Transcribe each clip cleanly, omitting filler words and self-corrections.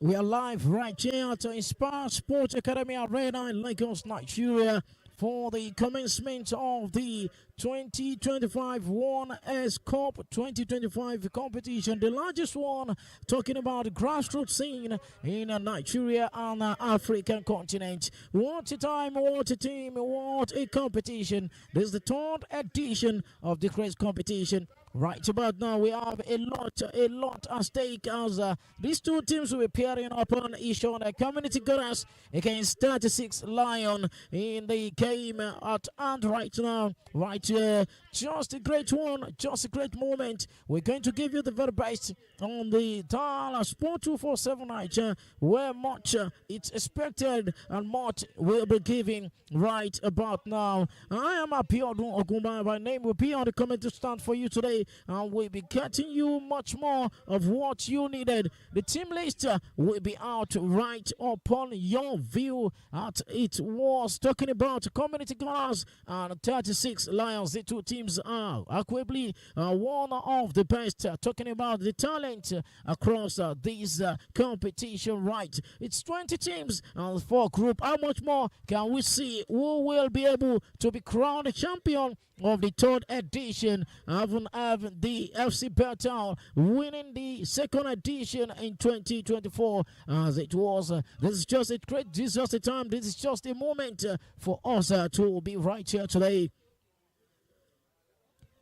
We are live right here at Inspire Sports Academy Arena in Lagos, Nigeria, for the commencement of the 2025 1S Cup 2025 competition, the largest one, talking about the grassroots scene in Nigeria and the African continent. What a time, what a team, what a competition. This is the third edition of the Grace competition. Right about now, we have a lot at stake as these two teams will be pairing up on each other. Community Gunners against 36 Lion in the game at hand right now. Right here, just a great one, just a great moment. We're going to give you the very best on the dial Sport 247 Naija, where much it's expected and much will be giving right about now. I am Abiodun Ogumba. My name will be on the commentary stand for you today, and we'll be getting you much more of what you needed. The team list will be out right upon your view. At it was talking about Community Gunners and 36 Lions. The two teams are arguably one of the best. Talking about the talent across this competition, right? It's 20 teams for group. How much more can we see? Who will be able to be crowned champion of the third edition? Having the FC Belltown winning the second edition in 2024, as it was. This is just a great. This is just a time. This is just a moment for us to be right here today.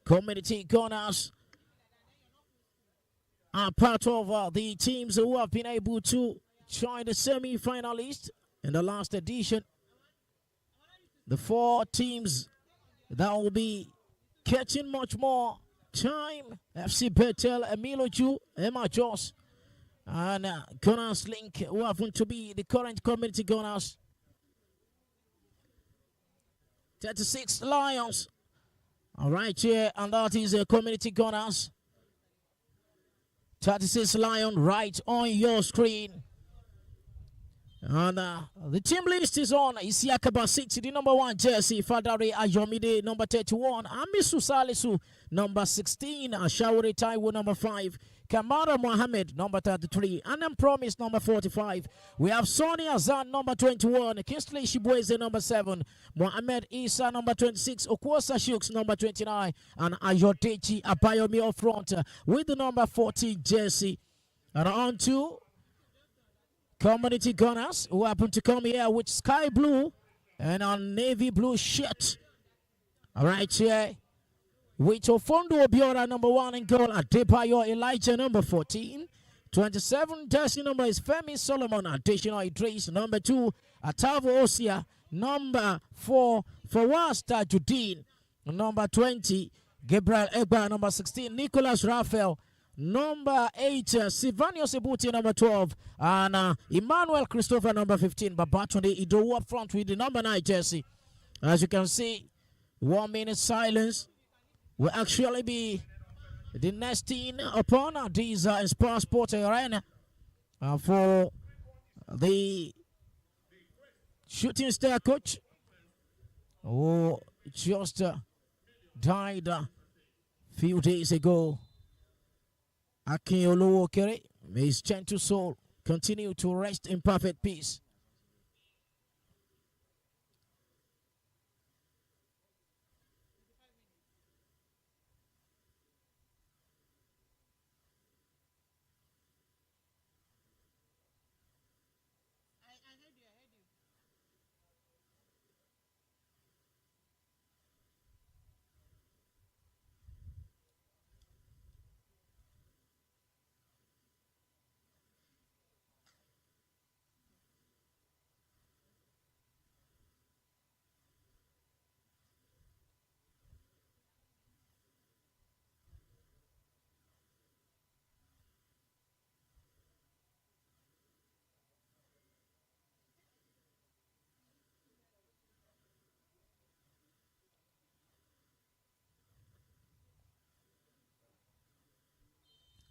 Community Gunners are part of the teams who have been able to join the semi-finalists in the last edition. The 4 teams that will be catching much more time: FC Bethel, Emilio Ju, Emma Joss, and Gunners Link, who happen to be the current community Gunners. 36 Lions, all right here, and that is a community Gunners. 36 Lion right on your screen. And the team list is on. Isiakaba 60, the number 1 jersey. Fadari Ayomide, number 31. Amisu Salisu, number 16. Ashawari Taiwo, number 5. Kamara Mohammed, number 33. Anam Promise, number 45. We have Sonny Azan, number 21. Kingsley Shibweze, number 7. Mohamed Isa, number 26. Okwosa Shooks, number 29. And Ayodeji Abayomi up front with the number 40 jersey. And on to Community Gunners, who happen to come here with sky blue and a navy blue shirt. All right, here with Ofondo Obiora, number 1 in goal. Adebayo Elijah, number 14. 27 jersey number is Femi Solomon. Additional Idris, number 2. Atavo Osia, number 4. Fawaz Tajuddin, number 20. Gabriel Egba, number 16. Nicholas Raphael, number 8, Sivanio Sebuti, number 12, and Emmanuel Christopher, number 15. Babatunde Idowu up front with the number 9 jersey. As you can see, 1 minute silence will actually be the next thing upon these Inspire Sport Arena for the shooting star coach who just died a few days ago. Akin Oluwokere, may his gentle soul continue to rest in perfect peace.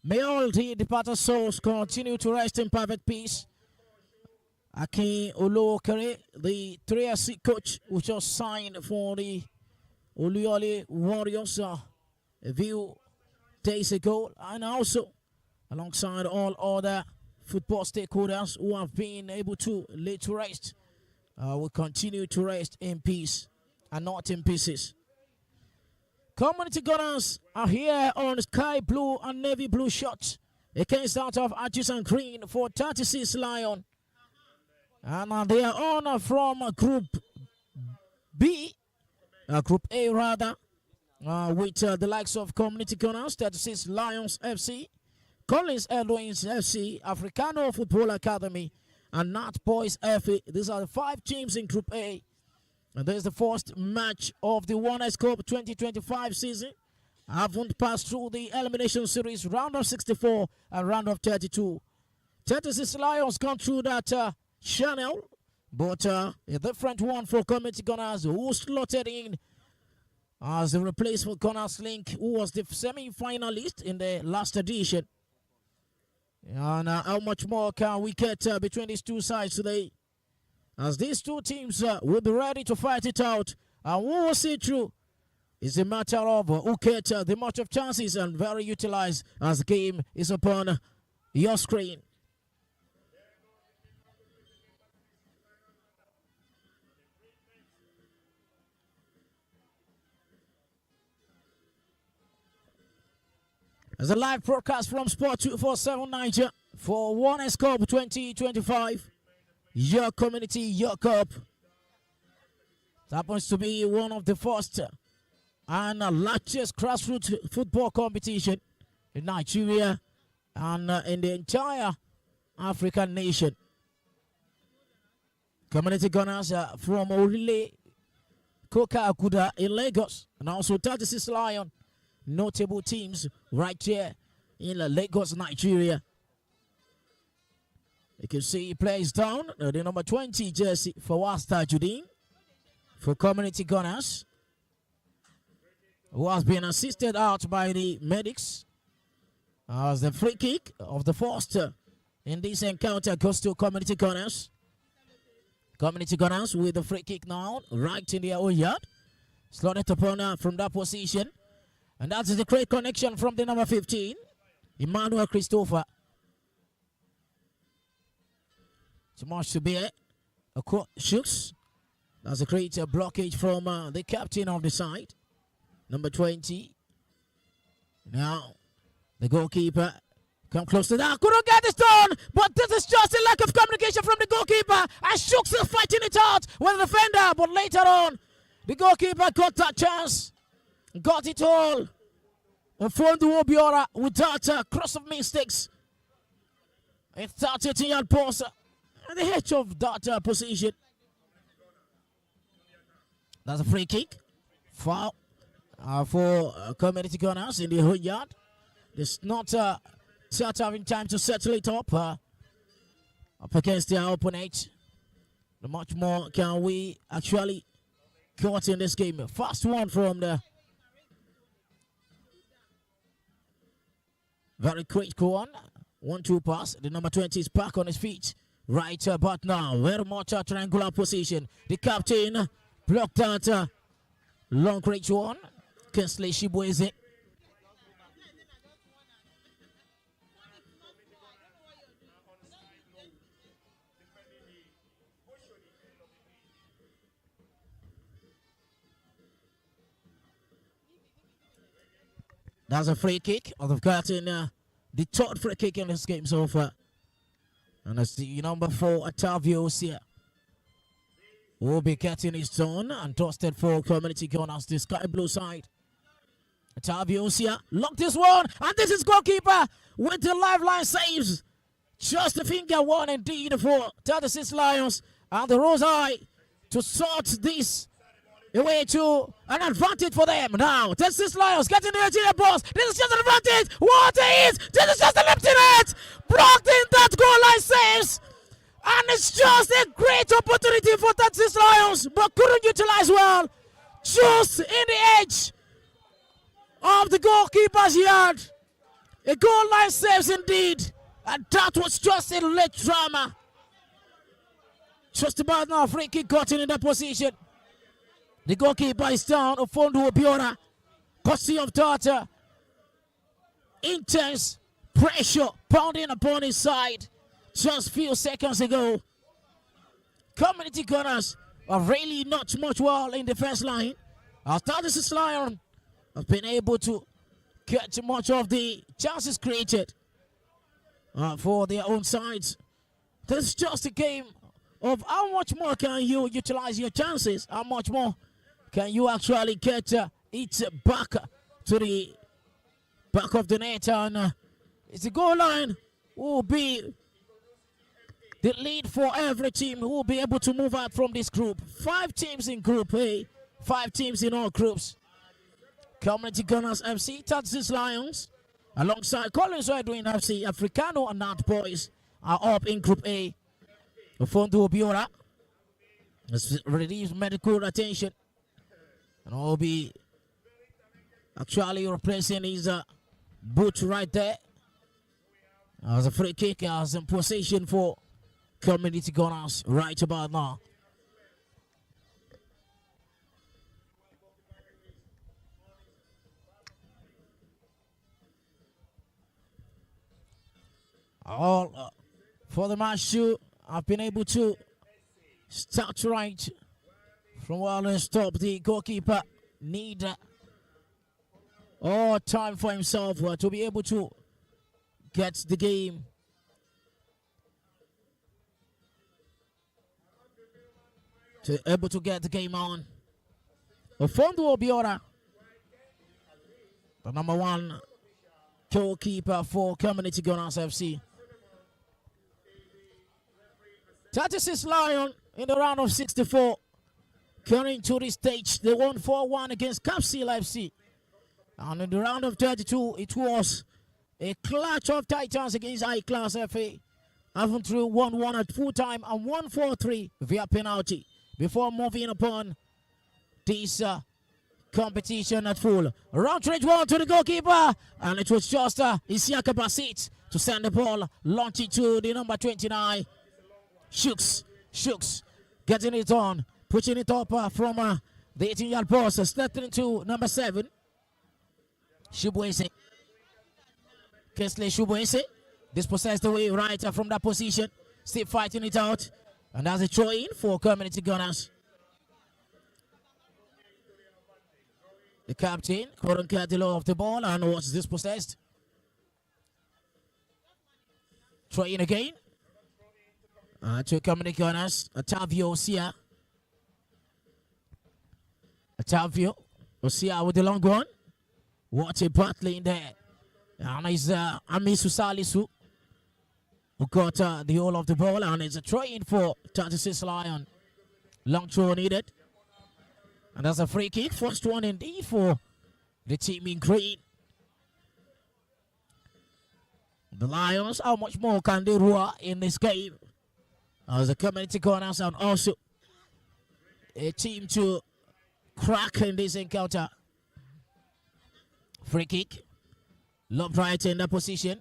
May all the departed souls continue to rest in perfect peace. Akin Oluwokere, the 3SC coach, who just signed for the Oluyole Warriors a few days ago, and also alongside all other football stakeholders who have been able to lay to rest, will continue to rest in peace and not in pieces. Community Gunners are here on sky blue and navy blue shirts against out of arches and green for 36 Lion. And they are on from Group B, Group A rather, with the likes of Community Gunners, 36 Lions FC, Collins Edwins FC, Africano Football Academy, and Nat Boys FA. These are the 5 teams in Group A. And there's the first match of the Winners' Cup 2025 season. Haven't passed through the elimination series, round of 64 and round of 32. 36 Lions gone through that channel, but a different one for Community Gunners, who slotted in as the replacement for Gunners Link, who was the semi-finalist in the last edition. And how much more can we get between these two sides today? As these two teams will be ready to fight it out, and who will see through is a matter of who get the much of chances and very utilized as the game is upon your screen. As a live broadcast from Sport 247 Naija for Winners' Cup 2025. Your community, your cup. It happens to be one of the first and largest grassroots football competition in Nigeria. and in the entire African nation. Community Gunners from Orile, Koka Akuda in Lagos, and also 36 Lion, notable teams right here in Lagos, Nigeria. You can see he plays down the number 20 jersey for Wasta Judin for Community Gunners, who has been assisted out by the medics as the free kick of the first in this encounter goes to Community Gunners. Community Gunners with the free kick now, right in their own yard. Slotted upon from that position. And that's the great connection from the number 15, Emmanuel Christopher. So much to be Shooks. That's a great blockage from the captain of the side, number 20. Now, the goalkeeper come close to that. Couldn't get this done, but this is just a lack of communication from the goalkeeper. And Shooks is fighting it out with the defender, but later on, the goalkeeper got that chance, got it all. And Fondo Obiora without a cross of mistakes. It started in yard post at the edge of that position. That's a free kick. Foul for Community Gunners in the hood yard. It's not having time to settle it up against their opponent. Much more can we actually got in this game. First one from the very quick one. 1-2 pass. The number 20 is back on his feet. Right about now. Very much a triangular position. The captain blocked that long range one. Kinsley Shibweze. That's a free kick. They've gotten the third free kick in this game so far. And that's the number 4, Atavio Sia, will be getting his turn and toasted for Community Gunners, the sky blue side. Atavio Sia locked this one, and this is goalkeeper with the lifeline saves. Just a finger one indeed for 36 Lions, and the Rose Eye to sort this away to an advantage for them. Now, 36 Lions getting the Nigeria boss. This is just an advantage. What is? This is just an empty net. Blocked in that goal line saves. And it's just a great opportunity for 36 Lions, but couldn't utilize well. Just in the edge of the goalkeeper's yard. A goal line saves indeed. And that was just a late drama. Just about now, free kick got in that position. The goalkeeper is down. Ofondo Obiora, courtesy of Tata. Intense pressure pounding upon his side just a few seconds ago. Community Gunners are really not much well in the first line. Our 36 Lion have been able to get much of the chances created for their own sides. This is just a game of how much more can you utilize your chances, how much more can you actually get it back to the back of the net, and it's the goal line will be the lead for every team who will be able to move out from this group. 5 teams in Group A, 5 teams in all groups. Community Gunners FC, 36 Lions, alongside Collins Edwin FC, Africano and Nat Boys are up in Group A. Ofondo Obiora has received medical attention and will be actually replacing his boot right there. As a free kick, as in possession for Community Gunners right about now. All for the match too. I've been able to start right from well and stop. The goalkeeper need all time for himself to be able to get the game. Able to get the game on. Ofondo Obiora, the number 1 goalkeeper for Community Gunners FC. 36 Lion in the round of 64. Coming to the stage, they won 4-1 against Capsule FC. And in the round of 32, it was a clutch of Titans against High Class FA. Having through 1-1 at full time and 1-4-3 via penalty before moving upon this competition at full. Round 31 to the goalkeeper, and it was just Isiaka Basit to send the ball, launching to the number 29. Shooks getting it on, pushing it up from the 18-yard post, stepping into number 7. Shubwese. Kesley Shubwese dispossessed away right from that position, still fighting it out, and that's a throw in for Community Gunners. The captain couldn't get the low of the ball and was dispossessed. Throw in again. To Community Gunners, Otavio Osia. Otavio Osia with the long one. What a battle in there. And it's Amisu Salisu who got the whole of the ball, and it's a throw in for 36 Lion. Long throw needed. And that's a free kick. First one indeed for the team in green. The Lions, how much more can they roar in this game? As the Community Gunners and also a team to crack in this encounter. Free kick. Lobbed right in that position.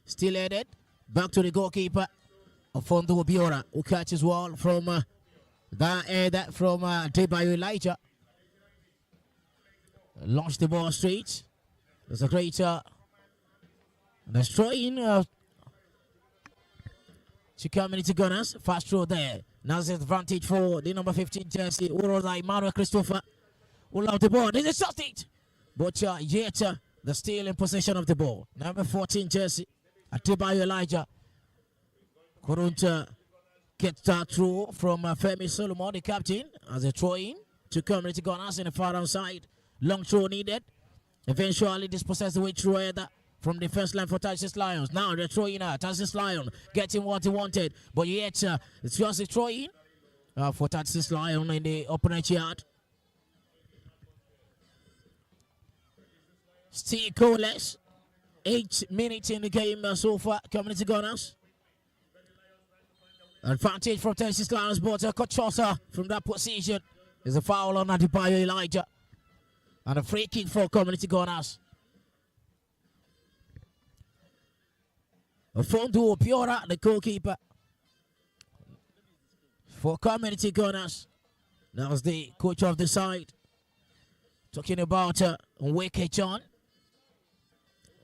Still headed. Back to the goalkeeper. Afondo Biora, who catches well from that from Debayo Elijah. Launched the ball straight. There's a great destroying to Community Gunners. Fast throw there. Now the advantage for the number 15 jersey, Urola Emmanuel Christopher. Who love the ball. They shot it. But yet they're still in possession of the ball. Number 14 jersey, Atibayo Elijah. Couldn't get that through from Femi Solomon, the captain, as a throw in to Community Gunners in the far outside. Long throw needed. Eventually dispossessed the way through header from the first line for Texas Lions. Now they're throwing out. Texas Lion getting what he wanted. But yet it's just a throw in for Texas Lion in the opponent yard. Still goalless. 8 minutes in the game so far. Community Gunners. Advantage from Texas Lions, but cut shorter from that position. There's a foul on Adebayo Elijah. And a free kick for Community Gunners. Afondo Piora, the goalkeeper for Community Gunners. That was the coach of the side. Talking about Wake John.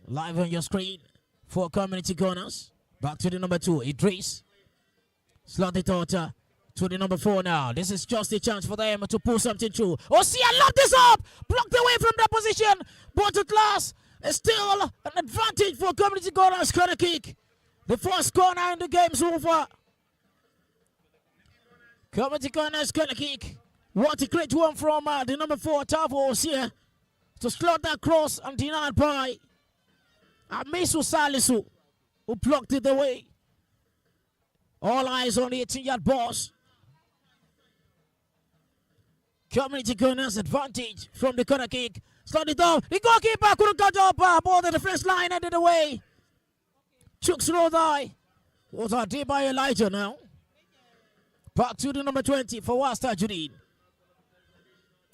Live on your screen for Community Gunners. Back to the number 2, Idris. Slot it out to the number 4 now. This is just a chance for them to pull something through. Osia locked this up. Blocked away from that position. But at last, it's still an advantage for Community Gunners. Corner kick. The first corner in the game's over. Community Gunners corner kick. What a great one from the number 4, Tavo Osia. To slot that cross and denied by Amisu Salisu, who blocked it away. All eyes on the 18-yard boss. Community Gunners advantage from the corner kick. Slot it down. The goalkeeper couldn't cut up. Ball to the first line, ended away. Chooks rolled eye. Was our day by Elijah now. Back to the number 20 for Wasta Judin.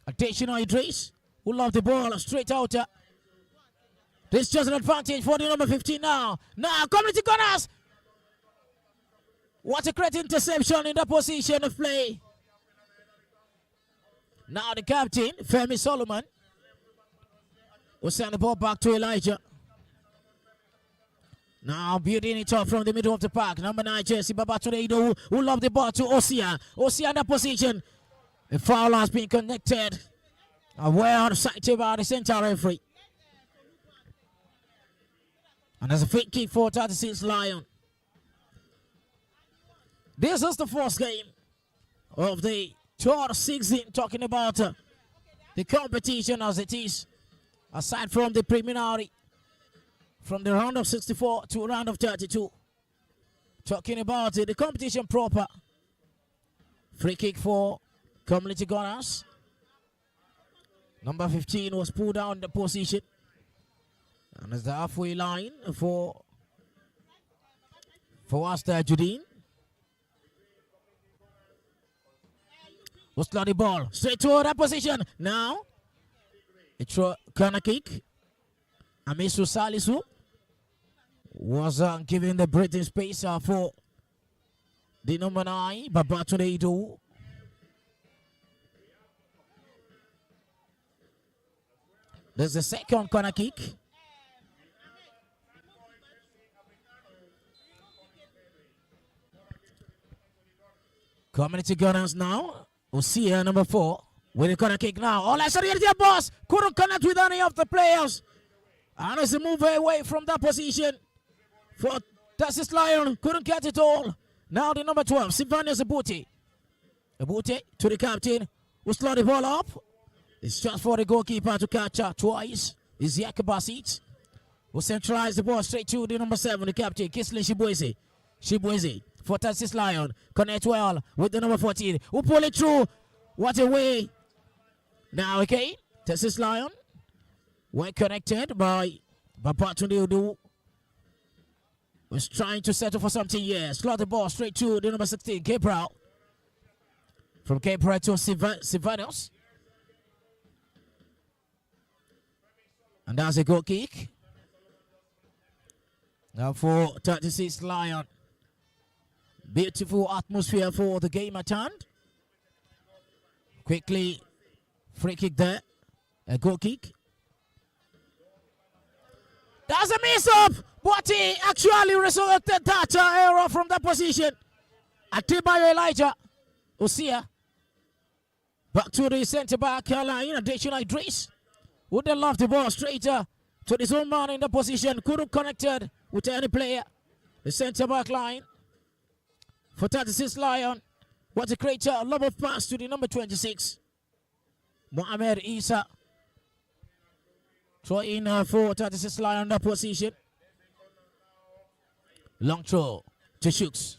Additional Idris, who loved the ball straight out. This is just an advantage for the number 15 now. Now, Community Gunners. What a great interception in the position of play. Now the captain, Femi Solomon, will send the ball back to Elijah. Now building it up from the middle of the park. Number 9, Jesse Babatunde Ido, who lobbed the ball to Osia. Osia in that position. The foul has been connected. Well cited by the center referee. And there's a free kick for 36 Lion. This is the first game of the third season, talking about the competition as it is, aside from the preliminary from the round of 64 to round of 32. Talking about it, the competition proper. Free kick for Community Gunners. Number 15 was pulled down the position. And it's the halfway line for us there, Judine. What's the ball? Straight to that position. Now, it's a corner kick. Amisu Salisu was giving the breathing space for the number 9, Babatunde Ido. There's the second corner kick. Community Gunners now. Usia, number 4, with the corner kick now. All I saw the boss couldn't connect with any of the players. And as he moved away from that position for Tassis Lion, couldn't get it all. Now the number 12, Sylvanus Ebute. Ebute to the captain, who slid the ball up. It's just for the goalkeeper to catch twice. Is Yakabasit, who centralized the ball straight to the number 7, the captain, Kisley Shibweze. Shibweze for Tassis Lion. Connect well with the number 14, who pull it through. What a way. Now, okay, Tassis Lion. Well connected by Babatunde Udu. Was trying to settle for something here. Slot the ball straight to the number 16, Gabriel. From Gabriel to Sivanos. And that's a goal kick. Now for 36 Lion. Beautiful atmosphere for the game at hand. Quickly, free kick there. A goal kick. That's a mess-up, but he actually resurrected that error from that position. Atibayo Elijah Usia. Back to the centre-back line, additional Idris. Would have loved the ball straight to his own man in the position. Couldn't connected with any player. The centre-back line for 36 Lion. What a great love of pass to the number 26. Mohamed Isa. Throw in for 36 Lion in that position. Long throw to Shooks.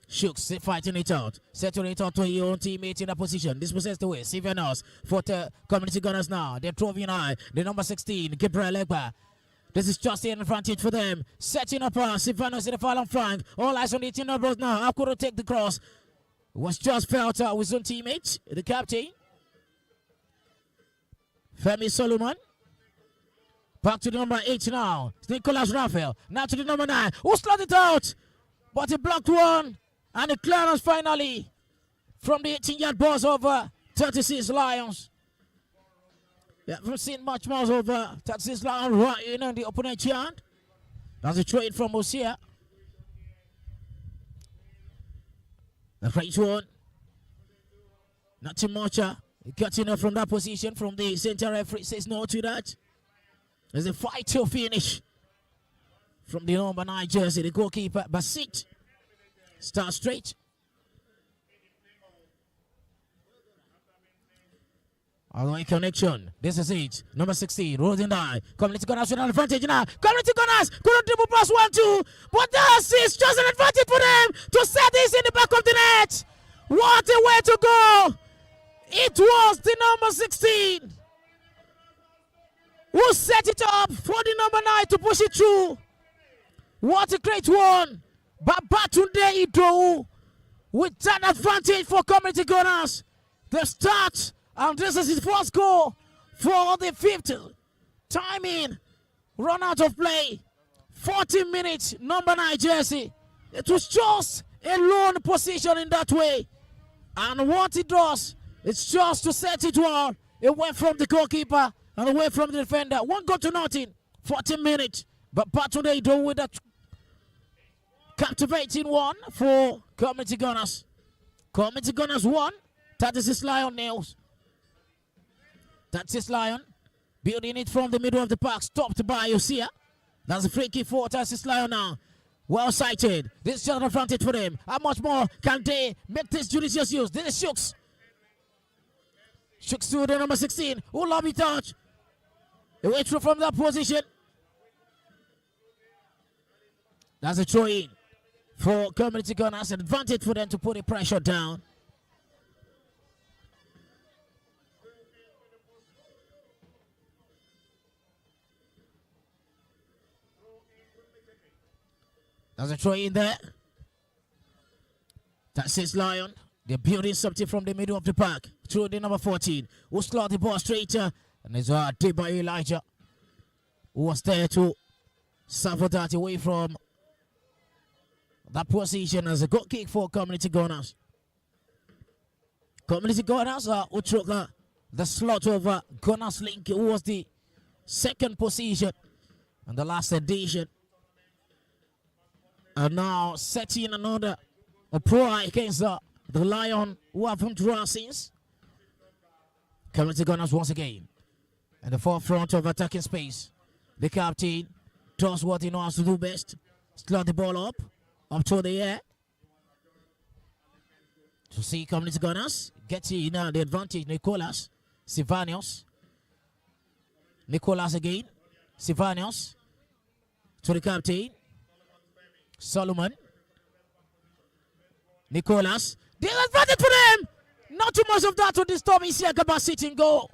Shooks fighting it out. Settling it out to your own teammate in that position. This possessed the way. Sivanos for the Community Gunners now. They're throwing high. The number 16, Gabriel Egba. This is just an advantage for them. Setting up Sivanos in the far flank. All eyes on the 18 numbers now. How could take the cross? Was just felt with his own teammate, the captain. Femi Solomon. Back to the number 8 now. It's Nicholas Raphael. Now to the number 9. Who slotted it out? But he blocked one. And the clearance finally from the 18-yard box over 36 Lions. We haven't seen much more over 36 Lions right in on the opponent's yard. That's a trade from Osia. The right one. Not too much. Cutting up from that position from the center referee says no to that. There's a fight to finish from the number 9 jersey, the goalkeeper Basit. Start straight. All the way connection. This is it. Number 16, Rolling Die. Community Gunners with an advantage now. Community Gunners couldn't dribble past 1-2. But this is just an advantage for them to set this in the back of the net. What a way to go. It was the number 16 who set it up for the number 9 to push it through. What a great one. Babatunde Ido with an advantage for Community Gunners. The start, and this is his first goal for the 5th time in. Run out of play. 40 minutes, number 9 jersey. It was just a lone position in that way. And what it does, it's just to set it well. It went from the goalkeeper and away from the defender. 1-0. 40 minutes. But Babatunde Ido with that captivating one for Community Gunners. Community Gunners 1. 36 Lion nails. 36 Lion building it from the middle of the park. Stopped by Osia. That's a free kick for 36 Lion now. Well sighted. This is just an advantage for them. How much more can they make this judicious use? This is Shooks. Shooks to the number 16. Who lobby touch. They went through from that position. That's a throw in for Community Gunners. Advantage for them to put the pressure down. There's a throw in there. That says Lion. They're building something from the middle of the park. Through the number 14. Who slot the ball straight. And there's a dip by Elijah, who was there to suffer that away from that position as a good kick for Community Gunners. Community Gunners who took the slot over Gunners Link, who was the second position in the last edition. And now setting another pro against the Lion, who have him draw since. Community Gunners once again in the forefront of attacking space. The captain does what he knows to do best. Slot the ball up to the air. To see Community Gunners getting the advantage. Nicolas Sivanios. Nicolas again. Sivanios to the captain. Solomon. Nicolas. There's advantage for them. Not too much of that to disturb Isiakaba sitting goal.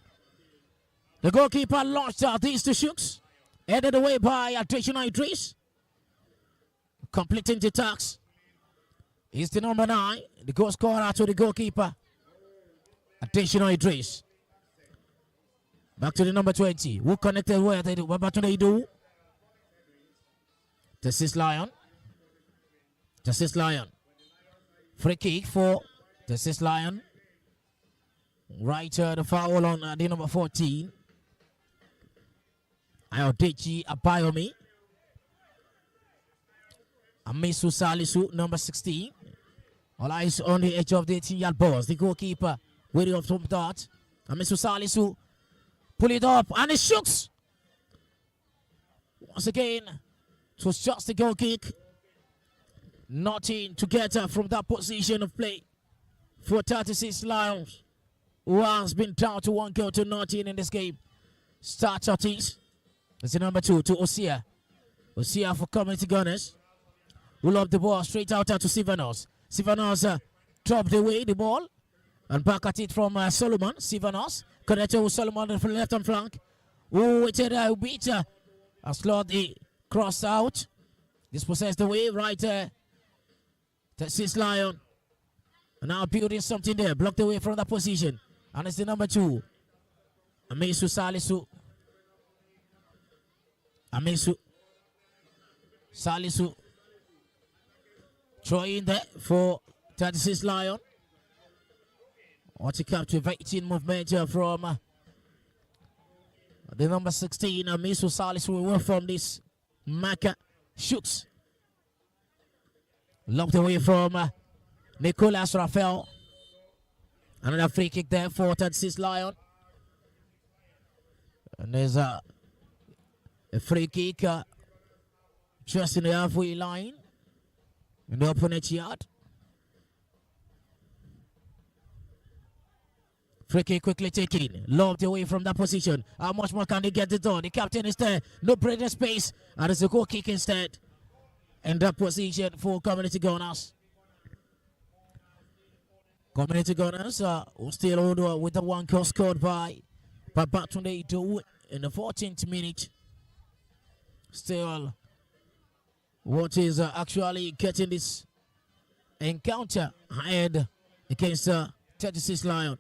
The goalkeeper launched these two shoots. Headed away by Additional Idris. Completing the task is the number 9. The goal scorer to the goalkeeper. Additional Idris. Back to the number 20. Who connected where they do? What about they do? This is Lion. This is Lion. Free kick for this is Lion. Right, the foul on the number 14. Ayodeji Abayomi. Amisu Salisu, number 16. All eyes on the edge of the 18-yard box. The goalkeeper waiting up from that. Amisu Salisu pull it up and it shoots. Once again, it was just the goal kick. Nothing to get from that position of play for 36 Lions, who has been down to 1 goal to nothing in this game. Start Ortiz. That's the number 2 to Osia. Osia for Community Gunners. Who lob the ball straight out to Sivanos. Sivanos dropped away the ball and back at it from Solomon. Sivanos connected with Solomon from the left hand flank. Who waited beat and slot the cross out. Dispossessed away right there. Texas Lion. And now building something there. Blocked away from that position. And it's the number 2. Amisu Salisu. Amisu Salisu. Throw in there for 36 Lion. What's a captivating movement from the number 16. Amisu Salisu will work from this Maka. Shoots. Locked away from Nicolas Rafael. Another free kick there for 36 Lion. And there's a free kick just in the halfway line in the opponent's yard. Free kick quickly taken. Lobbed away from that position. How much more can they get it done? The captain is there. No breathing space. And it's a goal kick instead. In that position for Community Gunners. Community Gunners will still hold with the 1 goal scored by Babatunde Idowu in the 14th minute. Still, what is actually getting this encounter ahead against 36 Lion.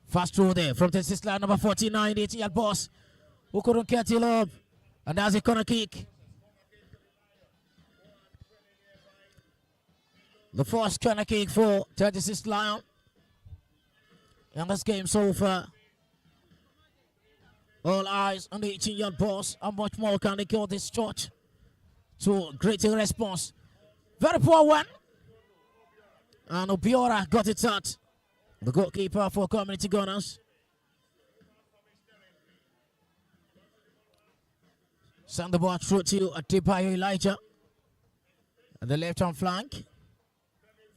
Fast through there from 36 Lion, number 49, the 18-yard boss, who couldn't get it up. And that's a corner kick. The first corner kick for 36 Lion in this game so far. All eyes on the 18-yard boss. How much more can they kill this shot to greater response? Very poor one. And Obiora got it at the goalkeeper for Community Gunners. Send the ball through to Adebayo Elijah on the left-hand flank.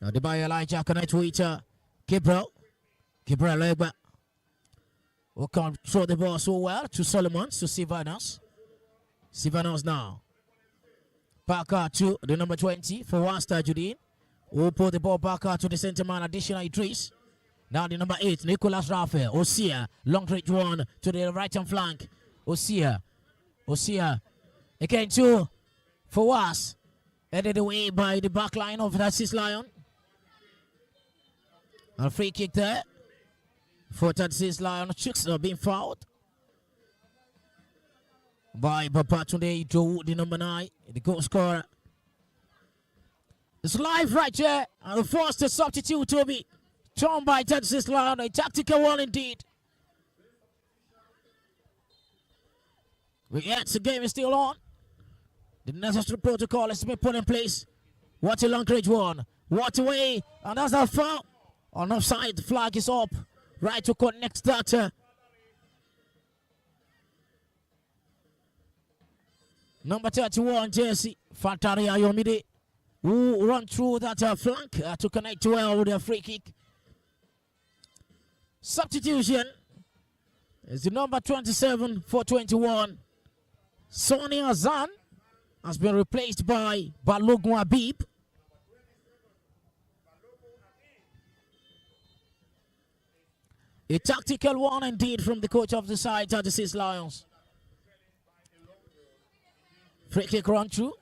Adebayo Elijah connect with Gabriel Legba, who control the ball so well to Solomon, to Sivanos. Sivanos now. Back to the number 20 for Wasta Judin. Who put the ball back to the center man, additional Idris. Now the number 8, Nicolas Rafael. Osia, long range one to the right hand flank. Osia. Again, 2 for Was. Headed away by the back line of Narcissus Lion. A free kick there for Narcissus Lion. Chicks are being fouled by Babatunde Joe, the number 9, the goal scorer. It's live right here, and the forced to substitute to be torn by Narcissus Lion. A tactical one indeed. Yes, the game is still on. The necessary protocol has been put in place. What a long range one. What away. And that's a foul. On offside, the flag is up. Right to connect that. Number 31, Jesse Fantari Ayomide, who run through that flank to connect well with a free kick. Substitution is the number 27 for 21. Sonny Azan has been replaced by Balogun Habib. A tactical one indeed from the coach of the side, Narcissus Lions. Free kick run through.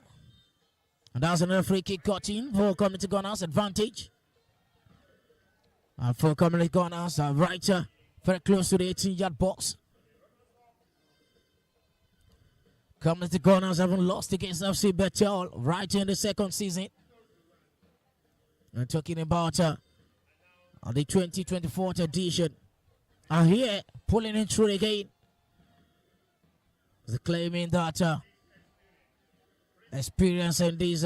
And that's another free kick cut in for Community Gunners, advantage. And for Community Gunners, right very close to the 18-yard box. Community Gunners haven't lost against FC Bethel right in the second season. I'm talking about the 2024 edition. And here, pulling in through again. They're claiming that experience in this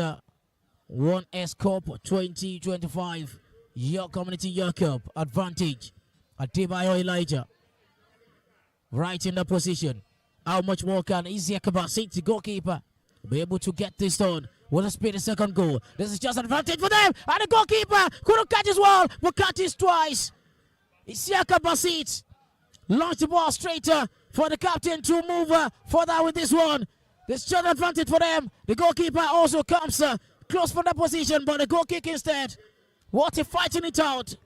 1S Cup 2025 York Community York Cup advantage. Adebayo Elijah right in the position. How much more can Isiaka Basit, the goalkeeper, be able to get this done? With a speedy second goal. This is just an advantage for them. And the goalkeeper couldn't catch his well, but catches twice. Isiaka Basit launched the ball straight for the captain to move further with this one. There's just an advantage for them. The goalkeeper also comes close for that position, but the goal kick instead. What a fighting it out.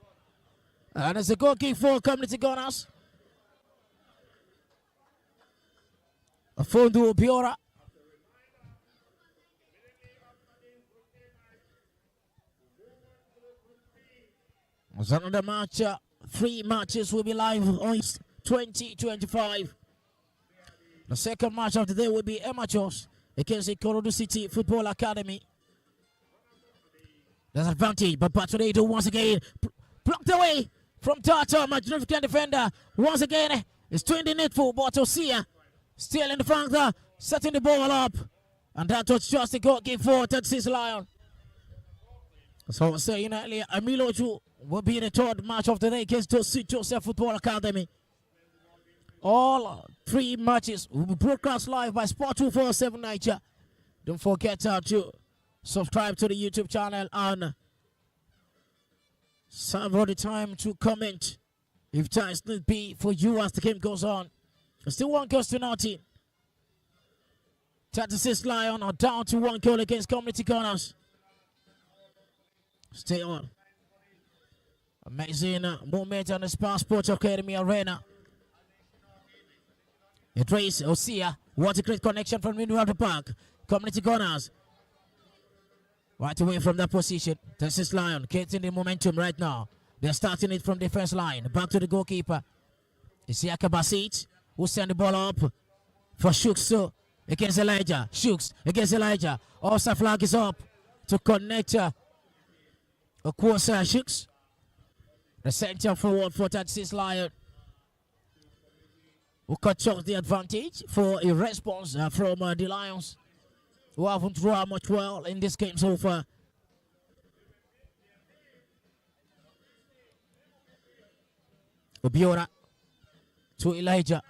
And it's a goal kick for Community Gunners. Afonso Biora. There's another match. 3 matches will be live on 2025. The second match of the day will be amateurs against the Ikorodu City Football Academy. There's an advantage, but Patronato once again blocked away from Tata, magnificent defender. Once again, it's doing the needful, but Osia still in the front there, setting the ball up. And that was just a goal kick for Narcissus Lion. So I was saying earlier, Amiloju will be the third match of the day against Joseph Football Academy. All 3 matches will be broadcast live by Sport 247 Naija. Don't forget to subscribe to the YouTube channel and serve all the time to comment if time need be for you as the game goes on. Still 1 goes to nothing. Narcissus Lion are down to 1 goal against Community Gunners. Stay on. Amazing moment on the Sports Academy Arena. Idris Osia, what a great connection from the middle of the park. Community Gunners right away from that position. Narcissus Lion getting the momentum right now. They're starting it from defense line. Back to the goalkeeper. Isiaka Basit, who send the ball up for Shooks against Elijah. Shooks against Elijah. Also flag is up to connect of course Shooks. The center forward for Narcissus Lion, who cut off the advantage for a response from the Lions, who haven't drawn much well in this game so far. Obiora to Elijah.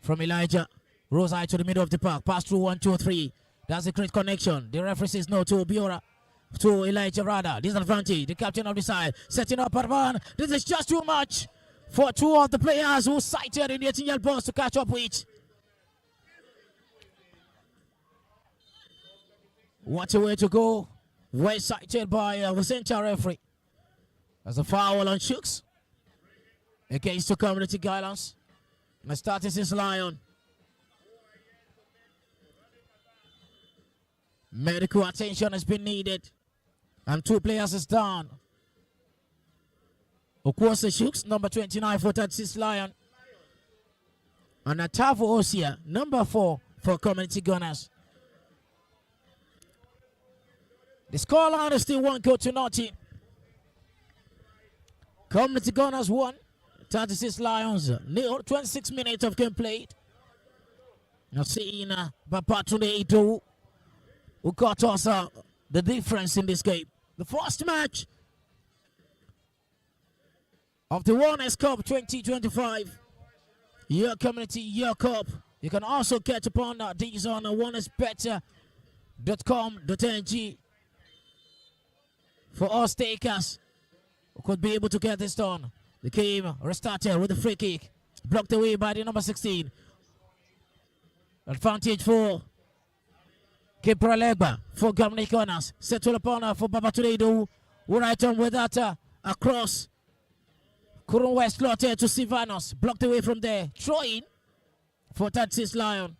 From Elijah, Rosai to the middle of the park. Pass through 1, 2, 3. That's a great connection. The referee says no to Obiora. To Elijah rather. Disadvantage. The captain of the side. Setting up Arvan. This is just too much for 2 of the players who sighted in the 18-yard box to catch up with. What a way to go. Well cited by the center referee. As a foul on Shooks against the community guidelines. And the status is Lion. Medical attention has been needed. And 2 players is down. Of course, the Shooks, number 29 for 36 Lion. And Atavo Osia, number 4 for Community Gunners. The scoreline is still 1 goal to nothing. Community Gunners 1, 36 Lions, 26 minutes of game played. Now seeing Babatunde Ido, who got us the difference in this game. The first match of the Warners Cup 2025 Year Community Year Cup. You can also catch upon these on warnersbetter.com.ng for all stakers who could be able to get this done. The game restarted with a free kick, blocked away by the number 16. Advantage for Kepralegba for Community Gunners. Settle upon for Babatunde, who right on with that across. Kurun West slotted to Sivanos, blocked away from there. Throw in for 36 Lion.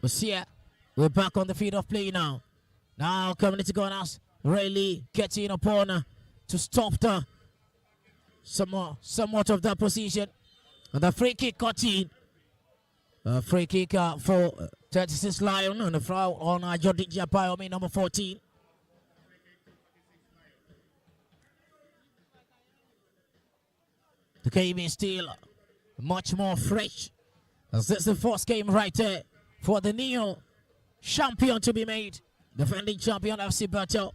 Usia, we're back on the field of play now. Now Community Gunners really getting upon to stop the somewhat of that position. And the free kick cut in. Free kick for 36 Lion and the foul on Jodija Biomi, number 14. The game is still much more fresh, as this is the first game right there for the new champion to be made. Defending champion FC Bertel.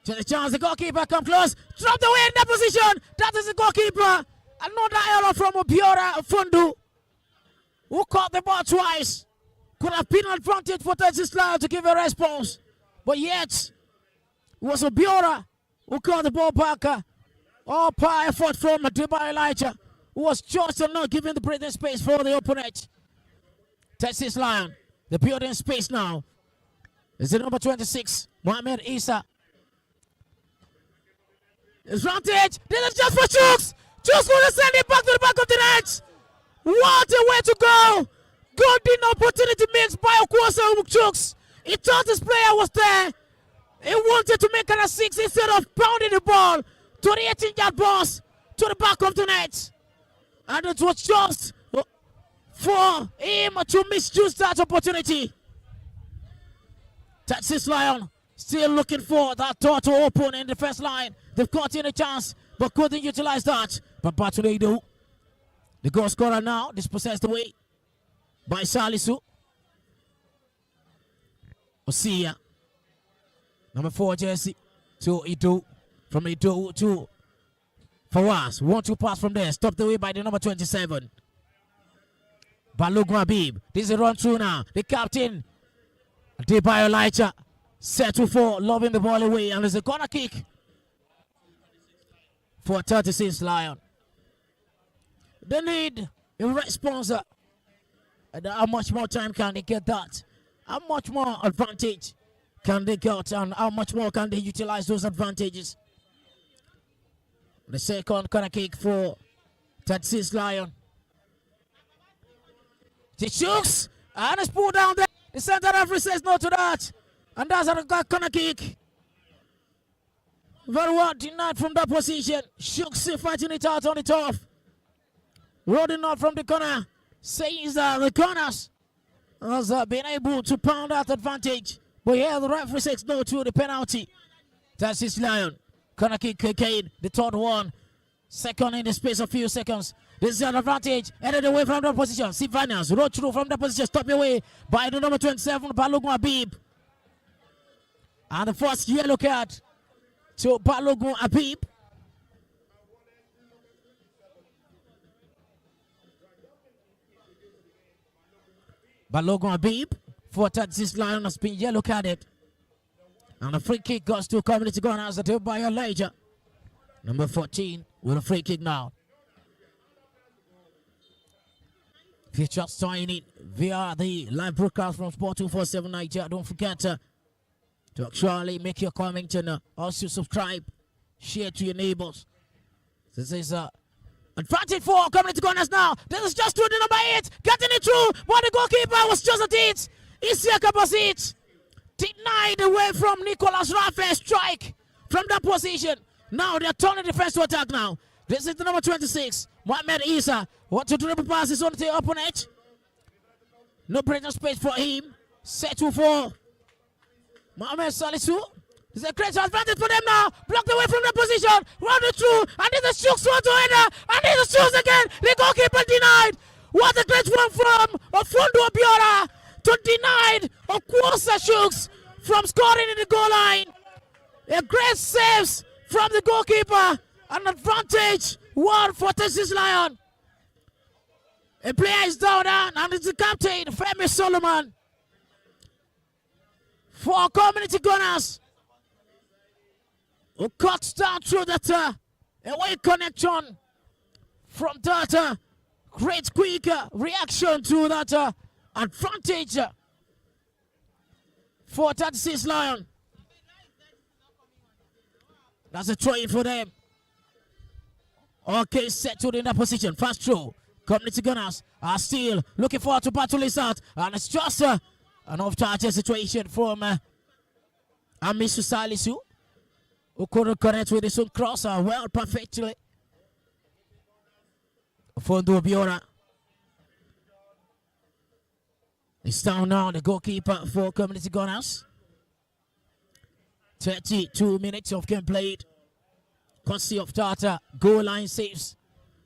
To the chance, the goalkeeper come close. Dropped away in that position. That is the goalkeeper. Another error from Obiora Fundu, who caught the ball twice. Could have been advantage for Tetzislau to give a response. But yet, it was Obiora who caught the ball back. All power effort from Dubai Elijah, who was just not giving the breathing space for the opponent. Texas Lion, the building space now. Is the number 26, Mohamed Isa. Advantage. This is just for Chooks. Chooks going to send it back to the back of the net. What a way to go. Golden opportunity missed by Okwasa Chooks. He thought his player was there. He wanted to make it a 6 instead of pounding the ball to the 18-yard box to the back of the net. And it was just for him to misuse that opportunity. Texas Lion still looking for that door to open in the first line. They've got in a chance, but couldn't utilize that. But Batuleido, the goal scorer now, dispossessed away by Salisu. Osia, number 4 jersey, to Ido. From Ido to Fawaz. 1-2 pass from there. Stopped away by the number 27. Balogun Habib. This is a run through now. The captain, Debayo Elijah, settle for loving the ball away. And there's a corner kick for 36 Lion. They need a response. How much more time can they get that? How much more advantage can they get? And how much more can they utilize those advantages? The second corner kick for 36 Lion. The shoots and it's pulled down there. The center referee says no to that. And that's a corner kick. Very well denied from that position. Shooks fighting it out on the turf. Rolling out from the corner. Says the corners has been able to pound that advantage. But here the referee says no to the penalty. 36 Lion. Corner kick, Kane, the third one. Second in the space of a few seconds. This is an advantage. Headed away from that position. Sivanas rolled through from that position. Stopped away by the number 27, Balogun Habib. And the first yellow card to Balogun Habib. Balogun Habib for 36 Lion has been yellow carded. And the free kick goes to Community Gunners by Elijah. Number 14 with a free kick now. If you're just joining in via the live broadcast from Sport 247 Naija, don't forget to actually make your comment and also subscribe, share to your neighbors. This is advantage for Community Gunners now. This is just to the number 8, getting it through, but the goalkeeper was just at it. Isiaka Basit denied away from Nicolas Raffe's strike from that position. Now they're turning defense to attack now. This is the number 26, Mohamed Isa. What to dribble passes on the opponent. No breathing space for him. Set to for Mohamed Salisu. There's a great advantage for them now. Blocked away from the position. Round it through. And this is Shooks one to header. And this is Shooks again. The goalkeeper denied. What a great one from Ofundo Biora to denied Okwosa Shooks from scoring in the goal line. A great saves from the goalkeeper. An advantage one for Texas Lion. A player is down and it's the captain, Femi Solomon. For Community Gunners, who cuts down through that away connection from that great quick reaction to that advantage for 36 Lion. That's a try for them. Okay, settled in that position. Fast throw. Community Gunners are still looking forward to battle this out. And it's just an off-target situation from Amisu Salisu, who couldn't connect with his own cross well perfectly. Fondo Biora. It's down now, the goalkeeper for Community Gunners. 32 minutes of game played. Courtesy of Tata, goal line saves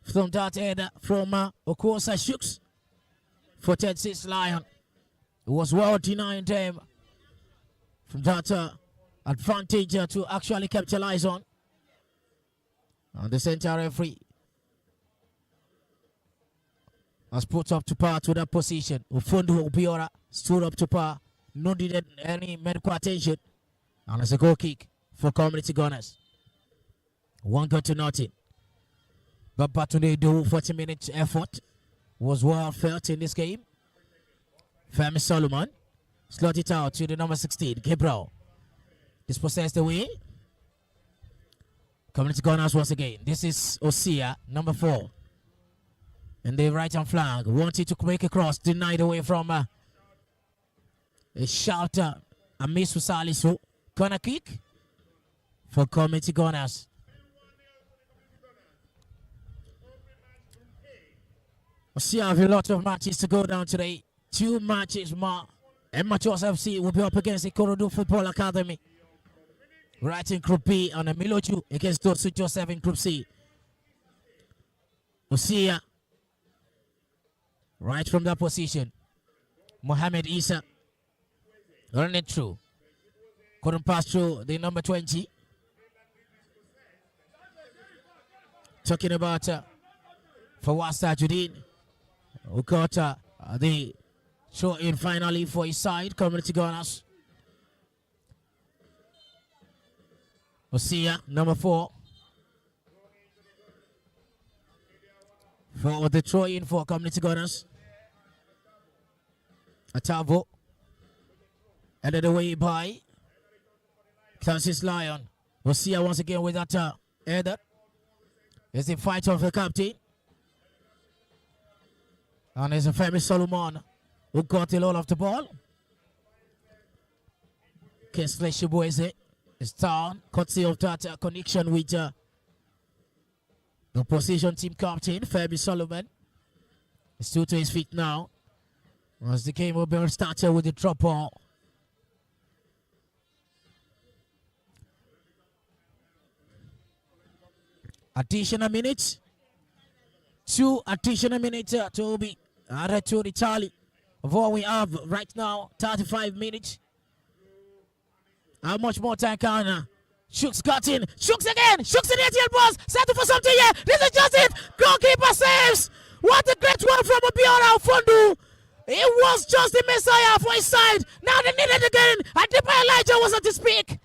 from that header from Okwosa Shooks for 36 Lion. It was well denying them from that advantage to actually capitalize on. And the center referee has put up to par to that position. Ofundo Biora stood up to par, no needed any medical attention. And it's a goal kick for Community Gunners. 1 goal to nothing. But Batunde do 40 minutes effort was well felt in this game. Femi Solomon slot it out to the number 16, Gabriel. Dispossessed away. Community Gunners once again. This is Osia, number 4. And the right hand flag wanted to make a cross, denied away from a shouter, Amisu Salisu. Corner kick for Community Gunners. We still have a lot of matches to go down today. 2 matches more. Amateurs FC will be up against the Ikorodu Football Academy. Right in Group B on the Miloju against Dosu Joseph in Group C. Osia. Right from that position. Mohamed Isa. Running through. Couldn't pass through the number 20. Talking about Fawasta Judin, who got the show in finally for his side, Community Gunners. Osia, number 4. For the throw in for Community Gunners. Atavo. Headed away by Francis Lion. Osia once again with that header. It's the fight of the captain. And there's a Femi Solomon who got a lot of the ball. Kingsley Shibueze is down. Courtesy of that connection with the opposition team captain, Femi Solomon. He's still to his feet now. As the game will be started with the drop ball. Additional minutes. 2 additional minutes to be added to the tally of what we have right now. 35 minutes. How much more time can Shooks got in? Shooks again! Shooks in the ATL box! Settle for something here! This is just it! Goalkeeper saves! What a great one from Obiora Ofundu! It was just the Messiah for his side. Now they need it again. Adiba Elijah wasn't to speak.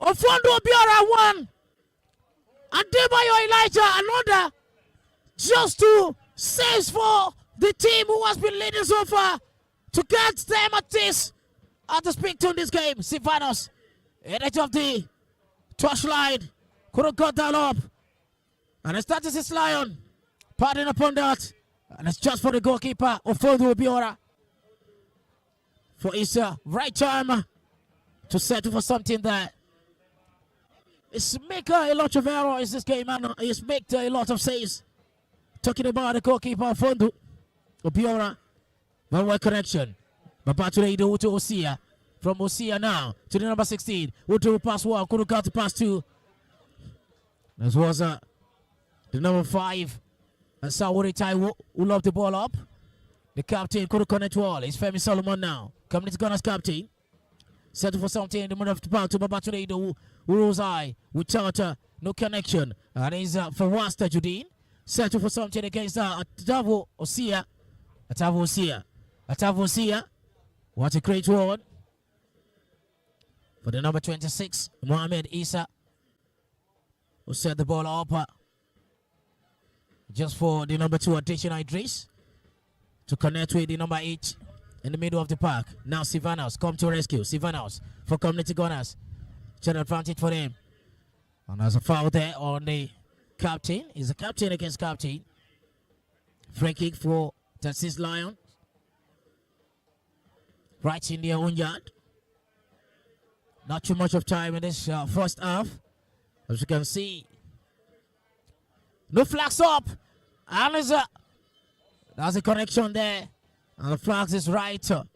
Ofundu Obiora 1. Adebayo Elijah another. Just 2 saves for the team who has been leading so far to get them at this, at the speak to in this game. Sivanos, edge of the touchline, couldn't cut that up. And the status is Lion, padding upon that. And it's just for the goalkeeper, Ofodu Obiora. For his right time to settle for something that is making a lot of errors this game, and he's making a lot of saves. Talking about the goalkeeper, Ofodu Obiora. One way connection. Babatoleido to Osia. From Osia now to the number 16. Uto pass one, couldn't cut the pass two. This was the number 5. And Sawori Taiwo, who loved the ball up. The captain couldn't connect well. It's Femi Solomon now. Coming to Ghana's captain. Settle for something in the middle of the park to Babatoleido, who rose high without no connection. And he's for Wasta Judine. Settle for something against Atavo Osia. Atavo Osia. Atavo Osia. What a great one. For the number 26, Mohamed Isa, who set the ball up just for the number 2 addition Idris to connect with the number 8 in the middle of the park. Now Sivanos come to rescue. Sivanos for Community Gunners. General advantage for them. And there's a foul there on the captain. He's a captain against captain. Free kick for Texas Lion. Right in their own yard. Not too much of time in this first half. As you can see. No flags up. And there's a connection there. And the flags is right up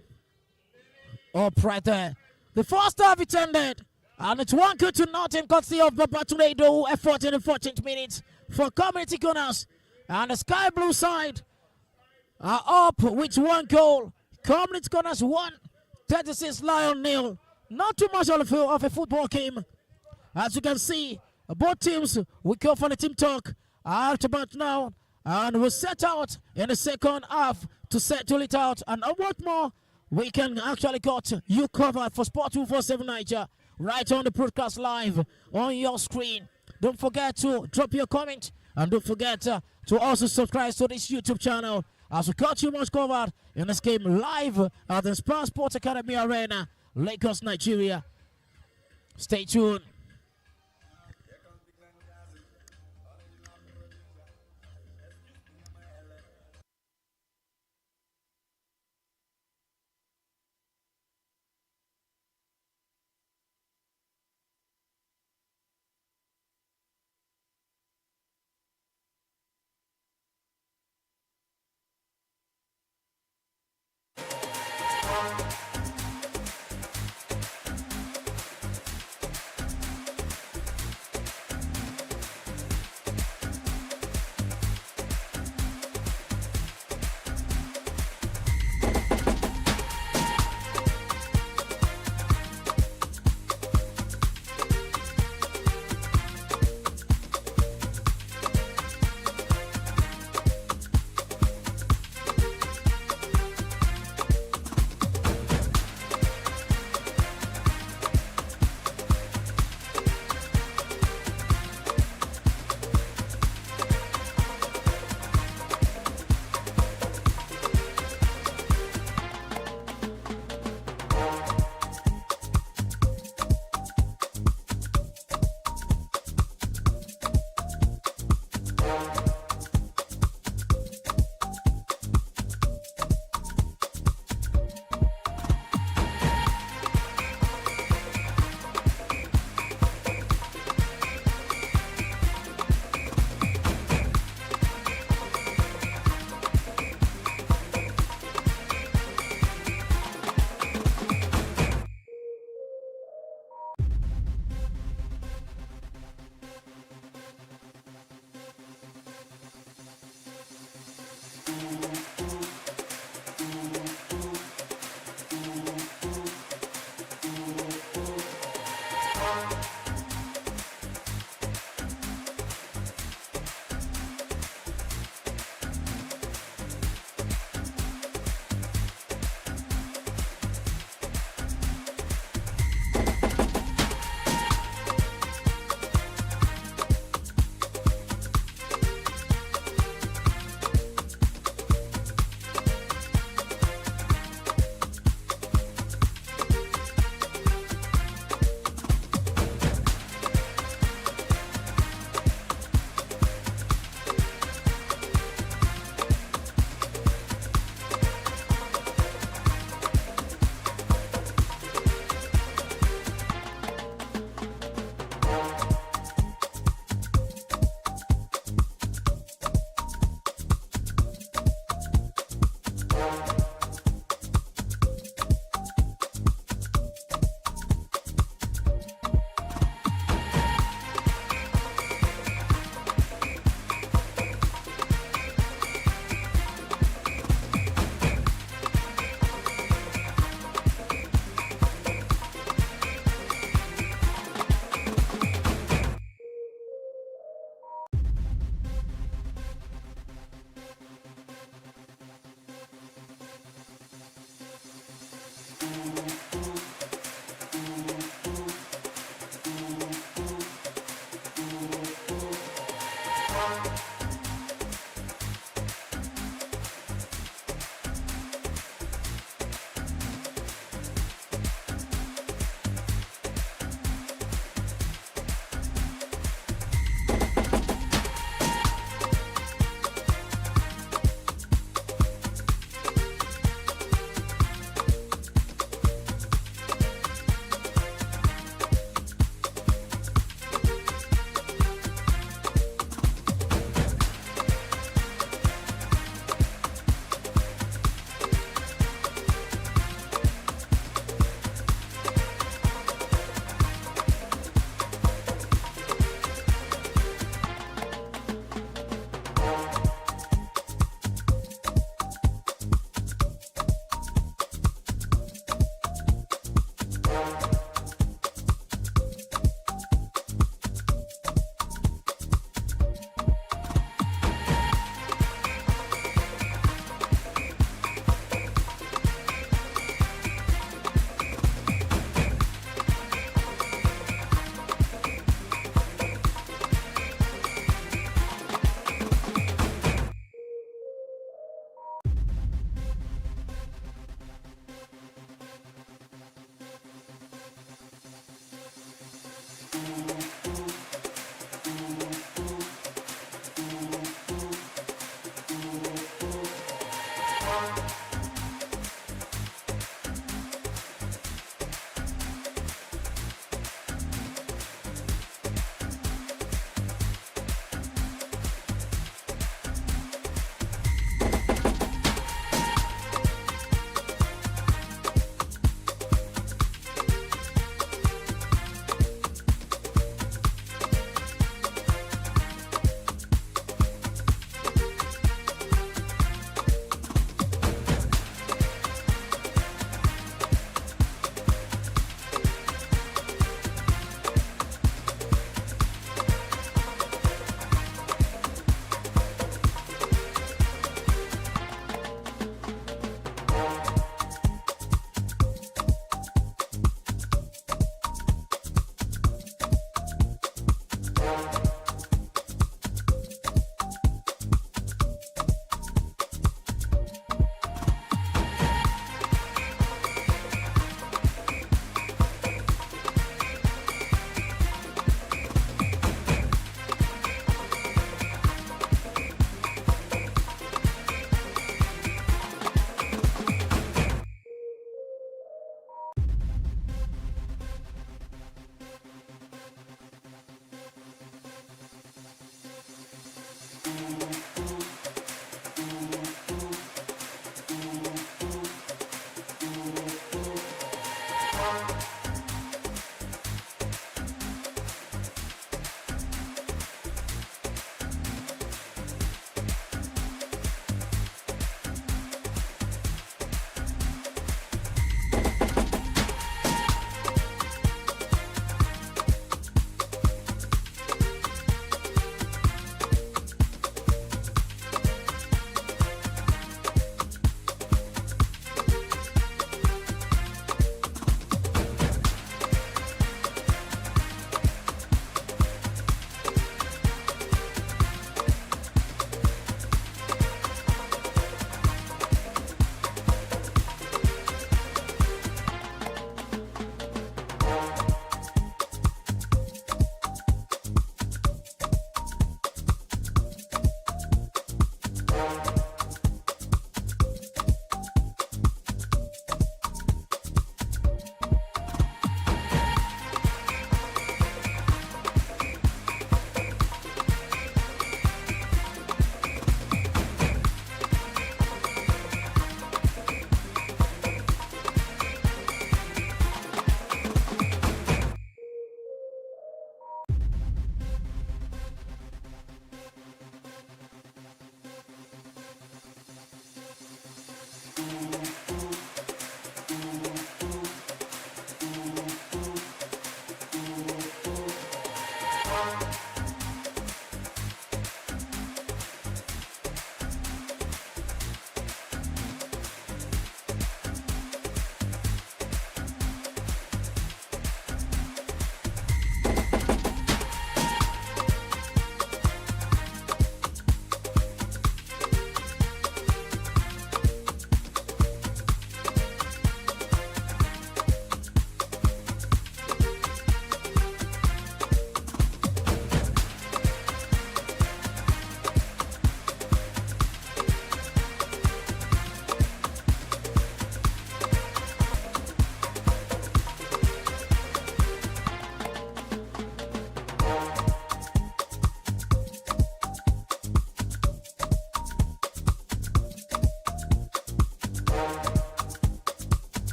right there. The first half it ended. And it's 1-2 to nothing courtesy of Babatoleido effort in the 14th minute for Community Gunners. And the Sky Blue side are up with 1 goal. Community Gunners 1, 36 Lion 0. Not too much of a football game. As you can see, both teams will go for the team talk out about now. And we'll set out in the second half to settle it out. And what more, we can actually got you covered for Sport 247 Naija right on the broadcast live on your screen. Don't forget to drop your comment. And don't forget to also subscribe to this YouTube channel as we got you much covered in this game live at the Spa Sports Academy Arena, Lagos, Nigeria. Stay tuned.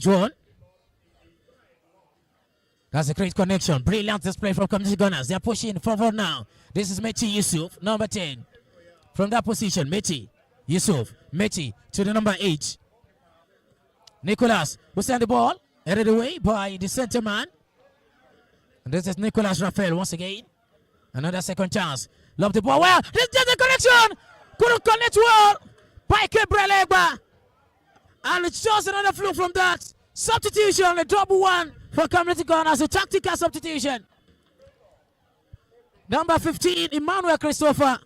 One. That's a great connection. Brilliant display from community gunners. They're pushing forward now. This is Meti Yusuf, number 10. From that position, Meti Yusuf. Meti to the number 8. Nicholas will send the ball. Headed away by the center man. And this is Nicholas Raphael once again. Another second chance. Love the ball. Well, this is the connection. Couldn't connect well by Gabriel Egba. And it's just another fluke from that. Substitution, a double one for community gunners. A tactical substitution. Number 15, Emmanuel Christopher.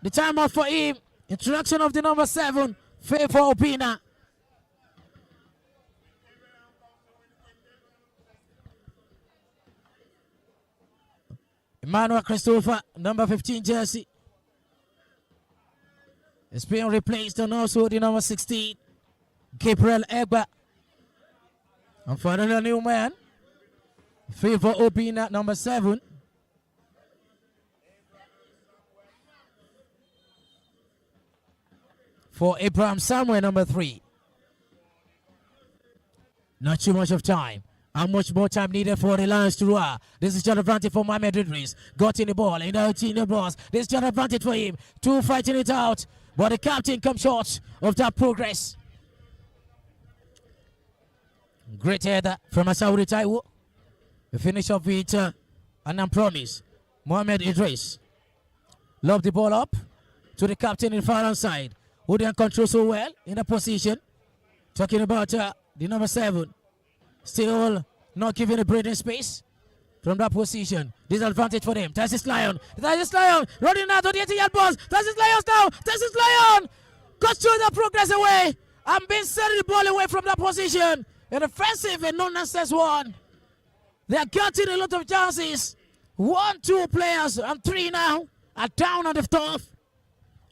The time out for him. Introduction of the number 7, Favor Opina. Emmanuel Christopher, number 15 jersey. It's being replaced and also the number 16, Gabriel Egba. And finally a new man, Favor Opina, number 7. For Abraham Samuel, number 3. Not too much of time. How much more time needed for the Lions to roar? This is John advantage for Mohamed Idris. Got in the ball, in the boss. This is John advantage for him. 2 fighting it out. But the captain comes short of that progress. Great header from Asauri Taiwo. The finish of it, and promise. Mohamed Idris. Lob the ball up to the captain in the far hand side. Who didn't control so well in the position. Talking about the number 7. Still not giving a breathing space from that position. Disadvantage for them. Texas Lion. Texas Lion running out on the 80-yard box. Texas Lions now. Texas Lion got through the progress away and been setting the ball away from that position. An offensive and no-nonsense one. They are getting a lot of chances. 1, 2 players and 3 now are down on the turf.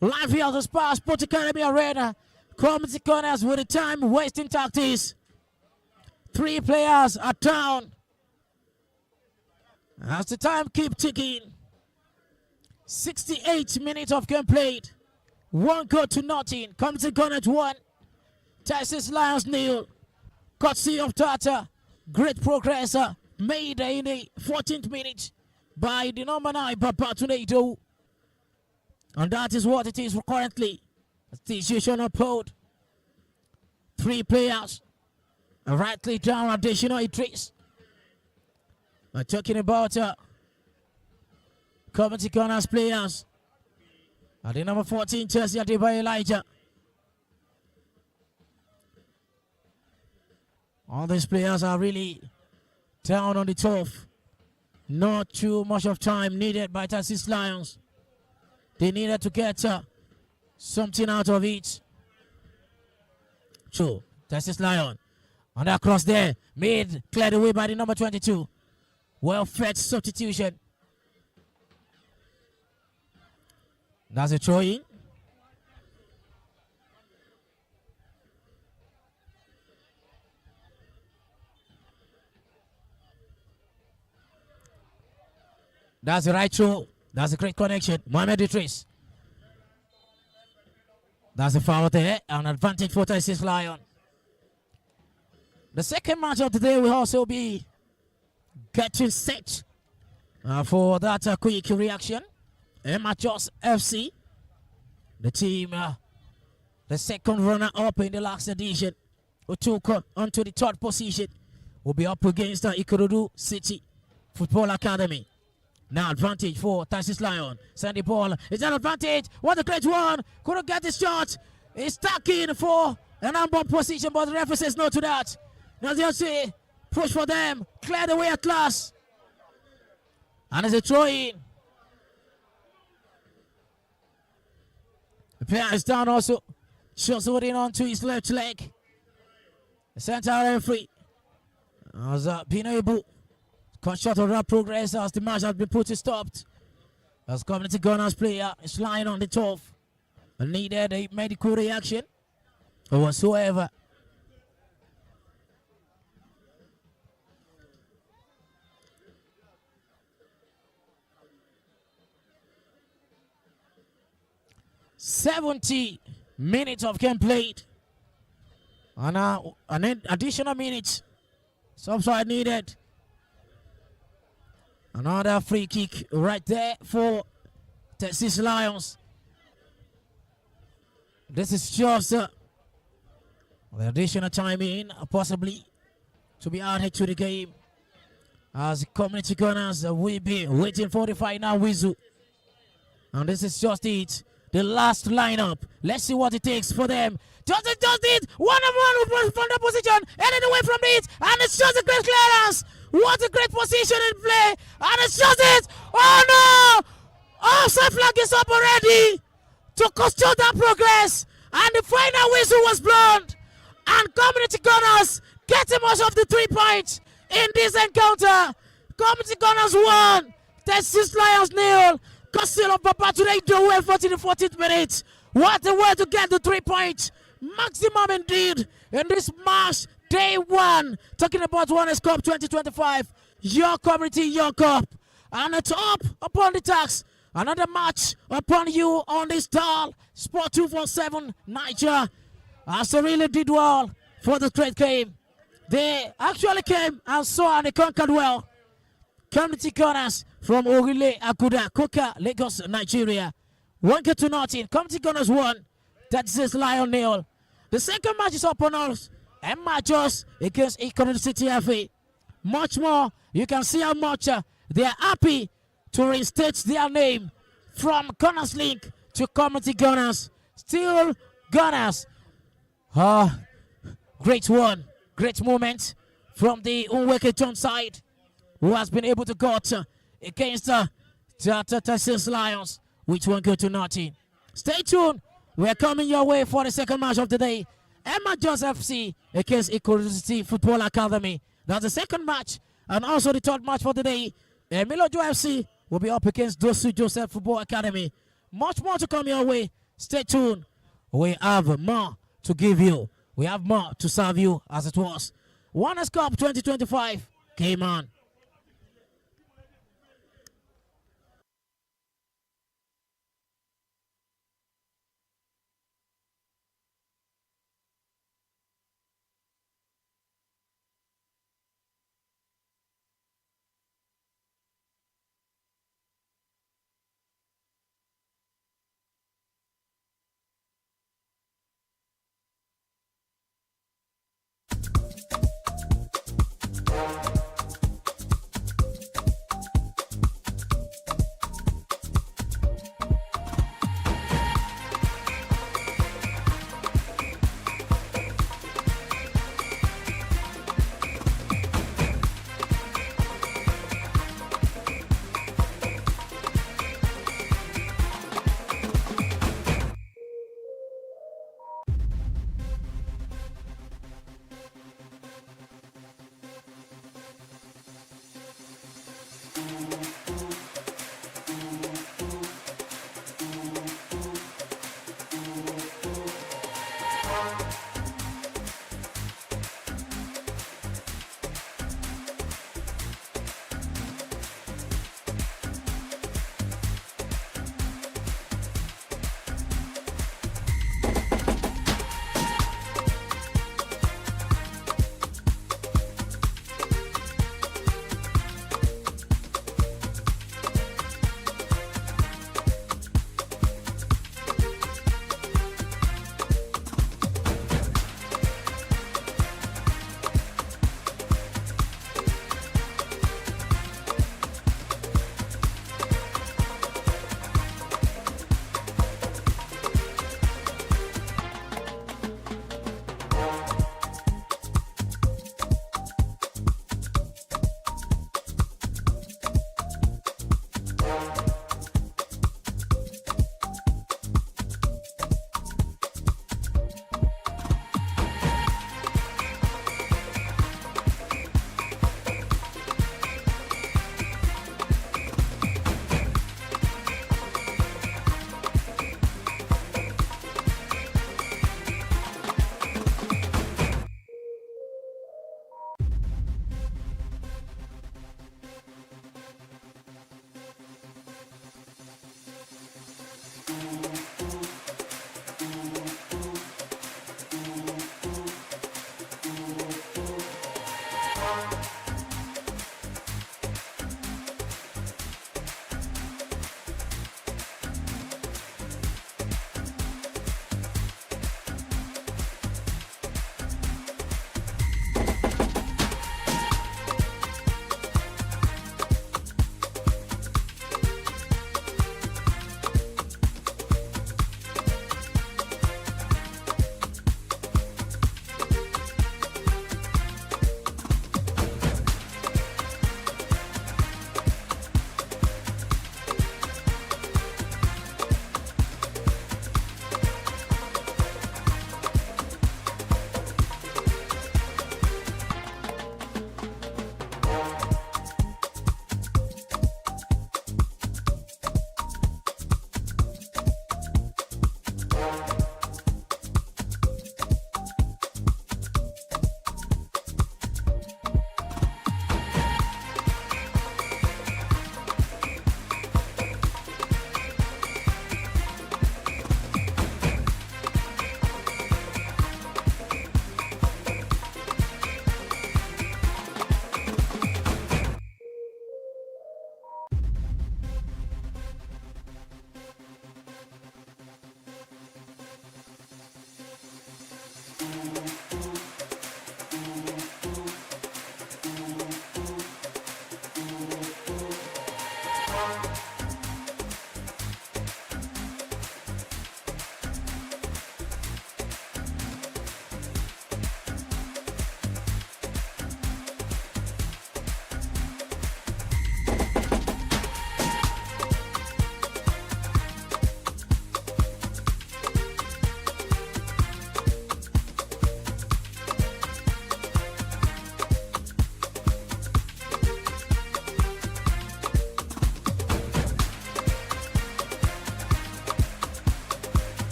Live here at the Sport Academy Arena. Community corners with the time wasting tactics. 3 players are down. As the time keeps ticking. 68 minutes of game played. 1 goal to nothing. Community corners 1. Texas Lions 0. Courtesy of Tata. Great progress made in the 14th minute by the number 9, Papa Tornado. And that is what it is currently. The situation uphold. 3 players. Rightly down additional Idris. We're talking about community corners players. At the number 14, Chelsea Adebayo Elijah. All these players are really down on the turf. Not too much of time needed by Texas Lions. They needed to get something out of it. True. Texas Lion. And that cross there. Made cleared away by the number 22. Well-fed substitution. That's a throw-in. That's the right throw. That's a great connection. Mohamed Idris. That's a foul there. An advantage for Texas Lion. The second match of the day will also be getting set for that quick reaction. Amateurs FC. The team, the second runner-up in the last edition, who took onto the 3rd position, will be up against Ikorodu City Football Academy. Now advantage for Texas Lion. Send the ball. It's an advantage. What a great one. Couldn't get the shot. It's stuck in for an unbound position, but the referee says no to that. Now they'll say, push for them. Clear the way at last. And it's a throw-in. The player is down also. Shots holding on to his left leg. The center referee has been able cut short of that progress as the match has been put to stopped. As community gunners player is lying on the turf and needed a medical reaction or whatsoever. "70 minutes of game played. And an additional minute. Subside needed. Another free kick right there for Texas Lions. This is just the additional time in, possibly to be added to the game. As the community gunners will be waiting for the final whistle. And this is just it. The last lineup. Let's see what it takes for them. Does it? One-on-one from the position. Heading away from it. And it's just a great clearance. What a great position in play. And it's just it. Oh no! Offside flag is up already to custodian that progress. And the final whistle was blown. And community gunners getting most of the 3 points in this encounter. Community gunners won. Texas Lions 0. Costello Papa today do well for the 14th minute. What a way to get the 3 points. Maximum indeed in this March day 1. Talking about Winners Cup 2025. Your community, your cup. And it's up upon the tax. Another match upon you on this dial. Sport 247 Naija. As they really did well for the great game. They actually came and saw and they conquered well. Community Gunners from Orile, Akuda, Koka, Lagos, Nigeria. 1-0. Community Gunners won. That's Lion 0. The second match is upon us. Emma Jos against Economic City FA. Much more. You can see how much they are happy to reinstate their name from Gunners Link to Community Gunners. Still Gunners. Great one. Great moment from the Unweke John side, who has been able to go against the Texas Lions, which 1-0. Stay tuned. We're coming your way for the second match of the day. Emma Jos FC against Equality Football Academy. That's the second match. And also the third match for the day. Milojo FC will be up against Dosu Joseph Football Academy. Much more to come your way. Stay tuned. We have more to give you. We have more to serve you as it was. Winners Cup 2025 came on.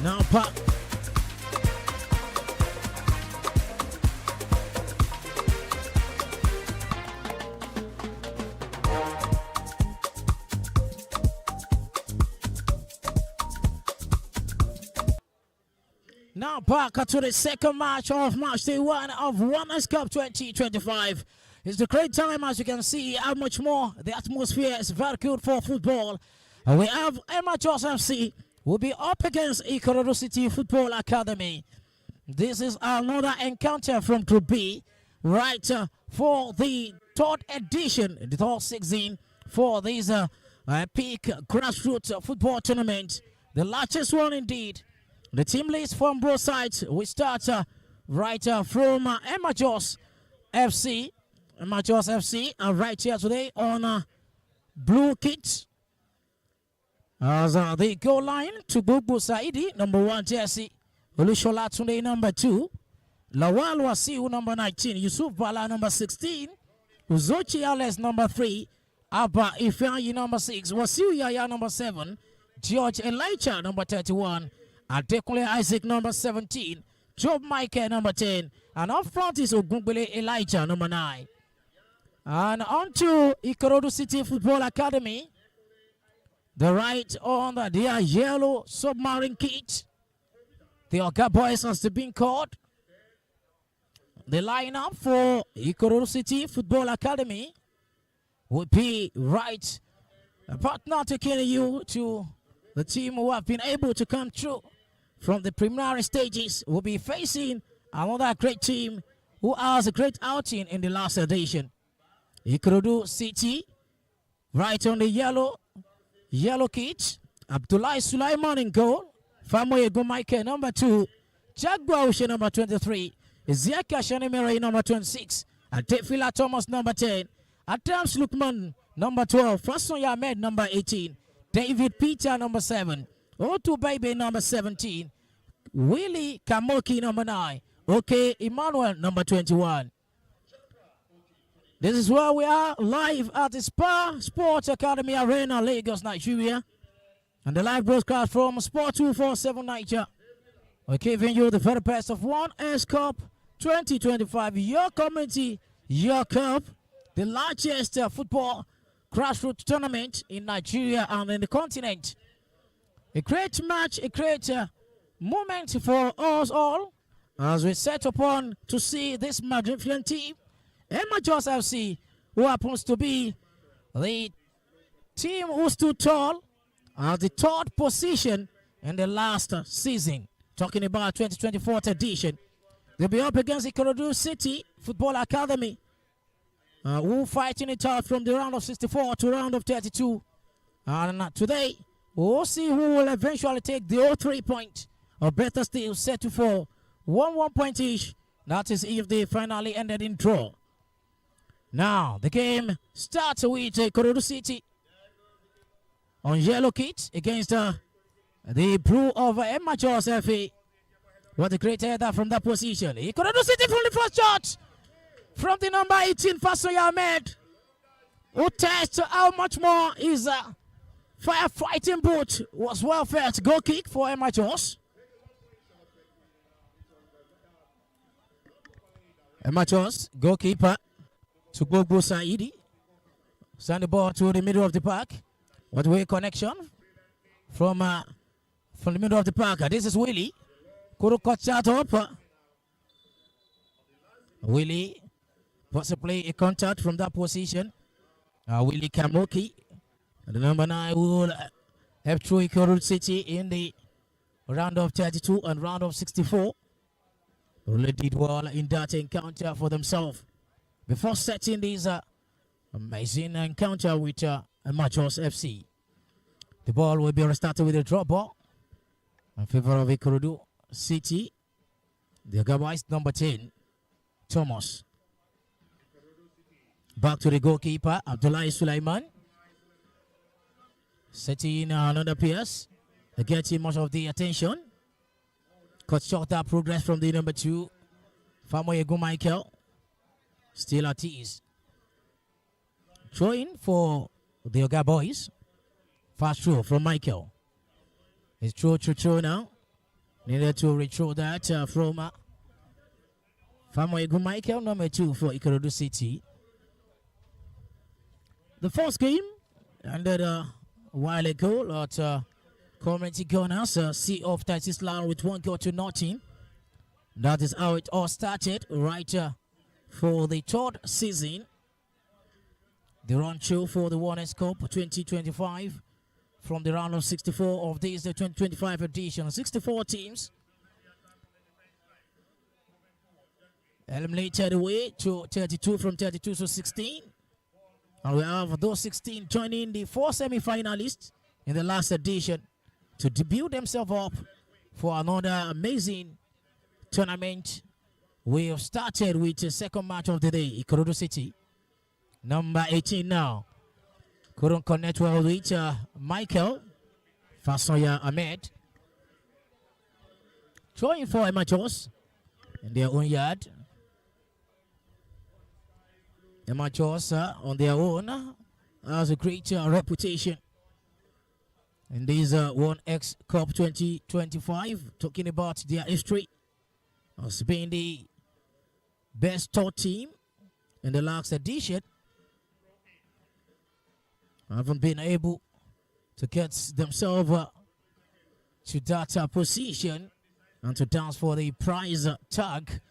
Now, Pat. Now back to the second match of match day 1 of Winners' Cup 2025. It's the great time, as you can see, how much more the atmosphere is very good for football. We have Emma Joseph FC will be up against Ikorodu City Football Academy. This is another encounter from Group B, right, for the third edition, the third 16 for this peak grassroots football tournament. The largest one indeed. The team list from both sides. We start right from Emma Jos FC. Emma Jos FC right here today on blue kits. As the goal line to Bubu Saidi, number 1 jersey. Olushola Tunde, number 2. Lawal Wasiu, number 19. Yusuf Bala, number 16. Uzochi Ales, number 3. Abba Ifeanyi, number 6. Wasiu Yaya, number 7. George Elijah, number 31. Adekunle Isaac, number 17. Job Michael, number 10. And up front is Ogungbele Elijah, number 9. And on to Ikorodu City Football Academy. The right on their yellow submarine kit. The Oga Boys has been called. The lineup for Ikorodu City Football Academy would be right. A partner taking you to the team who have been able to come through from the preliminary stages. Will be facing another great team who has a great outing in the last edition. Ikorodu City, right on the yellow kit. Abdullah Sulaiman in goal. Famoye Gomaike, number 2. Jagwa Ushe, number 23. Ezekiel Shanemere, number 26. Adefila Thomas, number 10. Adams Lukman, number 12. Fason Ahmed, number 18. David Peter, number 7. Otu Baby, number 17. Willie Kamoki, number 9. Okay, Emmanuel, number 21. This is where we are, live at the Spa Sports Academy Arena, Lagos, Nigeria. And the live broadcast from Sport 247 Naija. We're giving you the very best of Winners' Cup 2025. Your community, your cup. The largest football grassroots tournament in Nigeria and in the continent. A great match, a great moment for us all as we set upon to see this magnificent team. Emma Jos FC, who happens to be the team who stood tall at the third position in the last season. Talking about 2024 edition. They'll be up against Ikorodu City Football Academy, who fighting it out from the round of 64 to round of 32. And today, we'll see who will eventually take the 3 point, or better still, settle for 1 point each. That is if they finally ended in draw. Now, the game starts with Ikorodu City on yellow kit against the blue of Emma Jos FA. What a great header from that position. Ikorodu City from the first shot. From the number 18, Fasoya Ahmed, who tests how much more his firefighting boot was well fed. Goal kick for Emma Jos. Emma Jos, goalkeeper, to Gbogbo Saidi. Send the ball to the middle of the park. What way connection from the middle of the park. This is Willie. Kuru cut that up. Willie. Possibly a contact from that position. Willie Kamoki, the number 9, will have through Ikorodu City in the round of 32 and round of 64. Really did well in that encounter for themselves before setting this amazing encounter with Machos FC. The ball will be restarted with a drop ball in favor of Ikorodu City. The Gabais number 10, Thomas. Back to the goalkeeper, Abdullahi Sulaiman. Setting another pass. Getting much of the attention. Cut short that progress from the number 2, Famoyegu Michael. Still at ease. Throwing for the Oga boys. Fast throw from Michael. It's throw now. Needed to retrieve that from Famoyegu Michael, number 2 for Ikorodu City. The first game ended a while ago at Community Gunners see off Tatisland with 1-0. That is how it all started right for the third season. The run show for the Winners' Cup 2025 from the round of 64 of this the 2025 edition. 64 teams eliminated away to 32 from 32 to 16. And we have those 16 joining the 4 semi-finalists in the last edition to build themselves up for another amazing tournament. We have started with the second match of the day, Ikorodu City. Number 18 now. Couldn't connect well with Michael. Fasoya Ahmed. Throwing for Emachos in their own yard. Emachos on their own has a great reputation in this 1X Cup 2025, talking about their history as being the best third team in the last edition. Haven't been able to get themselves to that position and to dance for the prize tag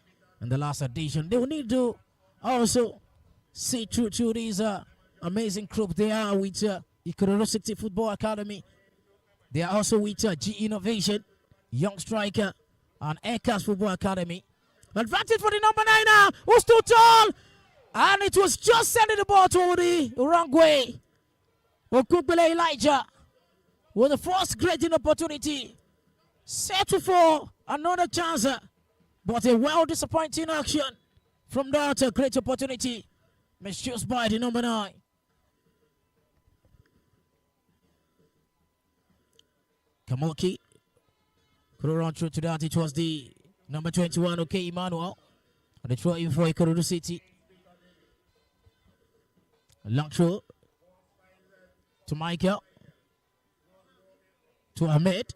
in the last edition. They will need to also see through to this amazing group they are with Ikorodu City Football Academy. They are also with G Innovation, Young Striker, and Aircast Football Academy. Advantage for the number 9 now, who's too tall, and it was just sending the ball to the wrong way. Okubele Elijah with the first great opportunity, settle for another chance, but a well disappointing action from that great opportunity misused by the number 9. Kamoki could run through to that. It was the number 21, okay, Emmanuel. And the throw in for Ikorodu City. Long throw to Michael. To Ahmed.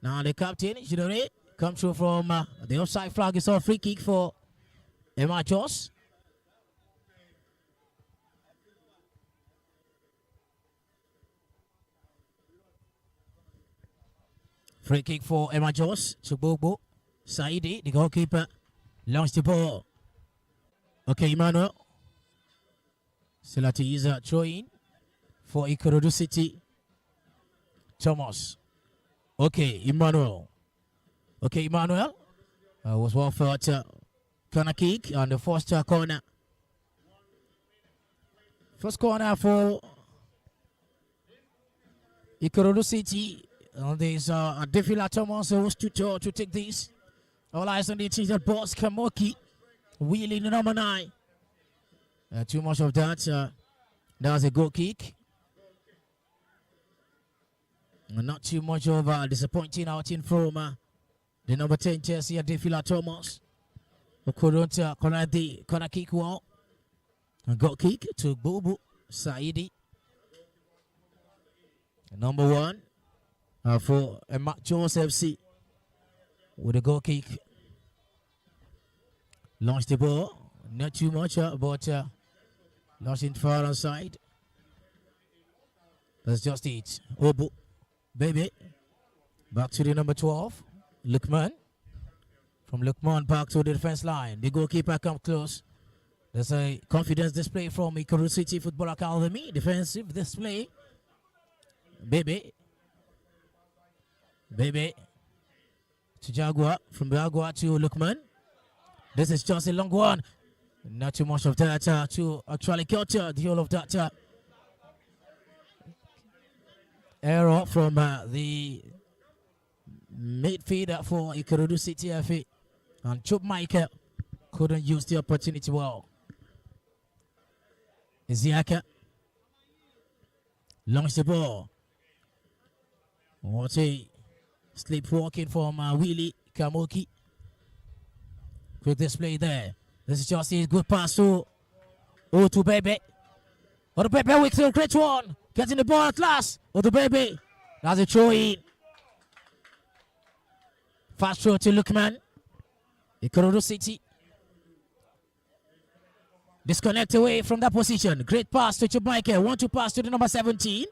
Now the captain, Shidore, comes through from the offside flag. It's a free kick for Emachos. Free kick for Emachos. Chububu. Saidi, the goalkeeper, launched the ball. Okay, Emmanuel. Selati is throwing for Ikorodu City. Thomas. Okay, Emmanuel. Okay, Emmanuel. Was well fought. Corner kick on the first corner. First corner for Ikorodu City. There's a Defila Thomas who was to take this. All eyes on the team that boss Kamoki wheeling the number 9. Too much of that. That was a goal kick. Not too much of a disappointing outing from the number 10 Chelsea Defila Thomas, who couldn't connect the corner kick well. A goal kick to Bubu Saidi. Number 1 for Jones FC with a goal kick. Launched the ball. Not too much, but launched it far outside. That's just it. Obu, baby. Back to the number 12. Lukman. From Lukman back to the defense line. The goalkeeper comes close. There's a confidence display from Ikorodu City Football Academy. Defensive display. Baby. to Jaguar. From Jaguar to Lukman. This is just a long one. Not too much of that to actually capture the whole of that error from the midfielder for Ikorodu City FA. And Job Michael couldn't use the opportunity well. Isiaka launched the ball. What a sleepwalking from Willie Kamoki. Quick display there. This is just a good pass to Baby. Baby with a great one. Getting the ball at last. Baby. That's a throw in. Fast throw to Lukman. Ikorodu City. Disconnect away from that position. Great pass to Jamaica. 1-2 pass to the number 17.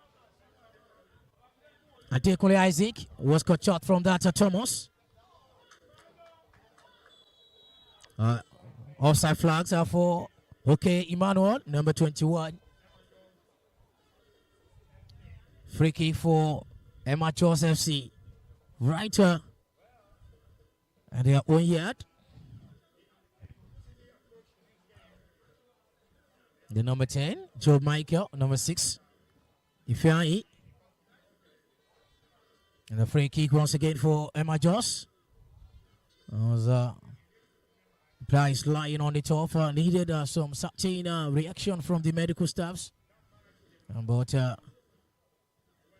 And Dekole Isaac was cut short from that Thomas. Offside flags are for Emmanuel, number 21. Free kick for Emma Charles FC. Right and their own yard. The number 10, Joe Michael, number 6, Ifeanyi. And the free kick once again for Emma Joss. Was Price lying on the top. Needed some certain reaction from the medical staffs. But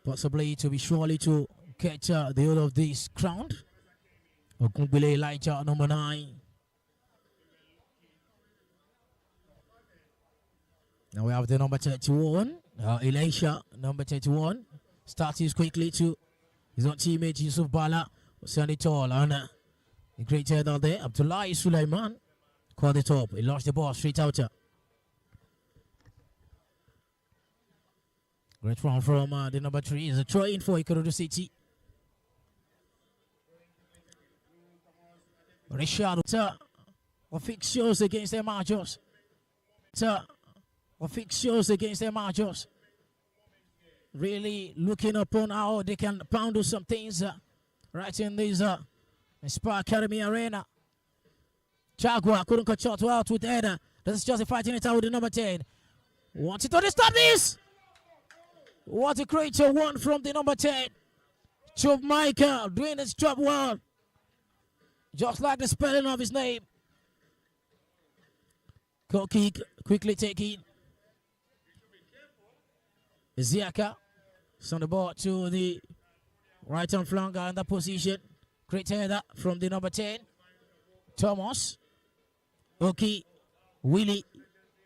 possibly to be surely to catch the whole of this ground. Okumbile Elijah, number 9. Now we have the number 31, Elisha, number 31. Starts quickly to his own teammate Yusuf Bala. Send it all and a great header there. Abdullah Sulaiman caught it up. He lost the ball straight out. Great run from the number 3. Is a throw in for Ikorodu City. Richard, what fixtures against their margins? What fixtures against their margins? Really looking upon how they can pound some things right in this Inspire Academy Arena. Jaguar couldn't cut short out with the header. This is just fighting it out with the number 10. Wants it to stop this. What a creature one from the number 10. Job Michael doing his job well. Just like the spelling of his name. Goal kick quickly taken. Isiaka send the ball to the right hand flanker in that position. Great header from the number 10. Thomas. Okay. Willie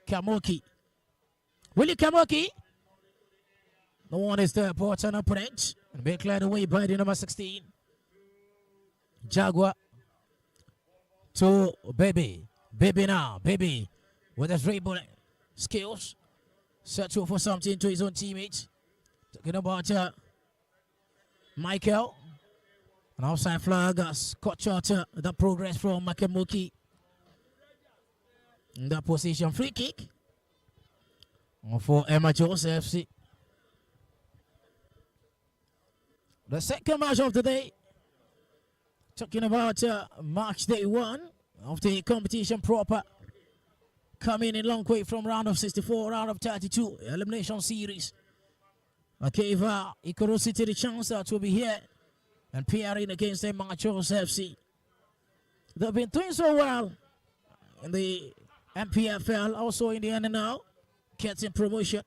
Kamoki. Willie Kamoki. No one is there, but an opponent. And being cleared away by the number 16. Jaguar. To Baby. Baby now. Baby with his dribble skills. Searching for something to his own teammates. Talking about Michael. An outside flag has cut short the progress from Makamuki. In that position, free kick for Emma Jones FC. The second match of the day. Talking about March day 1 of the competition proper. Coming in long way from round of 64, round of 32, elimination series. I gave Ikorodu City the chance to be here and PRing against them Machos FC. They've been doing so well in the MPFL, also in the NNL, getting promotion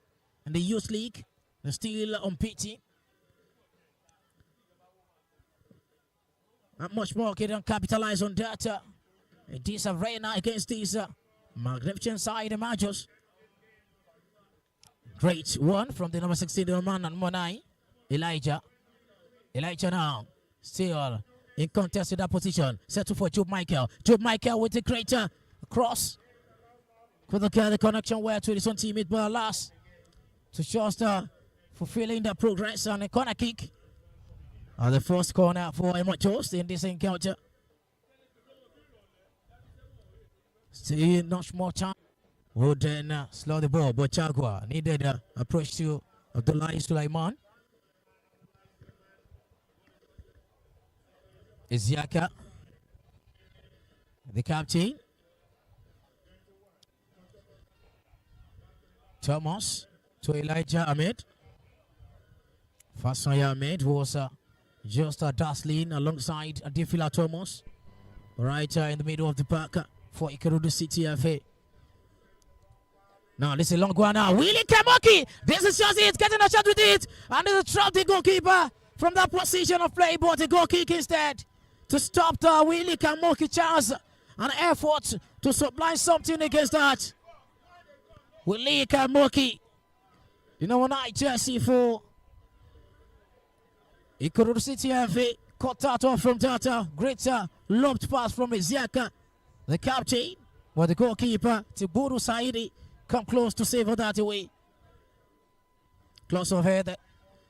in the Youth League. They're still unbeaten. Not much more can capitalize on that. This arena against these magnificent side of Majors. Great one from the number 16, the man and Monai, Elijah. Elijah now still in contest with that position. Settle for Job Michael. Job Michael with a great cross. Couldn't get the connection where to his own teammate, but last to just fulfilling the progress on a corner kick. The first corner for Emma Jost in this encounter. Still not more time. Would then slow the ball, but Jaguar needed approach to Abdullah Sulaiman. Isiaka, the captain. Thomas to Elijah Ahmed. Fasaya Ahmed was just dazzling alongside Adifila Thomas. Right in the middle of the park for Ikorodu City FA. Now this is a long one now. Willie Kamoki. This is just it. Getting a shot with it. And there's a trap the goalkeeper from that position of play. But the goal kick instead to stop the Willie Kamoki chance. An effort to supply something against that. Willie Kamoki. You know what I jersey for Ikorodu City FA. Cut that off from Tata. Great lobbed pass from Isiaka, the captain. But the goalkeeper, Tiboru Saidi, come close to save that away. Close overhead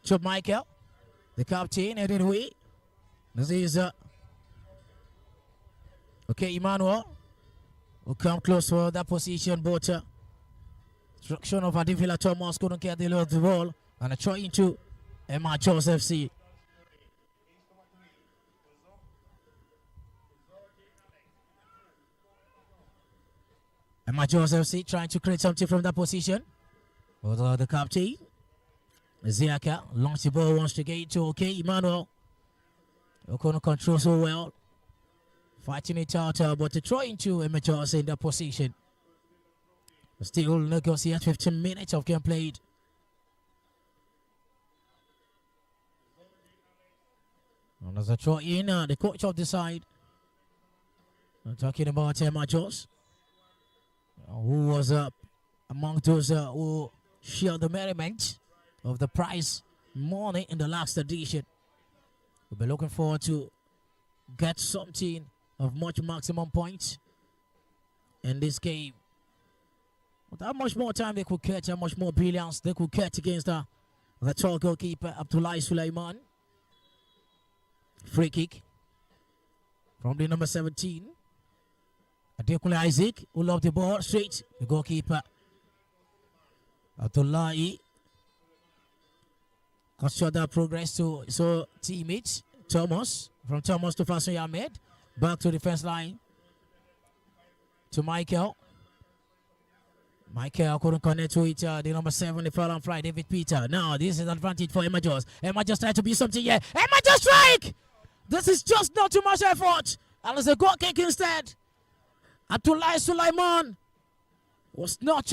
to Michael, the captain, headed away. This is okay, Emmanuel will come close for that position, but instruction of Adivila Thomas couldn't get the load of the ball, and a try into Emma Joseph FC. Emma Joseph trying to create something from that position. Although the captain, Ziaka, launch the ball once again to okay, Emmanuel. O'Connor control so well. Fighting it out, but to try into Emma Joseph in that position. Still negotiate 15 minutes of game played. And as a throw in, the coach of the side. I'm talking about Emma Joseph, who was among those who shared the merriment of the prize money in the last edition. We'll be looking forward to get something of much maximum points in this game. But how much more time they could catch, how much more brilliance they could catch against the tall goalkeeper Abdullah Sulaiman. Free kick from the number 17. Adekunle Isaac, who loved the ball straight. The goalkeeper, Abdullahi, cut short that progress to so teammates. Thomas, from Thomas to Fasoy Ahmed. Back to defense line. To Michael. Michael couldn't connect to it. The number 7, the foul on fly, David Peter. Now, this is an advantage for Emma Jones. Emma just tried to be something here. Emma just strike! This is just not too much effort. And it's a goal kick instead. Abdullah Sulaiman was not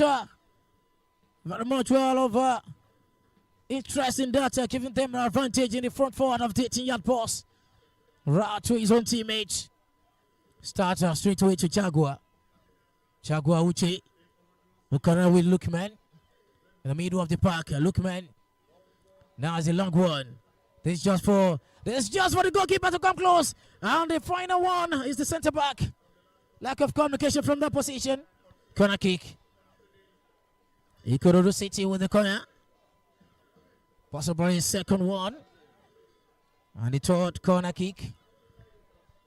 very much well of interest in that, giving them an advantage in the front forward of the 18-yard pass. Right to his own teammate. Starts straight away to Jaguar. Jaguar Uche. Looking with Lookman. In the middle of the park. Lookman. Now it's a long one. This is just for the goalkeeper to come close. And the final one is the centre back. Lack of communication from that position. Corner kick. Ikorodu City with the corner. Possibly second one. And the third corner kick.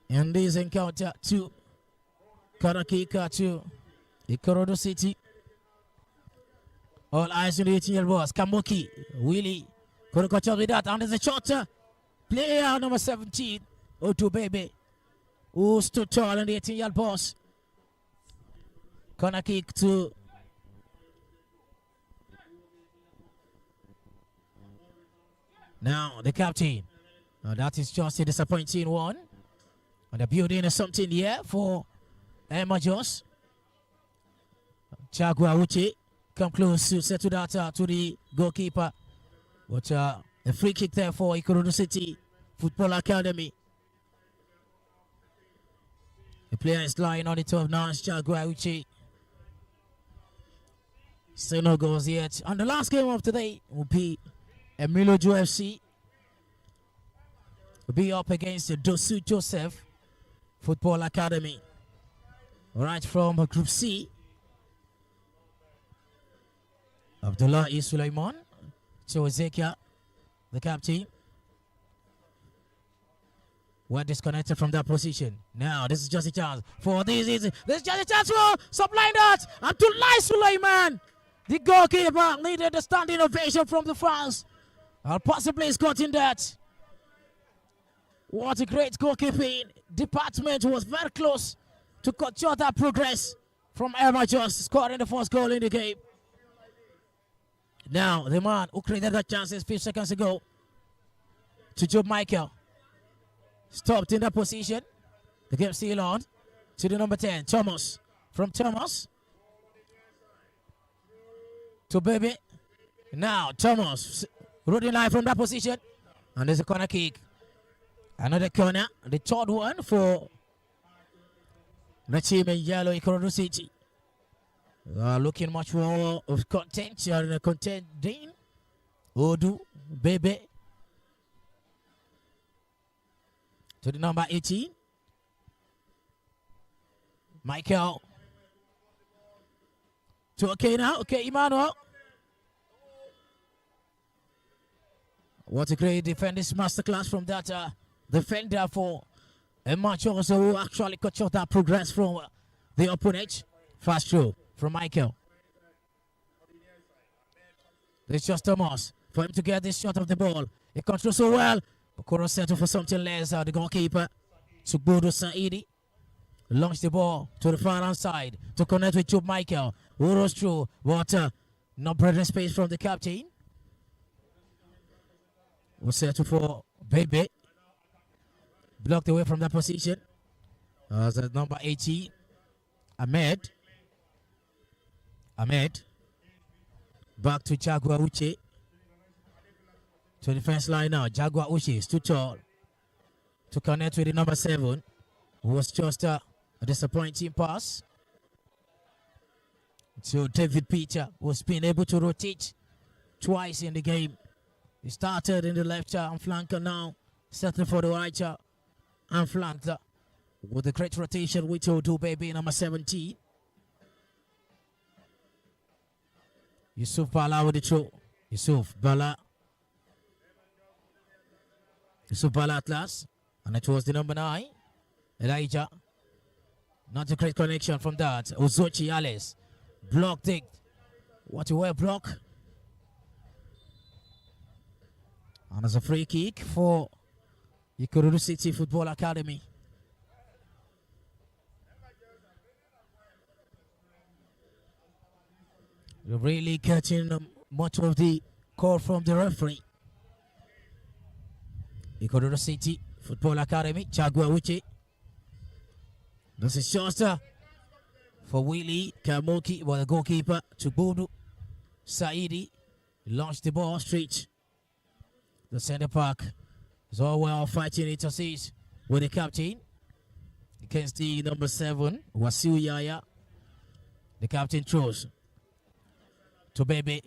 And this encounter two. Corner kick to Ikorodu City. All eyes on the 18-year-old boss. Kamoki. Willie. Couldn't catch up with that. And there's a shot. Player number 17. Otu Baby. Who stood tall in the 18-yard box. Corner kick to now the captain. That is just a disappointing one. And the building is something here for Emma Joss. Jaguar Uche come close to settle that to the goalkeeper. But a free kick there for Ikorodu City Football Academy. The player is lying on the top now. It's Jaguar Uche. Still no goals yet. And the last game of today will be Emilojo FC. Will be up against the Dosu Joseph Football Academy. Right from Group C. Abdullah Sulaiman. So Ezekiel, the captain. We're disconnected from that position. Now, this is just a chance for this is just a chance for supplying that. Abdullah Sulaiman, the goalkeeper, needed a standing ovation from the fans. Possibly he's got in that. What a great goalkeeping department, was very close to cut short that progress from Emma Just scoring the first goal in the game. Now, the man who created that chances 5 seconds ago to Joe Michael stopped in that position. The game still on to the number 10, Thomas. From Thomas to Baby. Now, Thomas running line from that position. And there's a corner kick. Another corner, the third one for the team in yellow, Ikorodu City. Looking much more of content and contending. Odu, Bebe. To the number 18. Michael. To okay now. Okay, Emmanuel. What a great defender's masterclass from that defender for a match also who actually cut short that progress from the opponent. Fast through from Michael. It's just Thomas for him to get this shot of the ball. He controls so well. Okoro settled for something less. The goalkeeper, Sugbodo Saidi, launched the ball to the far hand side to connect with Joe Michael. Who rose through, but not breathing space from the captain. We'll settle for Bebe. Blocked away from that position. The number 18, Ahmed. Back to Jaguar Uche. To the defense line now. Jaguar Uche is too tall to connect with the number 7. Who was just a disappointing pass. So David Peter was being able to rotate twice in the game. He started in the left arm flanker now. Settling for the right arm flanker. With a great rotation with Odu Baby number 17. Yusuf Bala with the throw. Yusuf Bala at last. And it was the number 9. Elijah. Not a great connection from that. Ozochi Alice. Blocked it. What a well block. And as a free kick for Ikorodu City Football Academy. You're really getting much of the call from the referee. Ikorodu City Football Academy, Jaguar Uche. This is just for Willie Kamoki, but the goalkeeper, Chubudu Saidi, launched the ball straight. The center back is all well fighting it assist with the captain against the number 7, Wasiu Yaya. The captain throws to Bebe.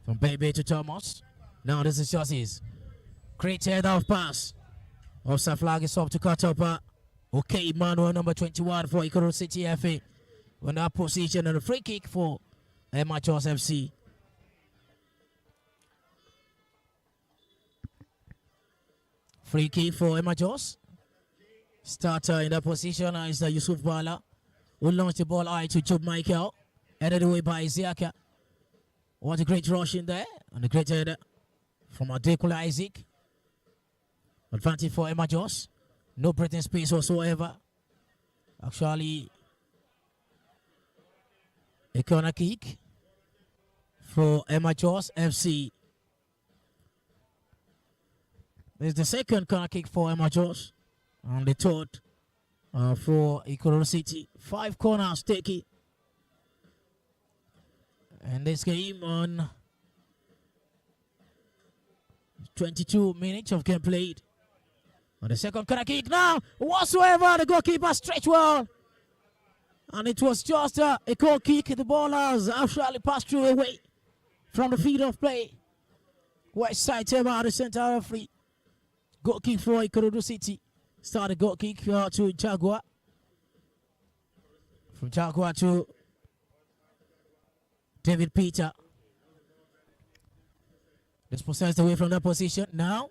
From Bebe to Thomas. Now this is just his great head off pass. Offside flag is up to cut up. Okay, Emmanuel number 21 for Ikorodu City FA. On that position and a free kick for Emachos FC. Free kick for Emachos. Starter in that position is Yusuf Bala. Who launched the ball high to Job Michael. Headed away by Isiaka. What a great rush in there. And a great header from Adekola Isaac. Advantage for Emachos. No breathing space whatsoever. Actually, a corner kick for Emachos FC. There's the second corner kick for Emachos. And the third for Ikorodu City. 5 corners taken. And this game on 22 minutes of game played. On the second corner kick now, whatsoever, the goalkeeper stretched well. And it was just a goal kick. The ball has actually passed through away from the field of play. West side table at the center of free. Goal kick for Ikorodu City. Started goal kick to Jaguar. From Jaguar to David Peter. Dispossessed away from that position. Now,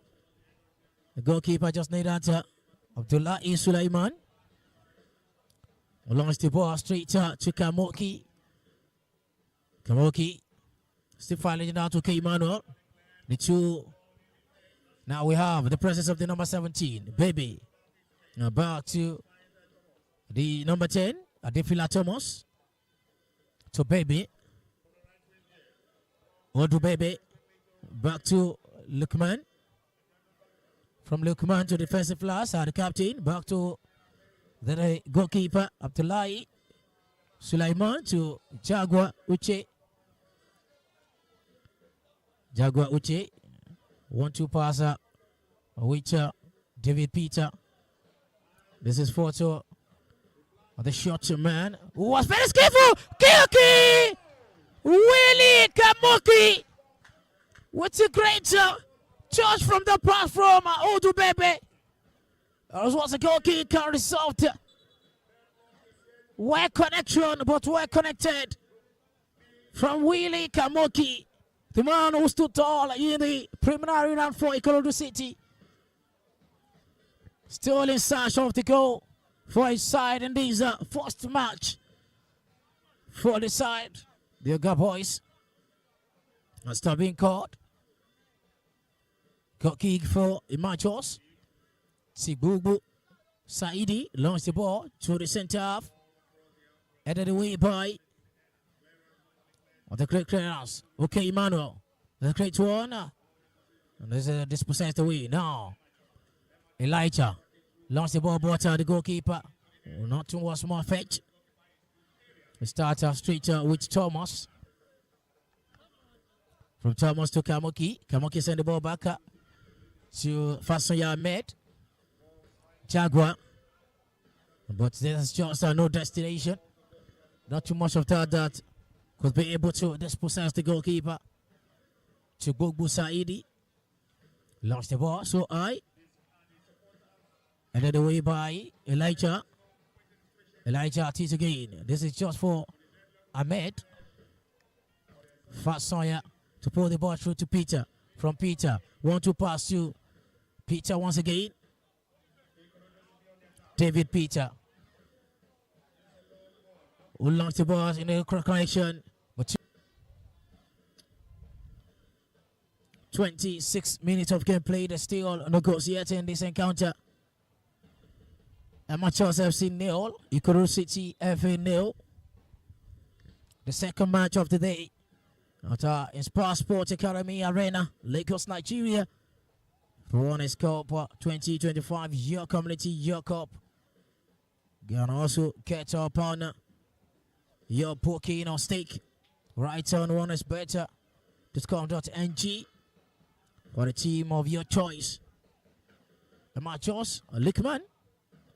the goalkeeper just needed Abdullah E. Sulaiman. Launched the ball straight to Kamoki. Kamoki still filing it out to K. Emmanuel. The two Now we have the presence of the number 17, Baby. Now back to the number 10, Adefila Thomas. To Baby. On to Baby. Back to Lukman. From Lukman to defensive last, the captain. Back to the goalkeeper, Abdullahi Sulaiman to Jaguar Uche. Jaguar Uche. 1-2 passer. With David Peter. This is photo of the short man who was very skillful. Kioki! Willie Kamoki! What's a great charge from the pass from Odu Bebe. As was a goal kick resolved. Well connection, but well connected from Willie Kamoki, the man who stood tall in the preliminary round for Ikorodu City. Still in search of the goal for his side in this first match for the side. The Yoga boys are still being caught. Got kick for Imachos. Sibubu Saidi launched the ball to the center half. Headed away by the great clearance. Okay, Emmanuel. The great one. And there's a dispossessed away now. Elijah launched the ball, brought the goalkeeper. Not too much more fetch. We start straight with Thomas. From Thomas to Kamoki. Kamoki send the ball back up to Fasoya Ahmed. Jaguar. But there's just no destination. Not too much of that could be able to dispossess the goalkeeper. To Gogbu Saidi. Lost the ball, so headed away by Elijah. Elijah at it again. This is just for Ahmed. Fasoya to pull the ball through to Peter. From Peter. 1-2 pass to Peter once again. David Peter. Who launched the ball in the connection. But 26 minutes of gameplay. There's still negotiating in this encounter. Amateurs FC 0. Ikorodu City FA 0. The second match of the day. At Inspire Sports Academy Arena, Lagos, Nigeria. For Honest Cup 2025 Year Community Year Cup. You can also catch up on your poking or stake right on honestbetter.com.ng for the team of your choice. The matches, Lickman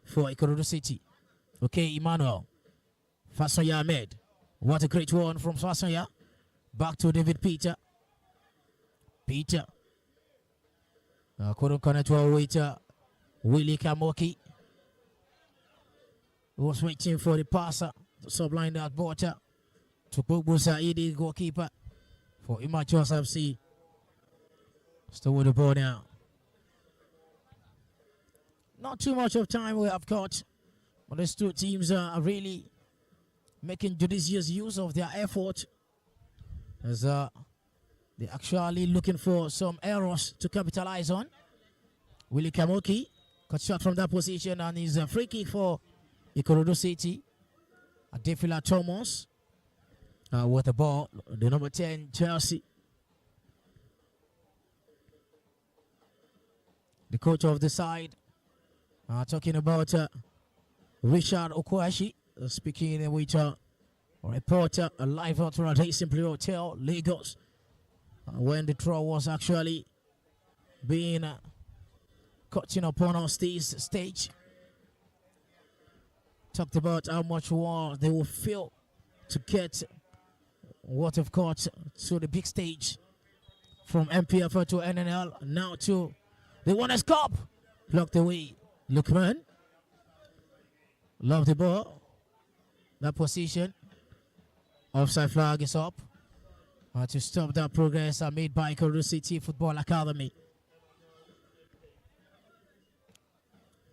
for Ikorodu City. Okay, Emmanuel. Fasoya Ahmed. What a great one from Fasoya. Back to David Peter. Peter. Couldn't connect well with Willie Kamoki. Was waiting for the passer to subline that ball to Gogbu Saidi, goalkeeper for Imachos FC. Still with the ball now. Not too much of time we have got, but these two teams are really making judicious use of their effort. As they're actually looking for some errors to capitalize on. Willie Kamoki cut shot from that position and is a free kick for Ikorodu City. Adefila Thomas with the ball. The number 10, Chelsea. The coach of the side talking about Richard Okwashi, speaking with reporter live out from the Simply Hotel, Lagos, when the draw was actually being cutting upon our stage. Talked about how much more they will feel to get what of course to the big stage from MPFL to NNL, now to the Winners' Cup. Blocked away. Lukman. Love the ball. That position. Offside flag is up to stop that progress made by Ikorodu City Football Academy.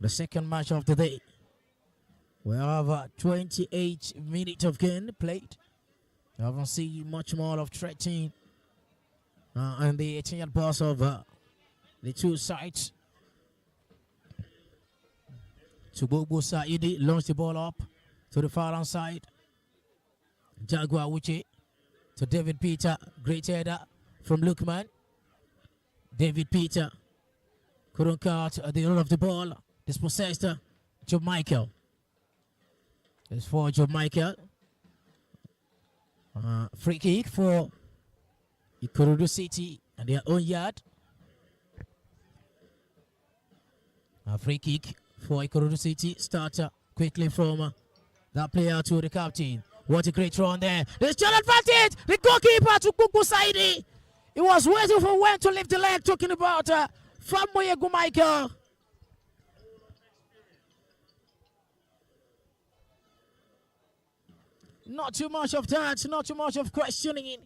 The second match of the day. We have 28 minutes of game played. I haven't seen much more of threatening and the 18-yard pass of the two sides. Tubogo Saidi launched the ball up to the far hand side. Jaguar Uche to David Peter. Great header from Lukman. David Peter couldn't catch the run of the ball. Dispossessed Joe Michael. It's for Joe Michael. Free kick for Ikorodu City and their own yard. Free kick for Ikorodu City. Starter quickly from that player to the captain. What a great run there. There's still advantage. The goalkeeper to Kuku Saidi. He was waiting for when to lift the leg. Talking about Famoye Gumaika. Not too much of that. Not too much of questioning.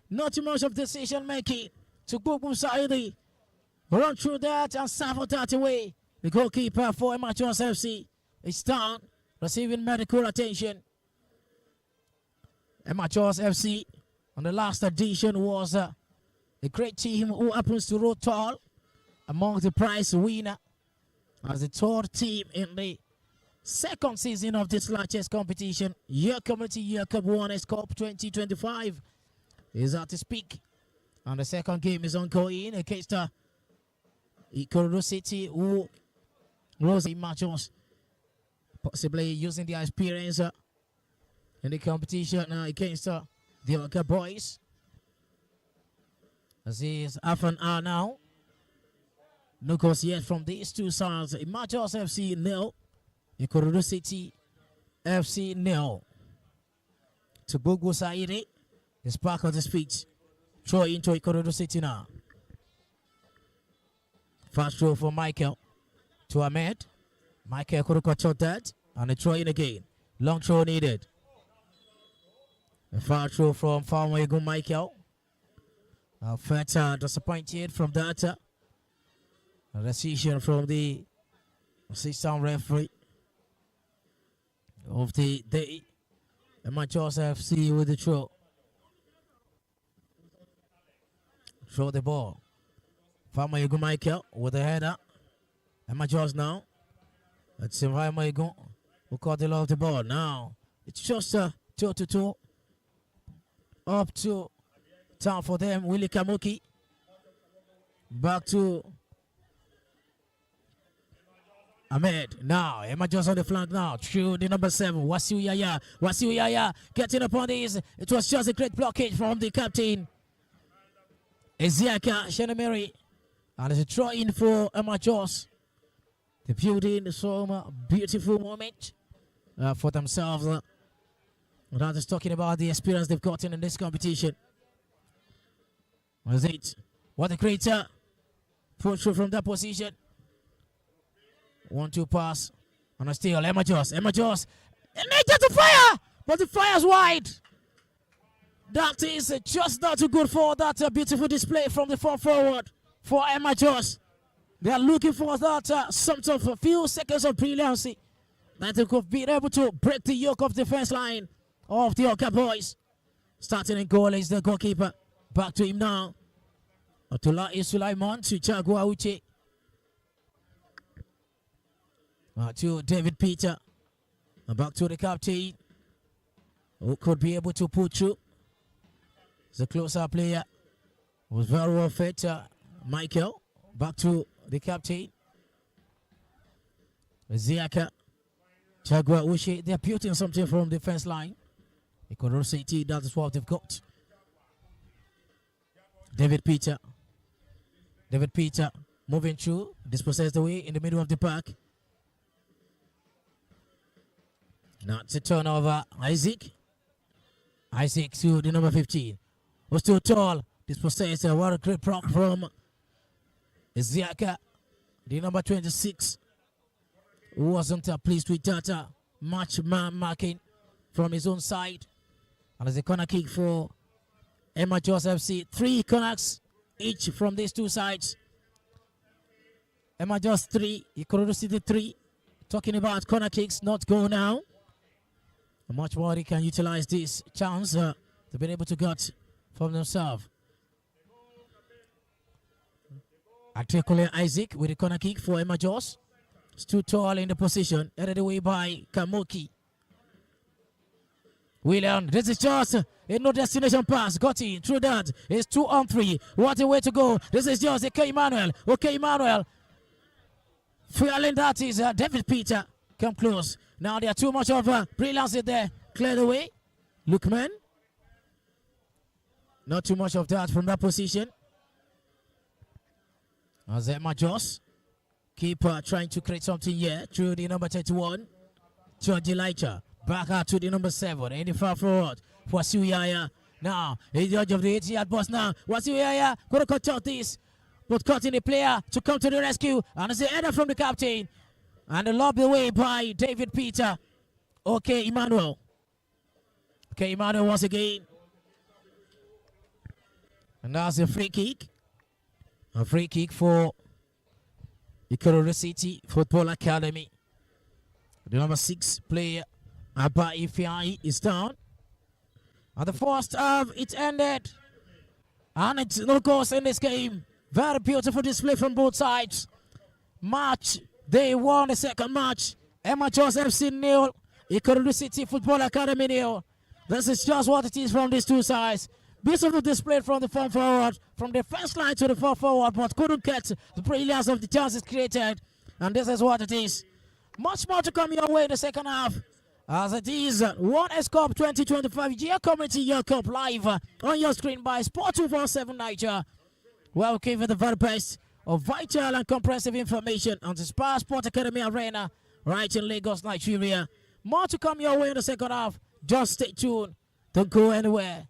Not too much of decision making. To Kuku Saidi. Run through that and serve that away. The goalkeeper for Amateurs FC is down, receiving medical attention. Amateurs FC on the last edition was a great team who happens to roll tall among the prize winner as the third team in the second season of this largest competition. Year Community Year Cup Winners' Cup 2025 is at its peak, and the second game is ongoing against Ikorodu City, who rose in matches, possibly using their experience in the competition against the Oka boys. As is half an hour now. No goals yet from these two sides. Amateurs FC 0. Ikorodu City FC 0. To Gogo Saidi is back on the speech. Throw into Ikorodu City now. Fast throw for Michael to Ahmed. Michael could have caught that. And a throw in again. Long throw needed. A far throw from Famoye Michael. Feta disappointed from that. A decision from the assistant referee of the day. Amateurs FC with the throw. Throw the ball. Famoye Michael with the header. Amateurs now. Let's see Famoye who caught the love of the ball. Now it's just a 2-2. Up to time for them. Willie Kamuki. Back to Ahmed. Now Emma just on the flank now. Through the number 7. Wasiu Yaya. Wasiu Yaya getting upon this. It was just a great blockage from the captain. Eziaka Shenemeri. And it's a throw in for Emma Joss. The building some beautiful moment for themselves. Without just talking about the experience they've gotten in this competition. Was it? What a great push through from that position. 1-2 pass. On a steal. Emma Joss. Emma Joss. Naija to fire! But the fire's wide. That is just not too good for that beautiful display from the front forward for Emma Joss. They are looking for that some sort of a few seconds of brilliancy that they could be able to break the yoke of defense line of the Oka boys. Starting in goal is the goalkeeper. Back to him now. Atula Sulaiman to Jaguar Uche. To David Peter. And back to the captain, who could be able to put through. The closer player was very well fit. Michael. Back to the captain. Ziaka. Jaguar Uche. They're putting something from defense line. Ikorodu City, that is what they've got. David Peter. David Peter moving through. Dispossessed away in the middle of the park. Now it's a turnover. Isaac. Isaac to the number 15. Was too tall. Dispossessed. What a great block from Ziaka. The number 26. Who wasn't pleased with that match man marking from his own side. And as a corner kick for Amateurs FC. 3 corners each from these two sides. Amateurs 3, Ikorodu City 3. Talking about corner kicks, not go now. How much more they can utilize this chance to be able to get from themselves. Atekole Isaac with the corner kick for Emma Joss. It's too tall in the position. Headed away by Kamoki. William, this is just a no destination pass. Got it through that. It's 2-on-3. What a way to go. This is just okay, Emmanuel. Okay, Emmanuel. Feeling that is David Peter. Come close. Now there are too much of brilliance in there. Cleared away. Lookman. Not too much of that from that position. Azema Joss. Keeper trying to create something here through the number 31. George Elijah. Back out to the number 7. In the far forward. Wasiuyaya. Now, the judge of the 80-yard boss now. Wasiuyaya. Going to cut out this. But cutting the player to come to the rescue. And it's the header from the captain. And the lob away by David Peter. Okay, Emmanuel. Okay, Emmanuel once again. And that's a free kick. A free kick for Ikorodu City Football Academy. The number 6 player, Abba Ifeanyi, is down. And the first half, it ended. And it's no goals in this game. Very beautiful display from both sides. Match, they won the second match. Emma Joss FC 0, Ikorodu City Football Academy 0. This is just what it is from these two sides. Beautiful display from the front forward, from the first line to the far forward, but couldn't get the brilliance of the chances created. And this is what it is. Much more to come your way in the second half. As it is, One S Cup 2025 Year Community Year Cup live on your screen by Sport 247 Naija. Well, we give the very best of vital and comprehensive information on the Sport Academy Arena right in Lagos, Nigeria. More to come your way in the second half. Just stay tuned. Don't go anywhere.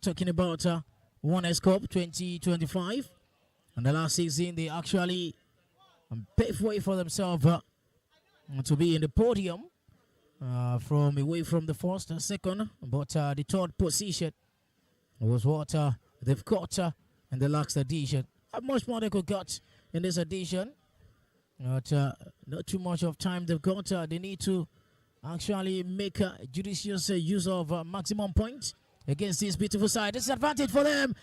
talking about One S Cup 2025. And the last season, they actually paved way for themselves to be in the podium from away from the first and second. But the third position was what they've got in the last edition. How much more they could get in this edition? But not too much of time they've got. They need to actually make judicious use of maximum points against this beautiful side. This is advantage for them.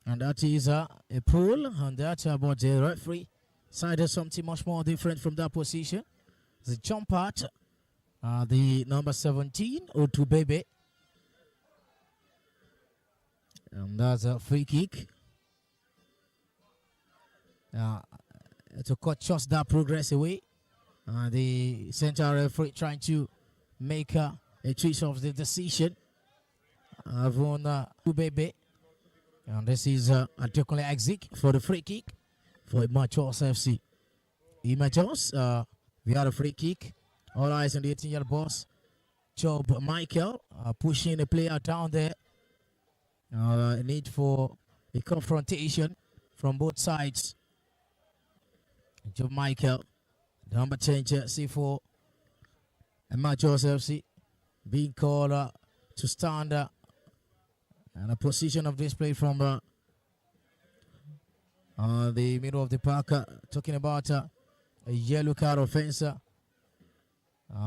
And that is a pull, and that's about the referee decided something much more different from that position. The jump at the number 17, O2 Baby. And that's a free kick. To cut just that progress away. The center referee trying to make a choice of the decision. O2 Baby. And this is Adekunle Isaac for the free kick for Imachos FC. Imachos, we had a free kick. All eyes on the 18-year-old boss, Job Michael, pushing the player down there. Need for a confrontation from both sides. Job Michael, the number 10 jersey for Imachos FC, being called to stand and a position of display from the middle of the park, talking about a yellow card offense,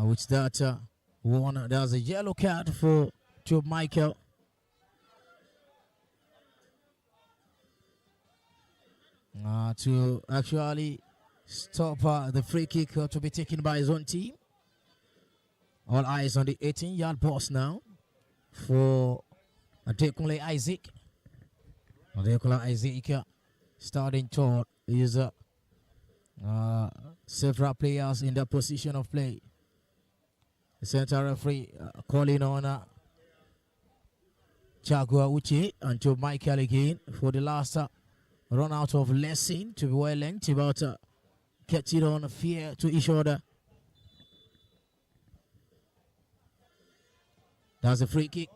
which that one. There's a yellow card for Job Michael. To actually stop the free kick to be taken by his own team. All eyes on the 18-yard box now for Adekunle Isaac. Adekunle Isaac starting to use several players in that position of play. The center referee calling on Jaguar Uche and Joe Michael again for the last run out of lesson to be well length about catching on fear to each other. That's a free kick.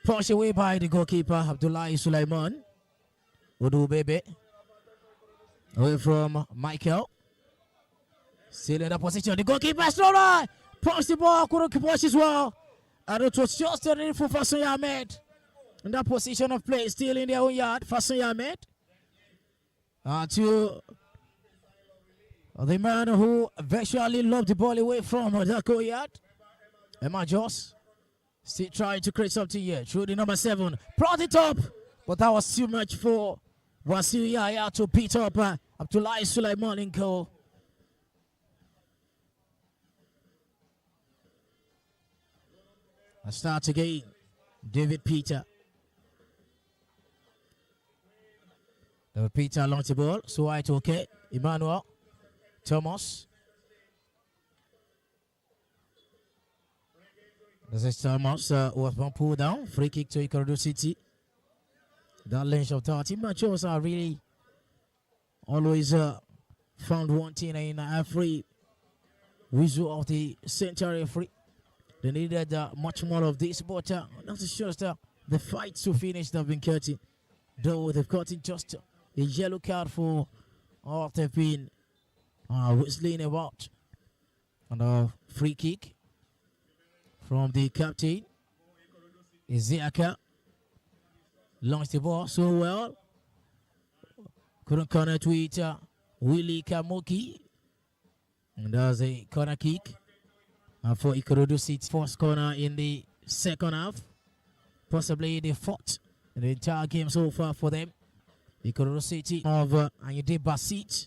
Pushed away by the goalkeeper, Abdullahi Sulaiman. O2 Baby. Away from Michael. Still in the position. The goalkeeper is thrown on. Pushed the ball. Couldn't push as well. And it was just a for Fason Ahmed. In that position of play. Still in their own yard. Fason Ahmed. To the man who virtually lobbed the ball away from that goal yard. Emma Joss. Still trying to create something here. Through the number 7. Brought it up. But that was too much for Wasil Yaya to beat up Abdullahi Sulaiman in goal. And start again. David Peter. David Peter launched the ball. So right, okay. Emmanuel. Thomas. This is Thomas was one pull down. Free kick to Ikorodu City. That length of 30 matches are really always found wanting in every whistle of the center referee. They needed much more of this, but that shows the fights to finish that have been cutting. Though they've gotten just a yellow card for all they've been whistling about. And a free kick from the captain, Isiaka. Launched the ball so well. Couldn't corner to it, Willie Kamoki. And there's a corner kick for Ikorodu City. First corner in the second half. Possibly the fourth in the entire game so far for them. Ikorodu City of Anyede Basit.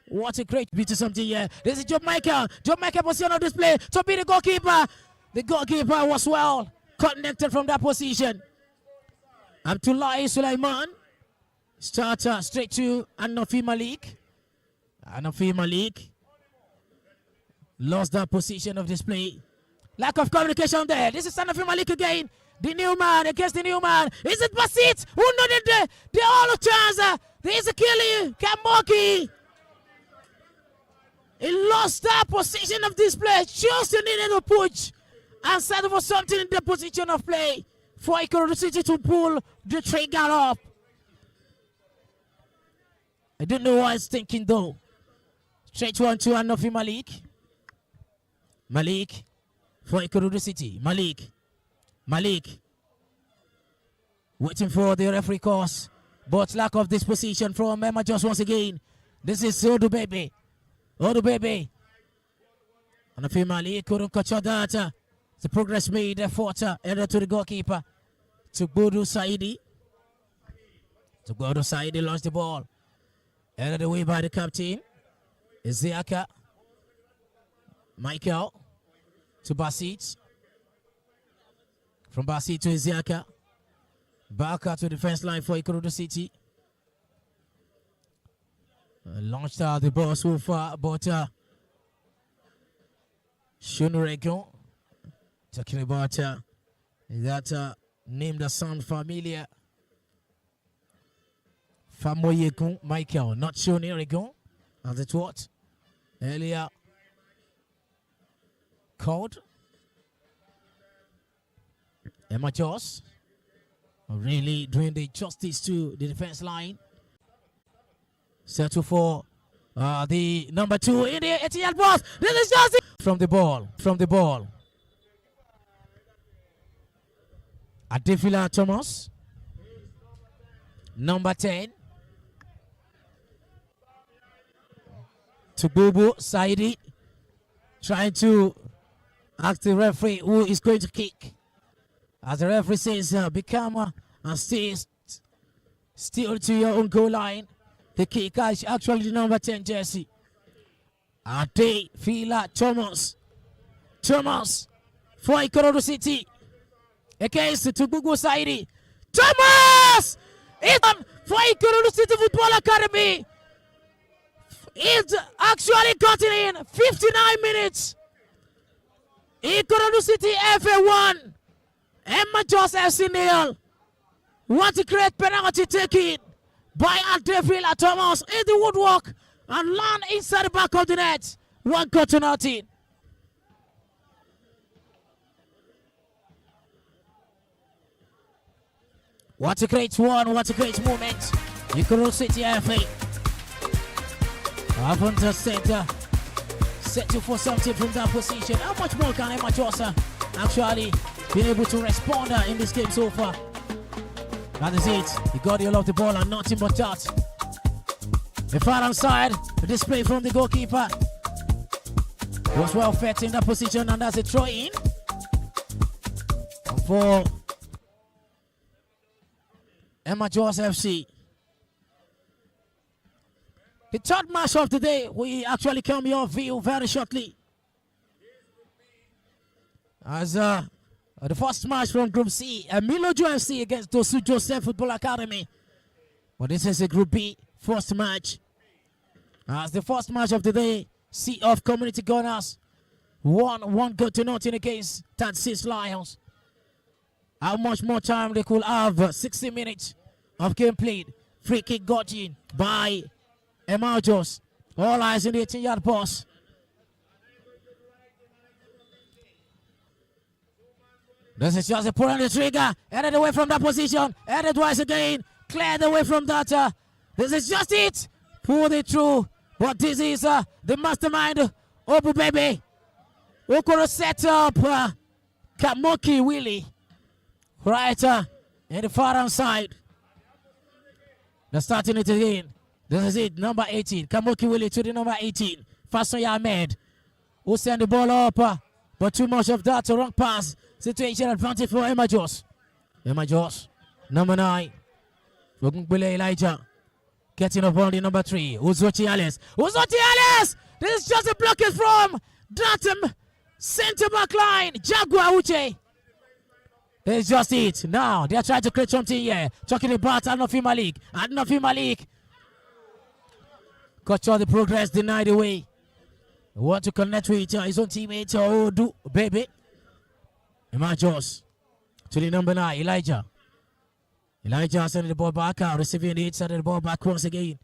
What a great bit of something here. This is Job Michael. Job Michael position of display to be the goalkeeper. The goalkeeper was well connected from that position. Abdullahi Sulaiman. Starter straight to Anafi Malik. Anafi Malik lost that position of display. Lack of communication there. This is Anafi Malik again. The new man against the new man. Is it Basit? Who know the all chance? There is a killing. Kamoki. He lost that position of display. Just needed to push and settle for something in the position of play for Ikorodu City to pull the trigger up. I don't know what he's thinking though. Straight 1-2 and Nofi Malik. Malik for Ikorodu City. Malik. Waiting for the referee course. But lack of disposition from Emma just once again. This is Odu Baby. And Nofi Malik couldn't catch that. The progress made effort headed to the goalkeeper. To Bodo Saidi. Lost the ball. Headed away by the captain. Isiaka. Michael. To Basit. From Basit to Isiaka. Back out to the defense line for Ikorodu City. Launched out the ball so far, but Shunurego. Talking about that name that sounds familiar. Famoyekun Michael, not Shunurego, as it was earlier called. Emma Joss really doing the justice to the defense line. Settle for the number 2 in the Etihad box. This is just from the ball. Adefila Thomas, number 10. To Bubu Saidi, trying to ask the referee who is going to kick. As the referee says, become and stay still to your own goal line. The kicker is actually the number 10 jersey. Adefila Thomas for Ikorodu City. Against Tubugu Saidi. Thomas! It's for Ikorodu City Football Academy. It's actually gotten in 59 minutes. Ikorodu City FA1. Emma Jos FC nil. What a great penalty taken by Adefila Thomas in the woodwork and land inside the back of the net. 1-0. What a great one, what a great moment. Ikorodu City FA. Haven't set you for something from that position. How much more can Emma Jos actually be able to respond in this game so far? That is it. He got all of the ball and nothing but that. The far hand side, the display from the goalkeeper was well fed in that position, and that's a throw in for Emma Jos FC. The third match of the day will actually come your view very shortly. As the first match from Group C, Milojo FC against Dosu Joseph Football Academy. But this is a Group B first match. As the first match of the day, Sea of Community Gunners 1-0 against Tad Lions. How much more time they could have? 60 minutes of game played. Free kick got in by Emma Jos. All eyes in the 18-yard box. This is just a pull on the trigger. Headed away from that position. Headed twice again. Cleared away from that. This is just it. Pulled it through. But this is the mastermind, Obu Baby. Who could have set up Kamoki Willie right in the far hand side. They're starting it again. This is it, number 18. Kamoki Willie to the number 18. Fasoya Ahmed. Who send the ball up. But too much of that. A wrong pass. Situation advantage for Emma Jos. Emma Jos, number 9. Ogunbele Elijah. Getting up on the number 3. Uzoti Alice. This is just a blockage from that center back line. Jaguar Uche. This is just it. Now they are trying to create something here. Talking about Adnofi Malik. Cut short the progress, denied away. Want to connect with his own teammate, Odu Baby. Emma Jos to the number 9, Elijah. Elijah sending the ball back out, receiving the hit, sending the ball back once again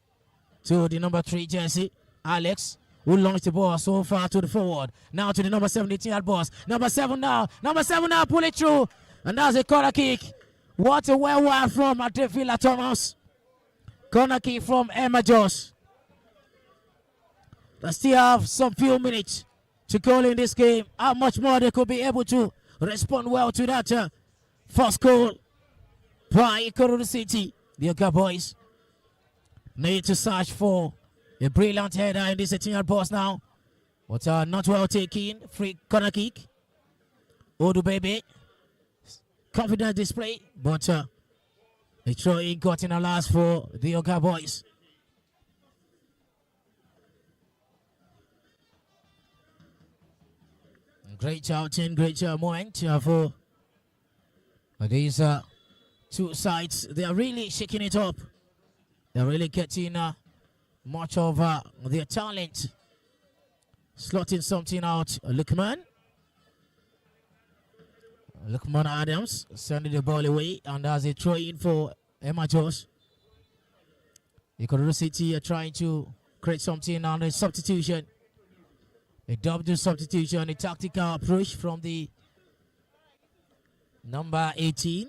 to the number 3 jersey, Alex, who launched the ball so far to the forward. Now to the number 17 at boss. Number 7 now, pull it through. And that's a corner kick. What a well one from Adefila Thomas. Corner kick from Emma Joss. They still have some few minutes to go in this game. How much more they could be able to respond well to that first goal by Ikorodu City. The Oka boys need to search for a brilliant header in this 18-yard box now. But not well taken. Free corner kick. Odu Baby. Confident display. But the throw-in got in the last for the Oka boys. Great shouting, great moment for these two sides. They are really shaking it up. They're really getting much of their talent. Slotting something out. Lukman Adams sending the ball away, and as a throw in for Emma Josh. Ikorodu City are trying to create something on a substitution. A double substitution, a tactical approach from the number 18,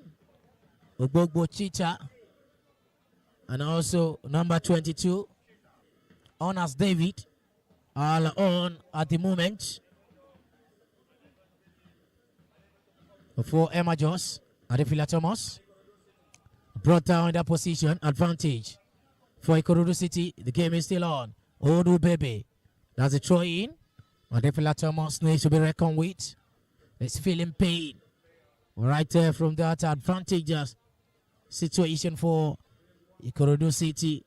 Ogbogbo Chita, and also number 22, Honors David, all on at the moment. For Emma Joss, Adefila Thomas, brought down in that position, advantage for Ikorodu City. The game is still on. Odu Bebe, that's a throw in. Adefila Thomas needs to be reckoned with. It's feeling pain right there from that advantageous situation for Ikorodu City.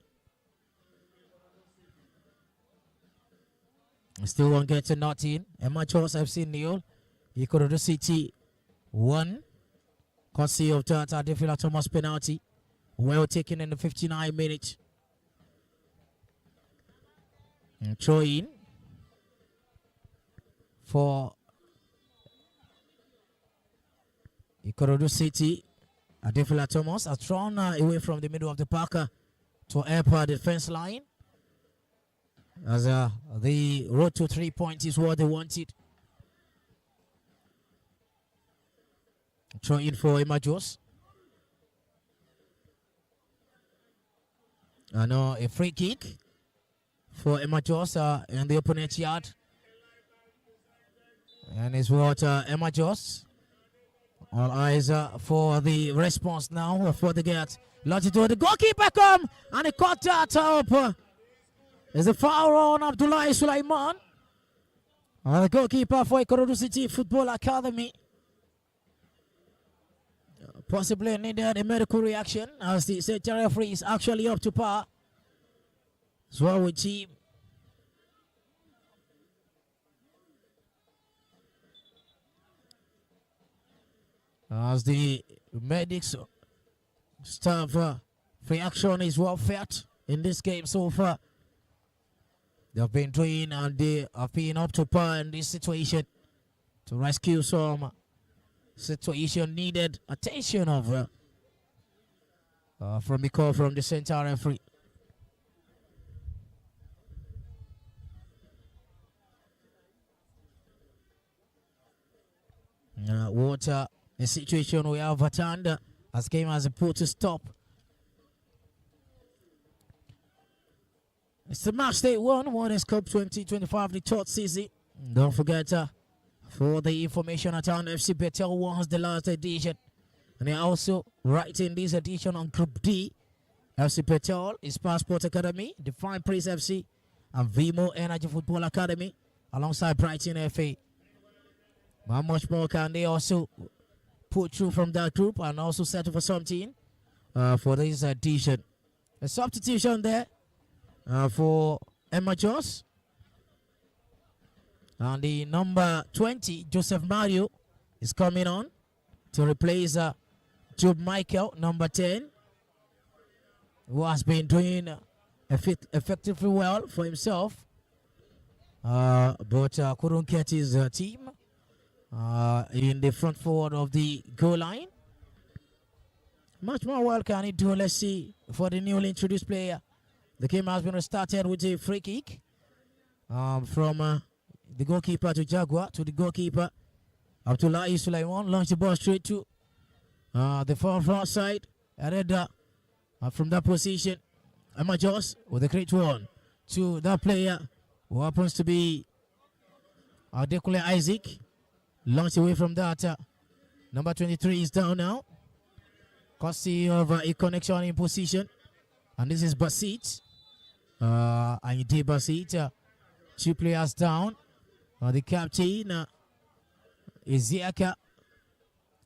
Still won't get to nothing. Emma Joss FC nil. Ikorodu City 1. Courtesy of that Adefila Thomas penalty. Well taken in the 59 minutes. And throw in for Ikorodu City. Adefila Thomas has thrown away from the middle of the park to help defense line. As the road to 3 points is what they wanted. Throw in for Emma Joss. And a free kick for Emma Joss in the opponent's yard. And it's what Emma Joss. All eyes for the response now for the get. Longitude, the goalkeeper come and he caught that up. There's a foul on Abdullah Sulaiman. The goalkeeper for Ikorodu City Football Academy. Possibly needed a medical reaction as the state referee is actually up to par. So with team. As the medics staff reaction is well felt in this game so far. They have been doing and they have been up to par in this situation to rescue some situation needed attention of from the call from the center referee. What a situation we have at hand as game has put to stop. It's the match day 1, Warners Cup 2025, the third season. Don't forget for the information at hand, FC Bethel was the last edition. And they're also writing this edition on Group D. FC Bethel is Passport Academy, Define Praise FC, and Vimo Energy Football Academy, alongside Brighton FA. How much more can they also put through from that group and also settle for something for this edition? A substitution there for Emma Joss. And the number 20, Joseph Mario, is coming on to replace Job Michael, number 10, who has been doing effectively well for himself, but couldn't get his team in the front forward of the goal line. much more well can he do? Let's see for the newly introduced player. The game has been started with a free kick from the goalkeeper to Jaguar to the goalkeeper. Abdullahi Sulaiman launched the ball straight to the far side. And then from that position, Emma Joss with a great one to that player who happens to be Dekule Isaac. Launched away from that. Number 23 is down now. Courtesy of a connection in position. And this is Basit. Ayinde Basit. 2 players down. The captain is Ziaka.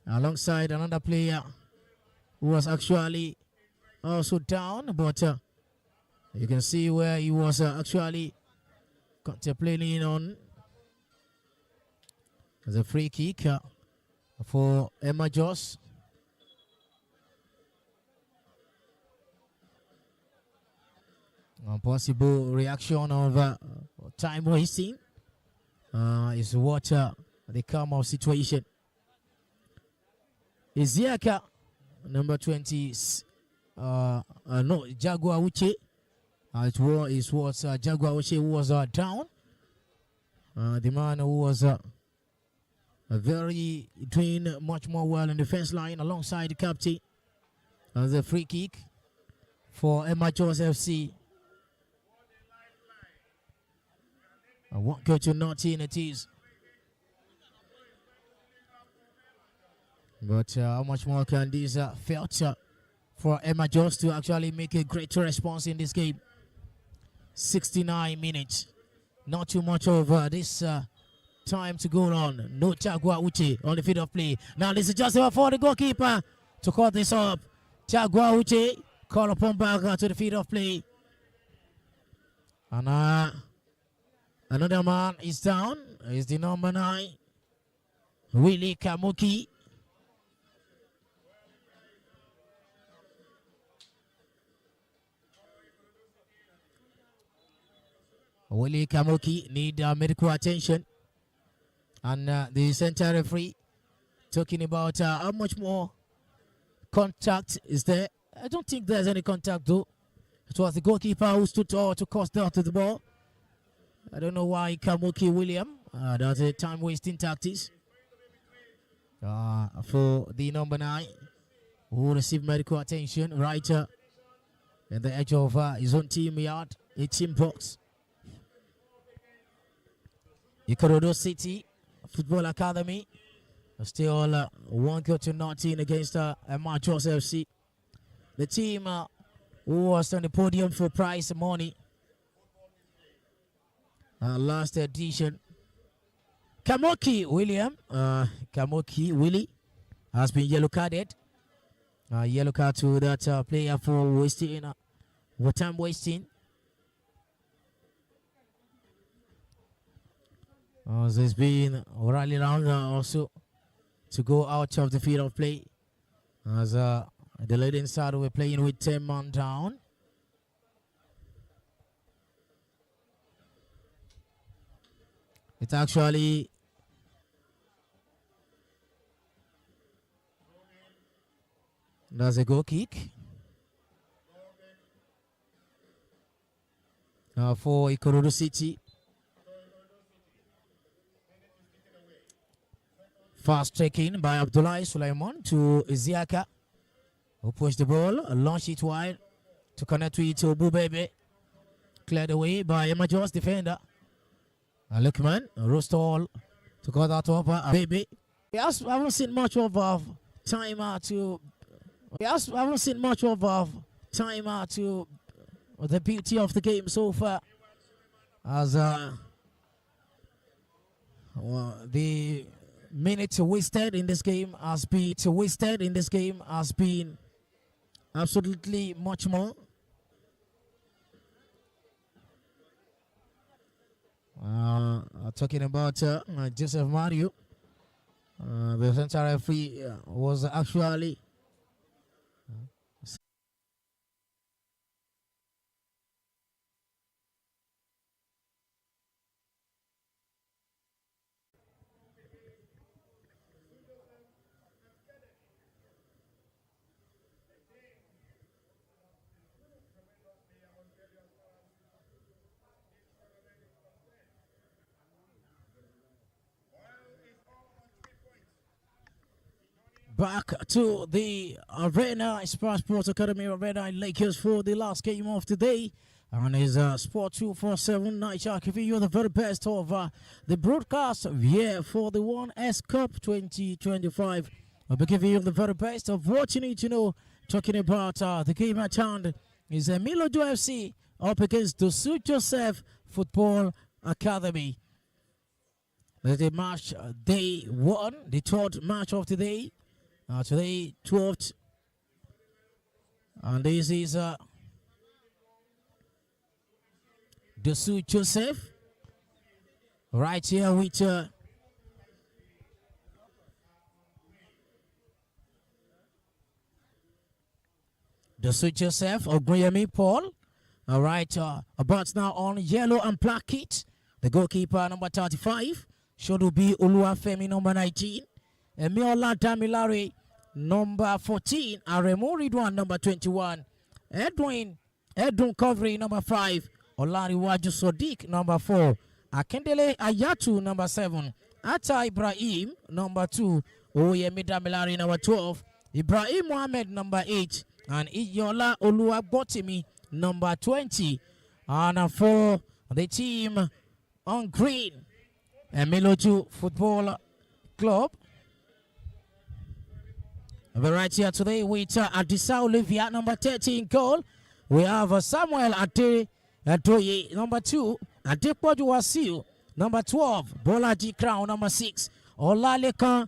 Alongside another player who was actually also down. But you can see where he was actually contemplating on as a free kick for Emma Joss. Possible reaction of time wasting is what the calm of situation. Iziaka, number 20, no, Jaguar Uche. It was Jaguar Uche who was down. The man who was very doing much more well in the defense line alongside the captain. As a free kick for Emma Joss FC. I won't go to nothing it is. But how much more can this felt for Emma Joss to actually make a great response in this game? 69 minutes. Not too much of this time to go on. No Jaguar Uche on the field of play. Now this is just for the goalkeeper to cut this up. Jaguar Uche call upon back to the field of play. And another man is down. Is the number 9, Willie Kamuki. Willie Kamuki need medical attention. And the center referee talking about how much more contact is there. I don't think there's any contact though. It was the goalkeeper who stood tall to cause down to the ball. I don't know why Kamuki William. That's a time wasting tactics. For the number 9 who received medical attention right in the edge of his own team yard, 18 box. Ikorodo City Football Academy still 1-0 against Emma Joss FC. The team who was on the podium for prize money last edition. Kamoki William, Kamoki Willie has been yellow carded. Yellow card to that player for wasting, time wasting. There's been rally round also to go out of the field of play. As the leading side were playing with 10 men down. It's actually that's a goal kick for Ikorodu City. Fast taking by Abdullahi Sulaiman to Iziaka, who pushed the ball, launched it wide to connect to it to Bubebe. Cleared away by Emma Joss defender. Lookman, Rostall to cut that off. Baby. We haven't seen much of time to. We haven't seen much of time to the beauty of the game so far. As the minutes wasted in this game has been absolutely much more. Talking about Joseph Mario, the center referee was actually back to the arena, Sports Academy Arena in Lakers for the last game of the day. And is Sport 247 Naija giving you the very best of the broadcast here for the 1S Cup 2025. I'll be giving you the very best of what you need to know. Talking about the game at hand is Milojo FC up against the St. Joseph Football Academy. The match day one, the third match of the day. Today, 12th. And this is the St. Joseph. Right here with the St. Joseph of Guillermo Paul. All right, about now on yellow and black kit. The goalkeeper number 35. Shodubi Oluwafemi number 19. Emiola Damilare number 14. Aremo Ridwan number 21. Edwin Covering number 5. Olariwaju Sodiq number 4. Akendele Ayatu number 7. Ata Ibrahim number 2. Oyemi Damilare number 12. Ibrahim Mohammed number 8. And Iyola Oluwabotimi number 20. And for the team on green, Miloju Football Club. We're right here today with Adisa Olivia, number 13 goal. We have Samuel Adoye, number 2. Adepoju Wasiu, number 12. Bolaji Crown, number 6. Olalekan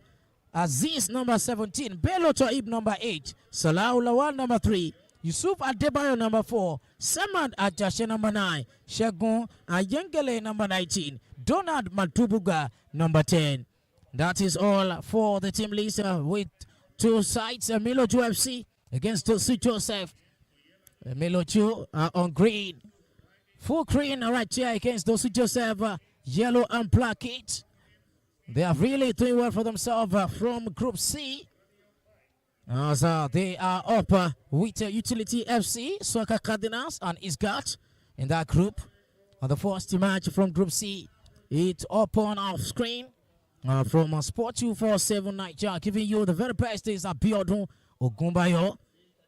Aziz, number 17. Bello Toib, number 8. Salah Lawal, number 3. Yusuf Adebayo, number 4. Samad Ajashe, number 9. Shegun Ayengele, number 19. Donald Matubuga, number 10. That is all for the team list with two sides. Miloju FC against St. Joseph. Miloju on green. Full green right here against St. Joseph. Yellow and black kit. They are really doing well for themselves from Group C. As they are up with Utility FC, Soccer Cardinals, and Isgat in that group. The first match from Group C. It's up on our screen from Sport 247 Naija, giving you the very best is Abiodun Ogunbayo.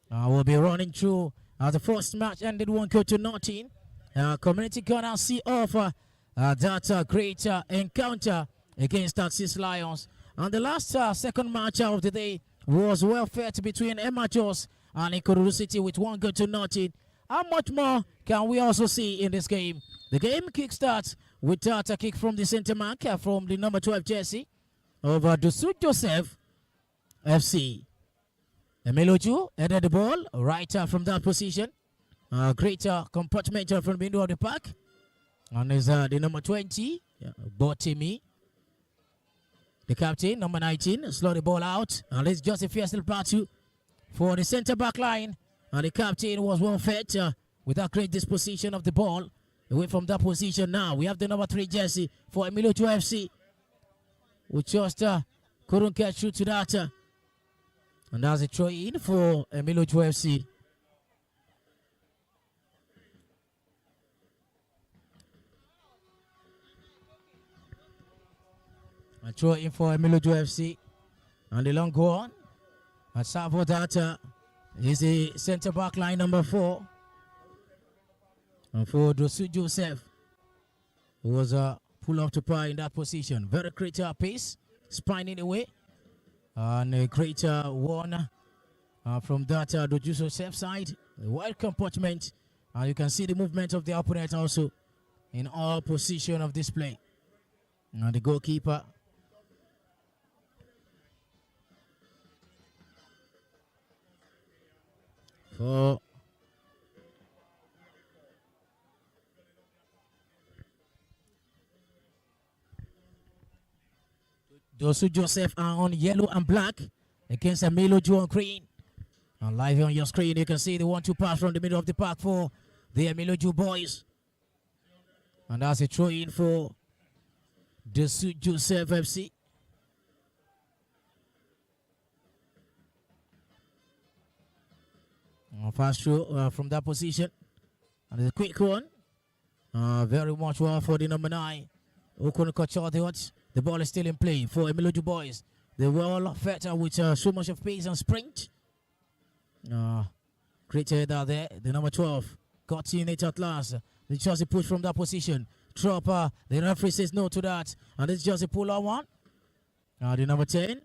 We'll be running through the first match ended 1-0. Community gonna see off that great encounter against Taxis Lions. And the last second match of the day was well fought between Emachos and Ikorodu City with 1-0. How much more can we also see in this game? The game kickstarts with a kick from the center mark from the number 12 jersey over the St. Joseph FC. Miloju headed the ball right from that position. Great compartment from the middle of the park. And there's the number 20, Botimi. The captain, number 19, slow the ball out. And it's just a fierce little battle for the center back line. And the captain was well fed with that great disposition of the ball. Away from that position now. We have the number 3 jersey for Miloju FC. We just couldn't get through to that. And that's a throw in for Miloju FC. A throw in for Miloju FC. And the long go on. And Savo that is the center back line number 4. And for St. Joseph, who was pull up to par in that position. Very great pace, spine away. And a great one from that Joseph side. A wide compartment. And you can see the movement of the opponent also in all position of display. And the goalkeeper. For St. Joseph are on yellow and black against Miloju on green. And live on your screen, you can see the 1-2 pass from the middle of the park for the Miloju boys. And that's a throw in for the St. Joseph FC. Fast throw from that position. And it's a quick one. Very much well for the number 9. Okun Kochodot. The ball is still in play for Miloju boys. They were all better with so much of pace and sprint. Great header there. The number 12 got in it at last. The Chelsea push from that position. Tropper. The referee says no to that. And it's just a pull-out one. The number 10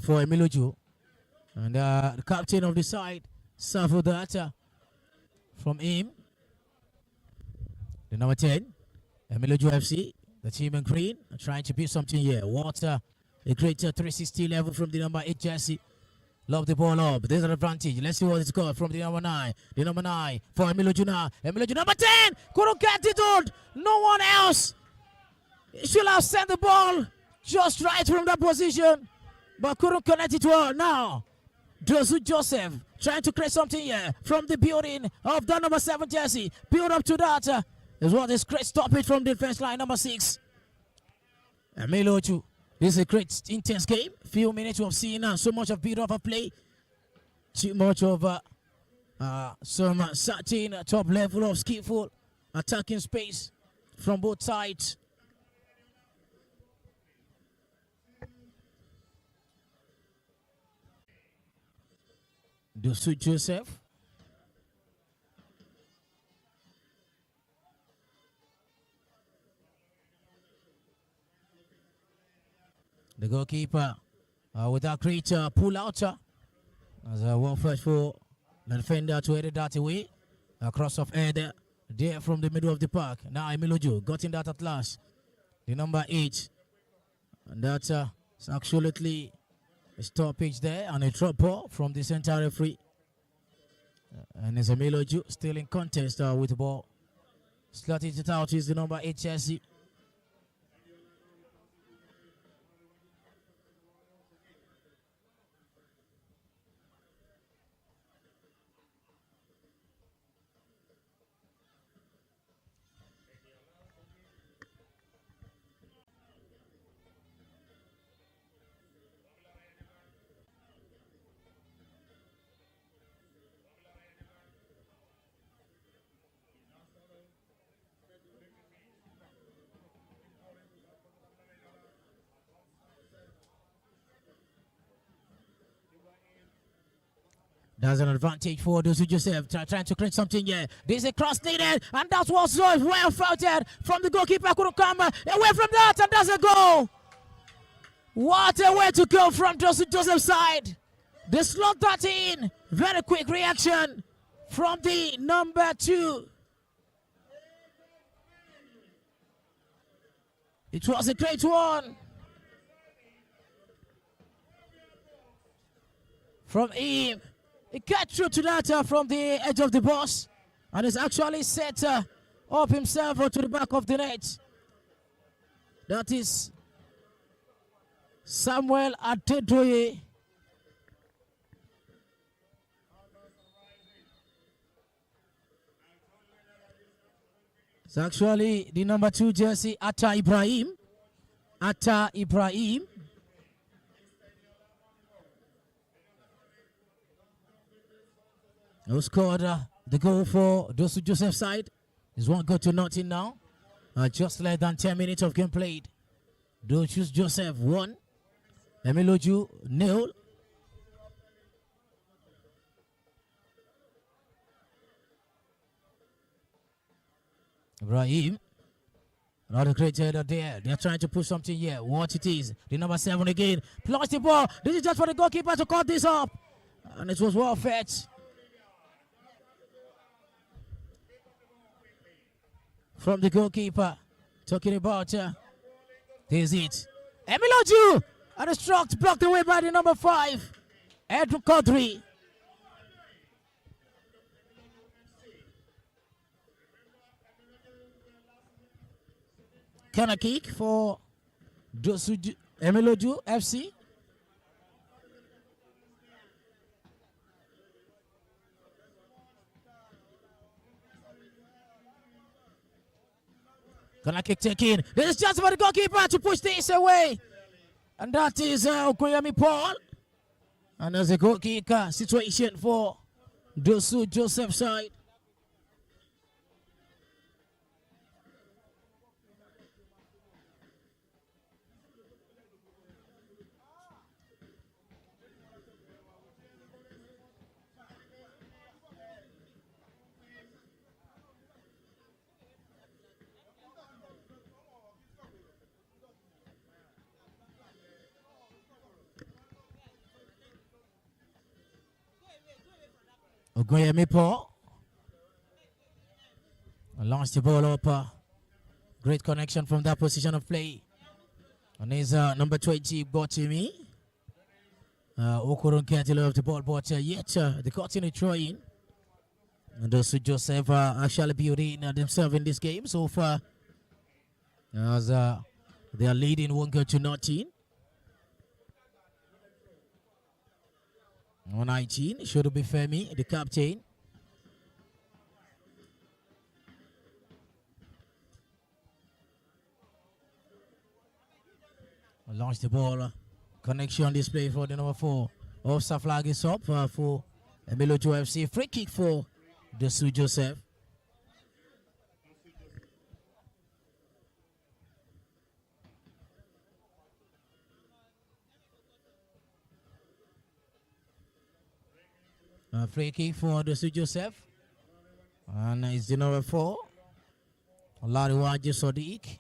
for Emiloju. And the captain of the side suffered that from him. The number 10, Emiloju FC, the team in green, are trying to build something here. Water, a great 360 level from the number 8 jersey. Love the ball up. There's an advantage. Let's see what it's got from the number 9. The number 9 for Emiloju now. Emiloju number 10. Couldn't get it on. No one else. He should have sent the ball just right from that position, but couldn't connect it well. Now, Grassroots Joseph trying to create something here from the building of the number 7 jersey. Build up to that. Is what is great stoppage from the defense line, number 6. Emiloju. This is a great intense game. Few minutes of seeing so much of build-up of play. Too much of some certain top level of skillful attacking space from both sides. Grassroots Joseph. The goalkeeper with that great pull out as a one first for the defender to head that away. A cross of head there from the middle of the park. Now Emiloju got in that at last. The number 8. And that's absolutely a stoppage there and a drop ball from the center referee. And it's Emiloju still in contest with the ball. Slotted it out is the number 8 Chelsea. There's an advantage for those who just trying to create something here. There's a cross needed, and that was well fouted from the goalkeeper. Couldn't come away from that, and that's a goal. What a way to go from Joseph's side. They slot that in. Very quick reaction from the number 2. It was a great one from him. He got through to that from the edge of the box and has actually set up himself to the back of the net. That is Samuel Adedoye. It's actually the number 2 jersey, Atta Ibrahim. Who scored the goal for Grassroots Joseph's side. Is 1 goal to nothing now. Just less than 10 minutes of game played. Grassroots Joseph 1. Emiloju 0. Ibrahim. Another great header there. They're trying to push something here. What it is. The number 7 again. Plus the ball. This is just for the goalkeeper to cut this up. And it was well fetched. From the goalkeeper, talking about there's it. Emiloju and a stroke blocked away by the number 5, Edwin Kodri. Corner kick for Emiloju FC. Gonna kick taken. There's just for the goalkeeper to push this away. And that is Okoyemi Paul. And there's a goal kick situation for Grassroots Joseph's side. Ogoyemi Paul. Launched the ball up. Great connection from that position of play. And his number 20, Botimi. Couldn't get a lot of the ball, but yet they continue trying. And those who Joseph actually building themselves in this game so far. As they are leading 1-0. On 19, should be Femi, the captain. Launch the ball. Connection display for the number 4. Offside flag is up for Emilio FC. Free kick for the Su Joseph. Free kick for the Su Joseph. And it's the number 4. Lariwaji Sodiq.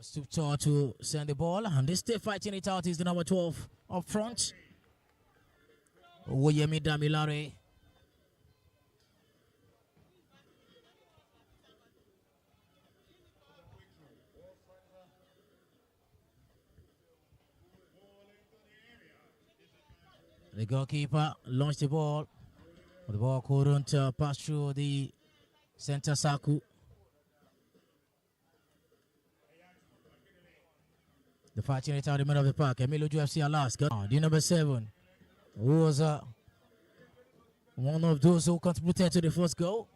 Stoop tall to send the ball, and they stay fighting it out. Is the number 12 up front. Oyemi Damilare. The goalkeeper launched the ball. The ball couldn't pass through the center circle. The fighting it out in the middle of the park. Emilio UFC Alaska. The number 7, who was one of those who contributed to the first goal.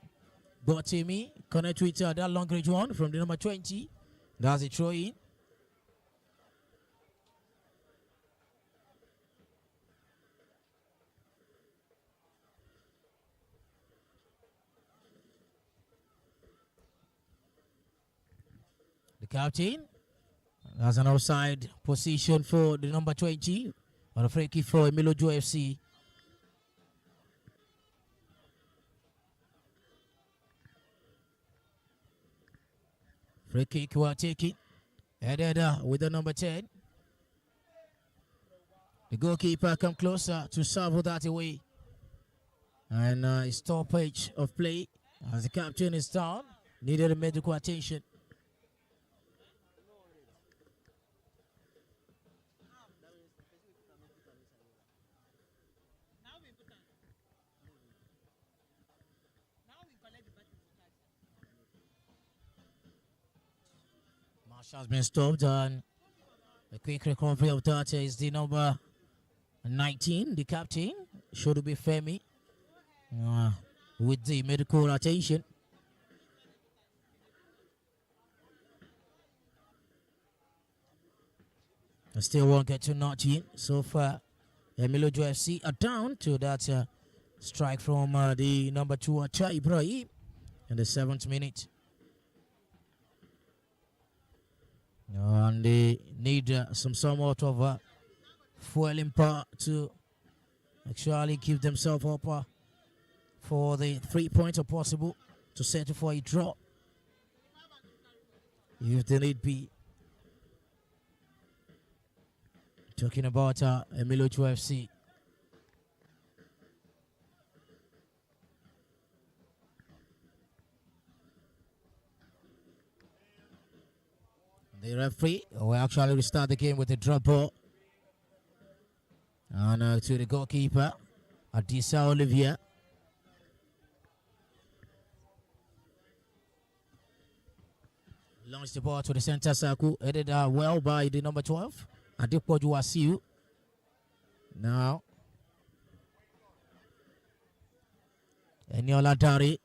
Botimi connect with that long range one from the number 20. That's a throw in. The captain. That's an outside position for the number 20. On a free kick for Emilio FC. Free kick will take it. Headed with the number 10. The goalkeeper come closer to serve that away. And stoppage of play as the captain is down. Needed medical attention. Has been stopped, and a quick recovery of that is the number 19, the captain, should be Femi, with the medical attention. Still won't get to 19 so far. Emilio FC are down to that strike from the number 2, Acha Ibrahim, in the 7th minute. And they need some somewhat of fueling power to actually keep themselves up for the 3 points if possible, to settle for a draw if they need be. Talking about Emilio FC. The referee will actually restart the game with a drop ball. And to the goalkeeper, Adisa Olivier. Launched the ball to the center circle, headed well by the number 12, Adepoju Wasiu. Now, Eniola Dari,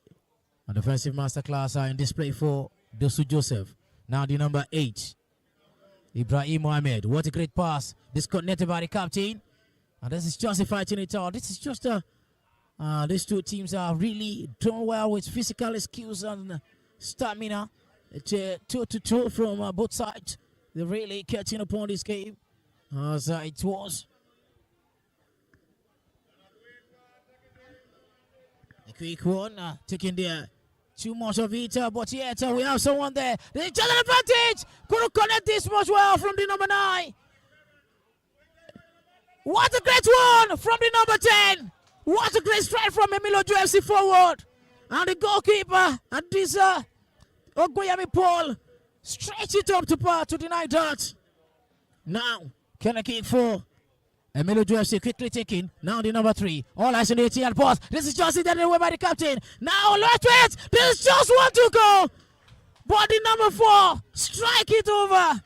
a defensive masterclass in display for Dosu Joseph. Now the number 8, Ibrahim Mohamed. What a great pass. Disconnected by the captain. And this is just fighting it out. This is just these two teams are really doing well with physical skills and stamina. It's 2-2 from both sides. They're really catching upon this game as it was. A quick one, taking there. Too much of it, but yet we have someone there. The challenge advantage. Couldn't connect this much well from the number 9. What a great one from the number 10. What a great strike from Emilio UFC forward. And the goalkeeper, Adisa Ogoyami Paul, stretch it up to par to deny that. Now, can I kick for Emilio UFC quickly taking. Now the number 3. All eyes on the ATL pass. This is just it away by the captain. Now let's wait. There's just one to go. But the number 4 strike it over.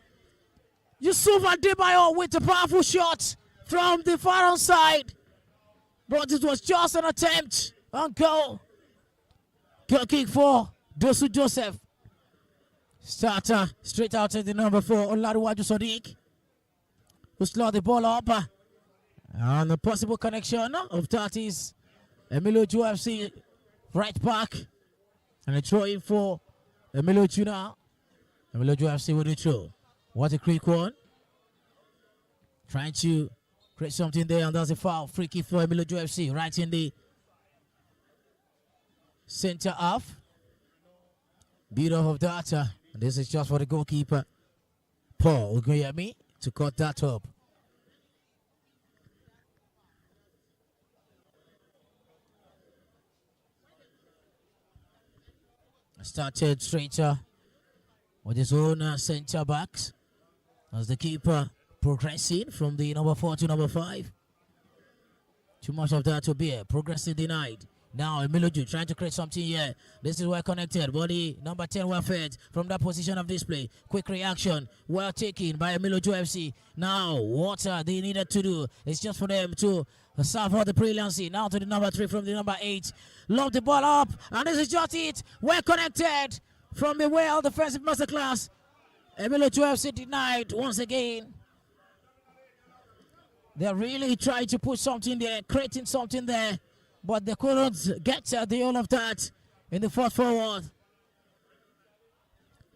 Yusuf Adebayo with a powerful shot from the far outside. But it was just an attempt on goal. Goal kick for Dosu Joseph. Starter straight out to the number 4, Olaruwaju Sadiq, who slowed the ball up. And a possible connection of that is Emilio UFC right back. And a throw in for Emilio Juna. Emilio UFC with the throw. What a quick one. Trying to create something there, and that's a foul. Free kick for Emilio UFC right in the center half. Beat off of that. This is just for the goalkeeper, Paul Ugoyemi, to cut that up. Started straight with his own center backs as the keeper progressing from the number 4 to number 5. Too much of that to bear. Progressing denied. Now Emiloju trying to create something here. This is well connected. Body number 10 well fed from that position of display. Quick reaction. Well taken by Emiloju FC. Now what they needed to do is just for them to serve all the brilliancy. Now to the number 3 from the number 8. Lob the ball up. And this is just it. Well connected from the well defensive masterclass. Emiloju FC denied once again. They're really trying to put something there, creating something there. But they couldn't get the all of that in the fourth forward.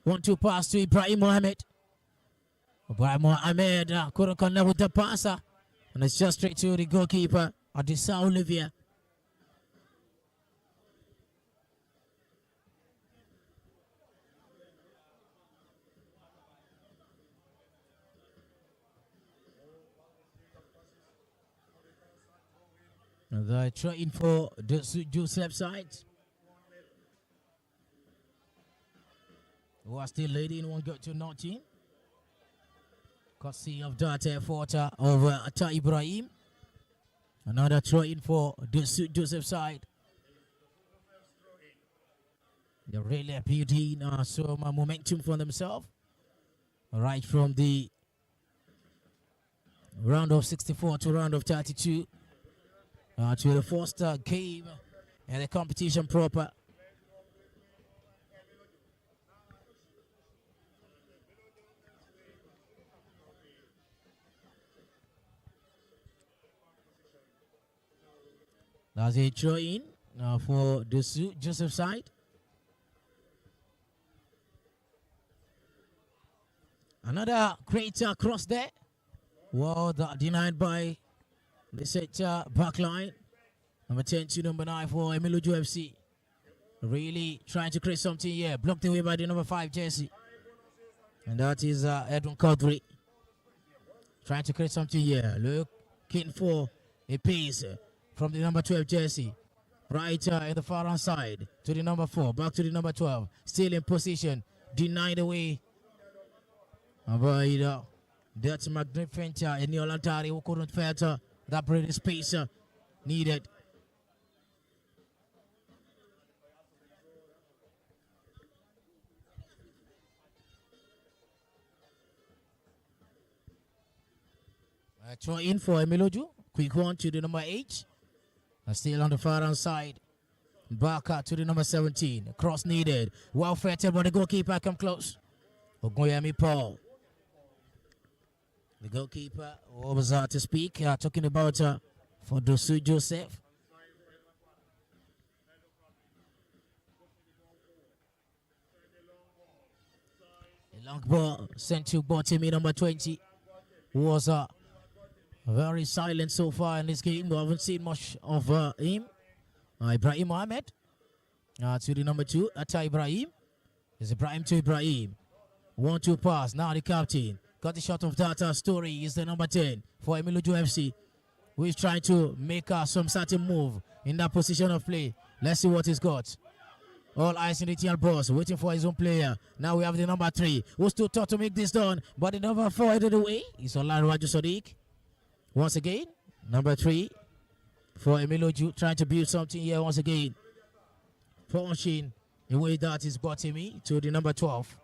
1-2 pass to Ibrahim Mohamed. Ibrahim Mohamed couldn't connect with the passer. And it's just straight to the goalkeeper, Adisa Olivia. And they're trying for the Joseph side, who are still leading 1 goal to nothing. Courtesy of that effort of Atta Ibrahim. Another throw in for the Joseph side. They're really building some momentum for themselves. Right from the round of 64 to round of 32. To the first game and the competition proper. That's a throw in for the Joseph side. Another great cross there. Well, denied by the center back line. Number 10 to number 9 for Emiloju UFC. Really trying to create something here. Blocked away by the number 5 jersey. And that is Edwin Kadri. Trying to create something here. Looking for a pace from the number 12 jersey. Right in the far hand side to the number 4. Back to the number 12. Still in position. Denied away by that's magnificent Enio Lantari, who couldn't filter that breathing space needed. Throw in for Emiloju. Quick one to the number 8. Still on the far hand side. Back to the number 17. Cross needed. Well fed, but the goalkeeper come close. Ogoyemi Paul. The goalkeeper was to speak, talking about for Dosu Joseph. A long ball sent to Botimi, number 20, who was very silent so far in this game. We haven't seen much of him. Ibrahim Mohamed to the number 2, Atta Ibrahim. It's Ibrahim to Ibrahim. 1-2 pass. Now the captain got the shot of that story. Is the number 10 for Emiloju FC. who is trying to make some certain move in that position of play. Let's see what he's got. All eyes in the TL boss, waiting for his own player. Now we have the number 3, who's too tough to make this done, but the number 4 headed away. It's Olarwaju Sadiq. Once again, number 3 for Emiloju, trying to build something here once again. Punching away that is Botimi to the number 12.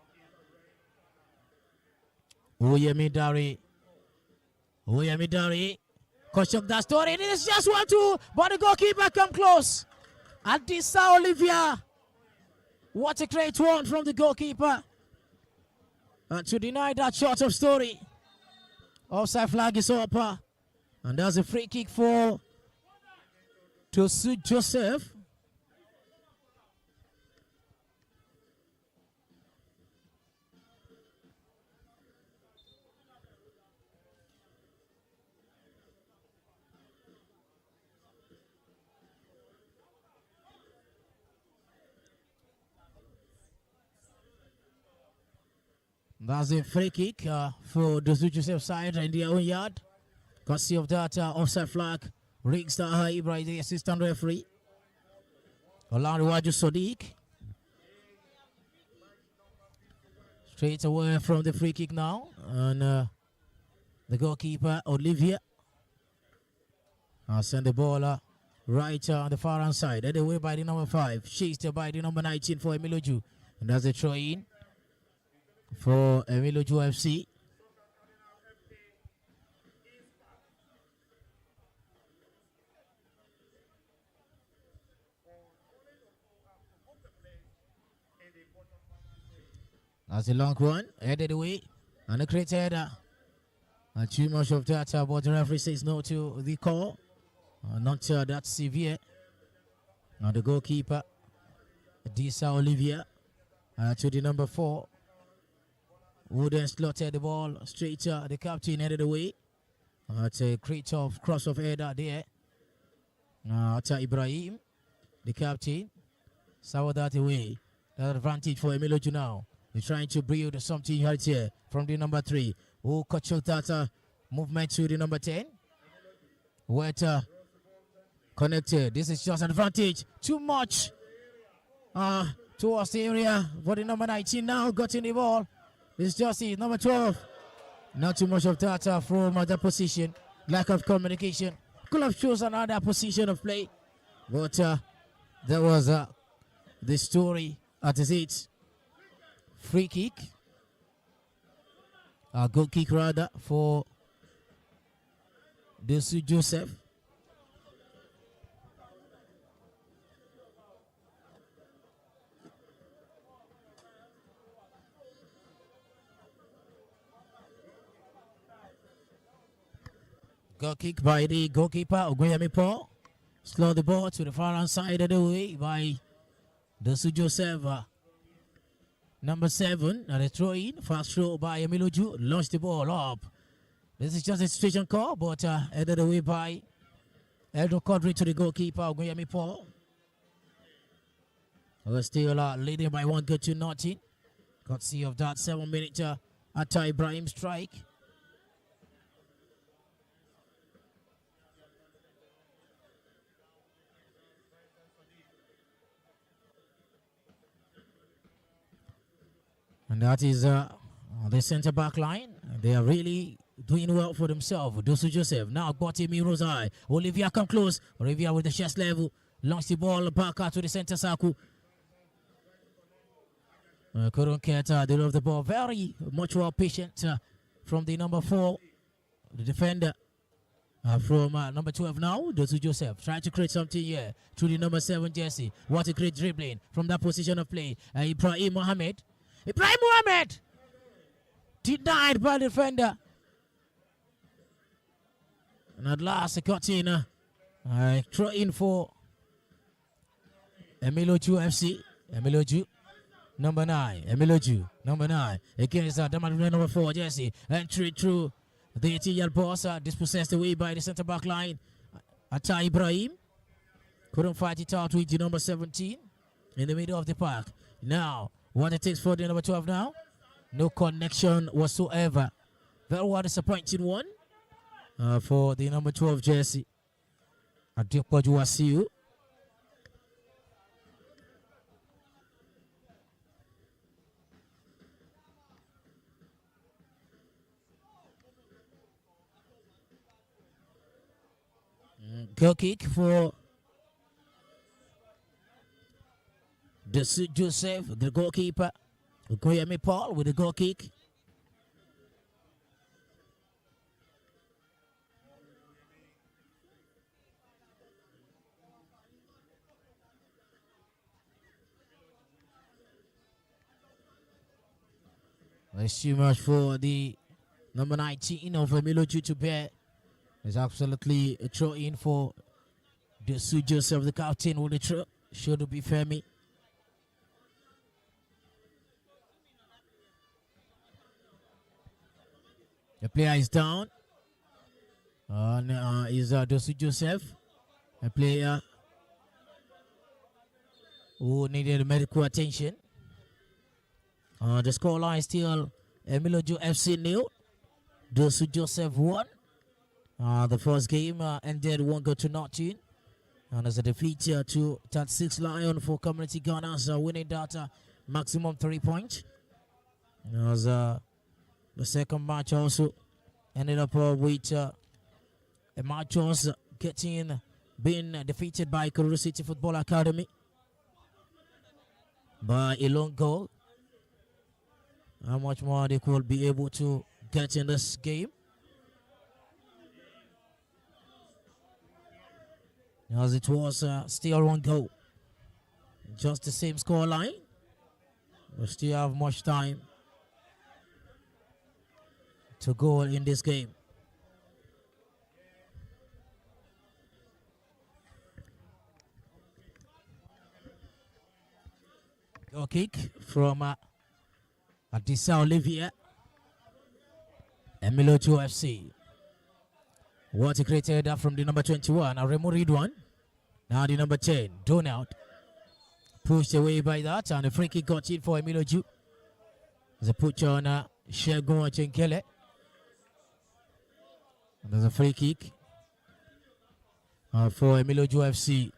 Oyemi Dari. Koshok that story. It is just 1-2, but the goalkeeper come close. Adisa Olivia. What a great one from the goalkeeper. To deny that short of story. Offside flag is up. And there's a free kick for Tosu Joseph. That's a free kick for the Joseph side in their own yard. Courtesy of that offside flag. Rigs that high by the assistant referee. Olarwaju Sadiq. Straight away from the free kick now. And the goalkeeper, Olivia. Send the ball right on the far hand side. Headed away by the number 5. Chased by the number 19 for Emiloju. And that's a throw in for Emiloju FC. That's a long one, headed away, and a great header. And too much of that, but the referee says no to the call. Not that severe. And the goalkeeper, Disa Olivia, to the number 4. Who then slotted the ball straight to the captain, headed away. It's a great cross of header there. To Ibrahim, the captain, saw that away. That advantage for Emiloju now. They're trying to build something right here from the number 3. Who cut short that movement to the number 10. Wet connected. This is just an advantage. Too much towards the area for the number 19 now. Got in the ball. This is just it. Number 12. Not too much of that from that position. Lack of communication. Could have chosen another position of play. But there was the story at its age. Free kick. A goal kick rather for Desu Joseph. Goal kick by the goalkeeper, Ogoyemi Paul. Slow the ball to the far hand side of the way by Desu Joseph. Number 7, and a throw in, fast throw by Emiloju, launched the ball up. This is just a situation call, but headed away by Edo Quadri to the goalkeeper, Ogoyemi Paul. We're still leading by 1 goal to nothing. Courtesy of that 7-minute Atta Ibrahim strike. And that is the center back line. They are really doing well for themselves. Dosu Joseph now got him in Rosai. Olivia come close. Olivia with the chest level. Launched the ball back out to the center circle. Couldn't get the of the ball. Very much more patient from the number 4, the defender. From number 12 now, Dosu Joseph trying to create something here through the number 7 jersey. What a great dribbling from that position of play. Ibrahim Mohammed denied by the defender. And at last, he got in. Throw in for Emiloju FC. Emiloju, number 9. Emiloju, number 9. Against number 4, Jesse. Entry through the 18-yard boss. Dispossessed away by the center back line. Atta Ibrahim. Couldn't fight it out with the number 17 in the middle of the park. Now, what it takes for the number 12 now? No connection whatsoever. Very well disappointing one. for the number 12 jersey. Adepoju Wasiu. Goal kick for Joseph, the goalkeeper. Okoyemi Paul with the goal kick. It's too much for the number 19 of Emiloju to bear. It's absolutely a throw in for the Joseph, the captain, with the throw. Should be Femi. The player is down. Is Dosu Joseph, a player who needed medical attention. The scoreline is still Emiloju FC 0, Dosu Joseph 1. The first game ended 1-0. And as a defeat to 36 Lion for Community Gunners, winning that maximum 3 points. As the second match also ended up with a match was being defeated by Kuru City Football Academy by a long goal. How much more they could be able to get in this game? As it was still 1 goal. Just the same score line. We still have much time to go in this game. Goal kick from Adisa Olivier, Emiloju FC. What he created from the number 21, Remo Ridwan. Now the number 10, Donald. Pushed away by that, and the free kick got in for Emiloju. There's a put on Shegun Chenkele. And there's a free kick for Emiloju FC.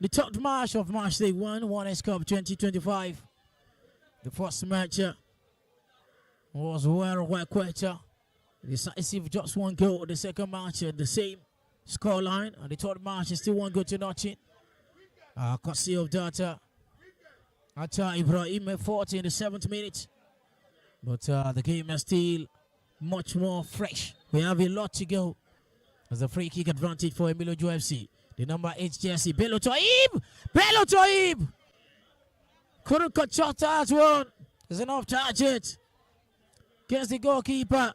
The third match of Match Day 1, 1S Cup 2025. The first match was well quite decisive, just 1 goal. The second match, the same scoreline. And the third match is still 1-0. Courtesy of that, Atta Ibrahim 40 in the 7th minute. But the game is still much more fresh. We have a lot to go. As a free kick advantage for Emiloju FC. The number 8 jersey, Bello Toib! Bello Toib! Couldn't cut short that one. There's an off target against the goalkeeper.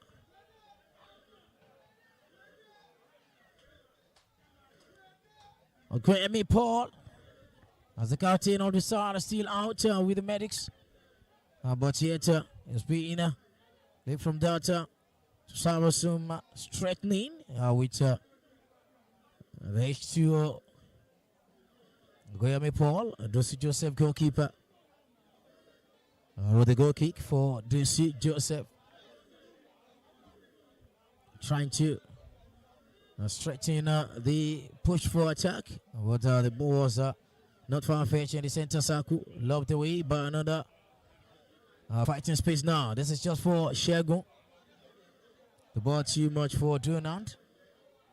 Okwemi Paul, as the captain of the side, is still out with the medics. But yet, it's being left from that to serve some straightening with the H2 Okwemi Paul, Dosi Joseph goalkeeper. With the goal kick for Dosi Joseph. Trying to straighten the push for attack. But the ball was not far-fetched in the center circle. Lobbed away by another fighting space now. This is just for Shegun. The ball too much for Donald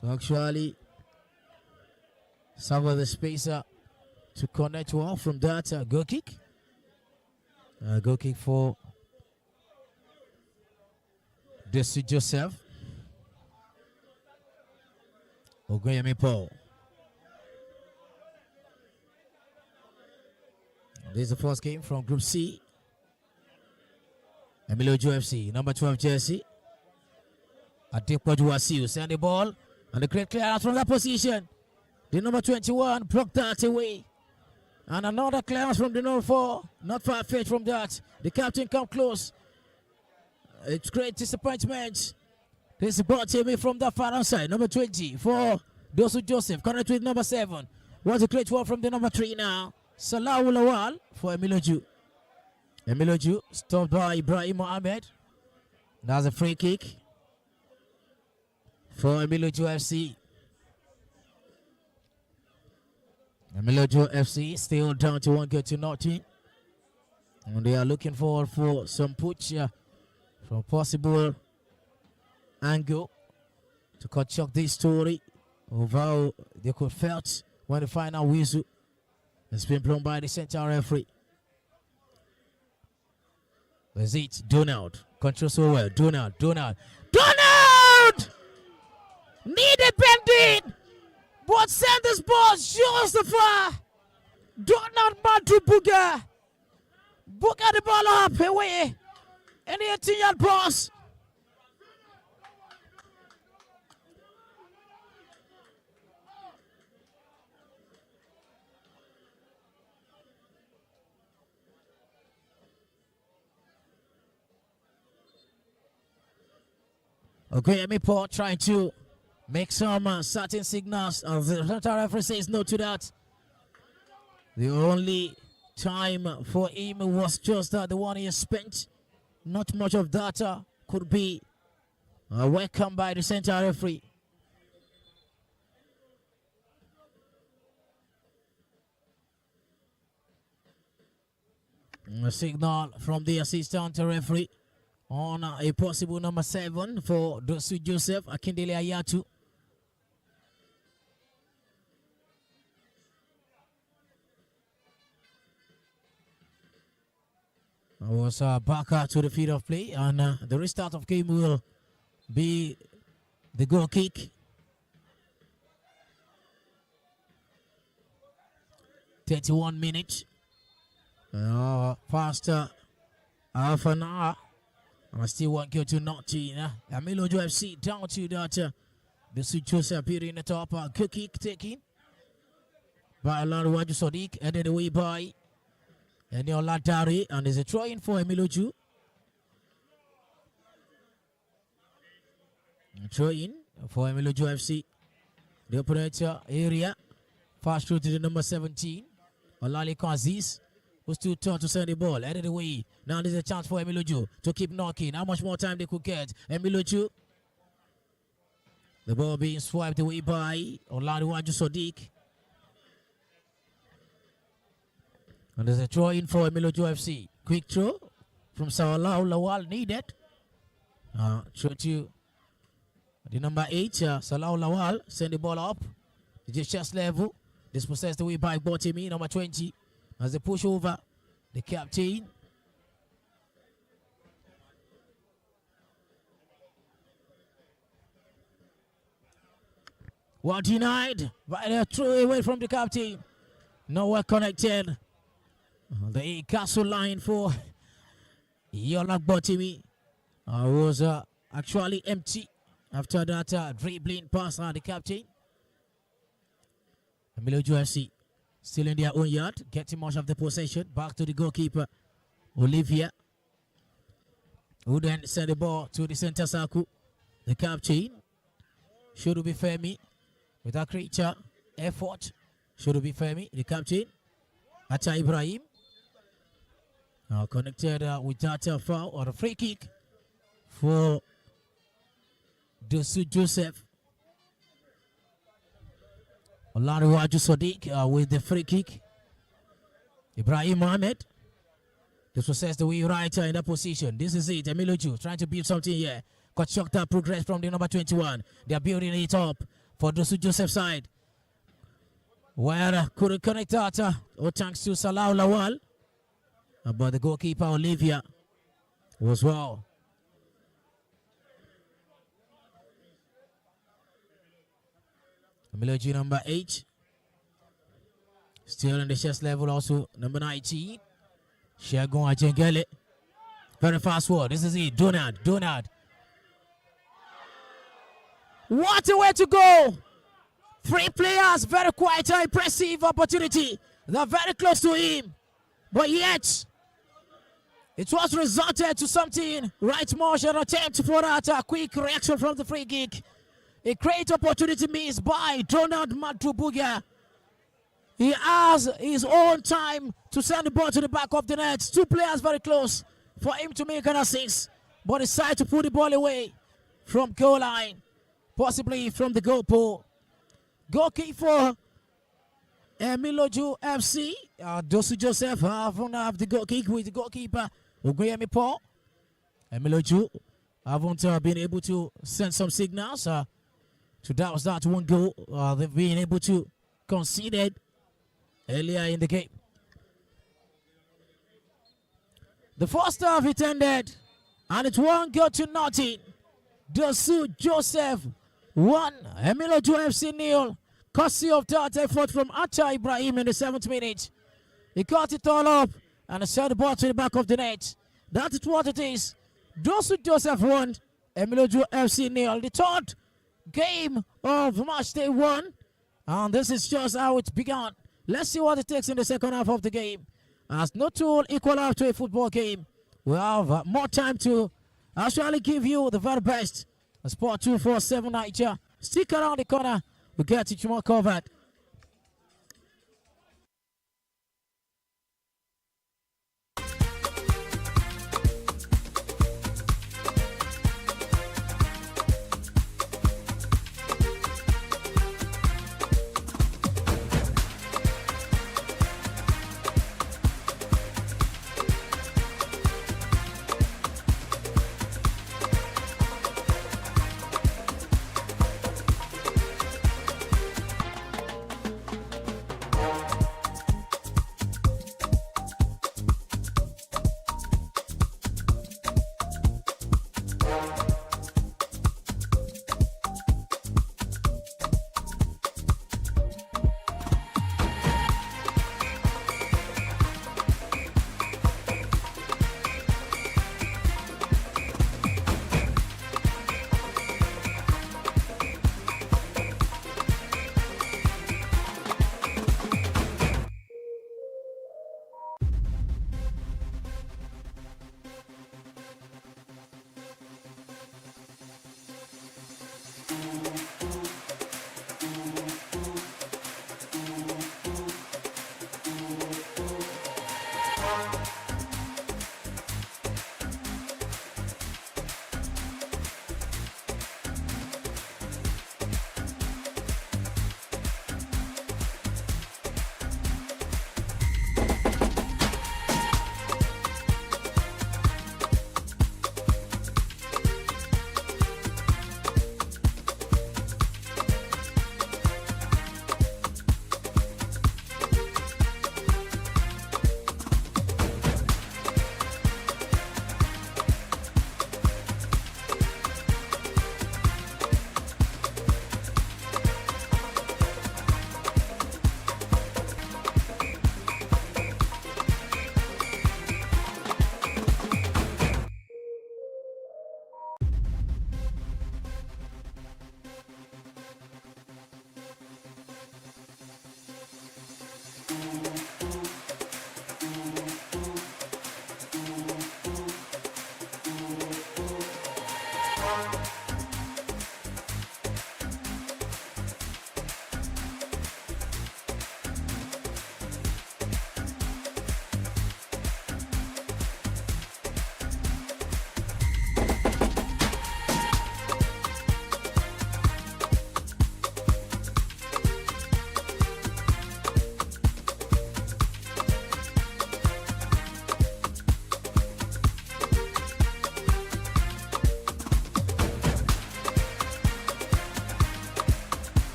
to actually serve the space to connect well from that goal kick. Goal kick for Dosi Joseph. Okwemi Paul. This is the first game from Group C. Emiloju FC, number 12 jersey. Adepoju Wasiu send the ball and the great clearance from that position. The number 21 blocked that away. And another clearance from the number 4. Not far fetched from that. The captain come close. It's great disappointment. This is brought to me from the far outside. Number 20 for Dosu Joseph. Connect with number 7. What a great one from the number 3 now. Salah Lawal for Emiloju. Emiloju stopped by Ibrahim Mohamed. That's a free kick for Emiloju FC. Emiloju FC still down to 1-0. And they are looking forward for some push from possible angle to construct this story of how they could felt when the final whistle has been blown by the center referee. Is it Donald? Control so well. Donald! Need a bending! But send this ball just the far. Donald Madu Buga. Buga the ball up away. And the 18-yard pass. Okay, Paul trying to make some certain signals. The referee says no to that. The only time for him was just the one he spent. Not much of that could be welcomed by the center referee. A signal from the assistant referee on a possible number 7 for Dosu Joseph Akindele Ayatu. I was back to the field of play, and the restart of game will be the goal kick. 31 minutes. Past half an hour. And I still want you to not to Emiloju FC down to that. The Suchose appearing in the top. Good kick taken by Alaruwaju Sadiq, headed away by Eniola Dari, and there's a throw in for Emiloju. Throw in for Emiloju FC. The operator area. Fast through to the number 17. Olale Aziz was too tall to send the ball. Headed away. Now there's a chance for Emiloju to keep knocking. How much more time they could get? Emiloju. The ball being swiped away by Olaruwaju Sadiq. And there's a throw in for Emiloju FC. Quick throw from Salah Lawal needed. Throw to the number 8. Salah Lawal send the ball up. It's just level. Dispossessed away by Botimi, number 20. As they push over the captain. Well denied by the throw away from the captain. Nowhere connected. The castle line for Yola Botimi was actually empty after that dribbling pass on the captain. Emiloju FC still in their own yard, getting much of the possession. Back to the goalkeeper, Olivia, who then sent the ball to the center circle. The captain, should be Femi, with a creature effort. Should be Femi, the captain. Atta Ibrahim, connected with that foul or a free kick for Dosu Joseph. Olaruwaju Sadiq with the free kick. Ibrahim Mohamed. This was the way right in that position. This is it. Emiloju trying to build something here. Construct that progress from the number 21. They are building it up for Dosu Joseph side. Where couldn't connect that. Thanks to Salah Lawal. But the goalkeeper Olivia was well. Emiloju number 8. Still in the chest level also. Number 19. Shagun Ajengele. Very fast word. This is it. Donald. What a way to go. 3 players. Very quite an impressive opportunity. They're very close to him. But yet, it was resulted to something. Right motion attempt for that quick reaction from the free kick. A great opportunity missed by Donald Matubuga. He has his own time to send the ball to the back of the net. Two players very close for him to make an assist, but decided to put the ball away from goal line, possibly from the goal pole. Goalkeeper Emiloju FC. Dosu Joseph have the goal kick with the goalkeeper Ogunyemi Paul. Emiloju haven't been able to send some signals to douse that one goal. They've been able to concede it earlier in the game. The first half it ended, and it's 1-0. Dosu Joseph 1, Emiloju FC 0. Courtesy of that effort from Acha Ibrahim in the 7th minute. He cut it all up and sent the ball to the back of the net. That is what it is. Dosu Joseph 1, Emiloju FC 0. The third game of match day 1. And this is just how it began. Let's see what it takes in the second half of the game. As no tool equal up to a football game, we have more time to actually give you the very best. Sport 247 Naija. Stick around the corner. We get it more covered.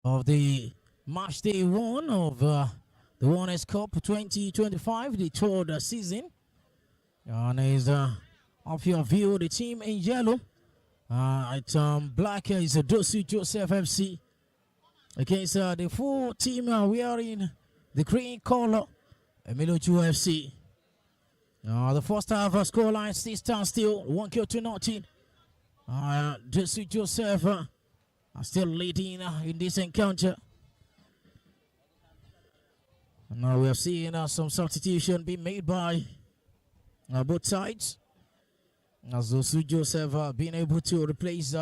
of the match day 1 of the Winners' Cup 2025, the third season. And is of your view, the team in yellow. It's black is Dosu Joseph FC against the full team wearing the green color, Emiloju FC. The first half scoreline still stands still, 1-0. Dosu Joseph are still leading in this encounter. Now we are seeing some substitution being made by both sides. As Dosu Joseph being able to replace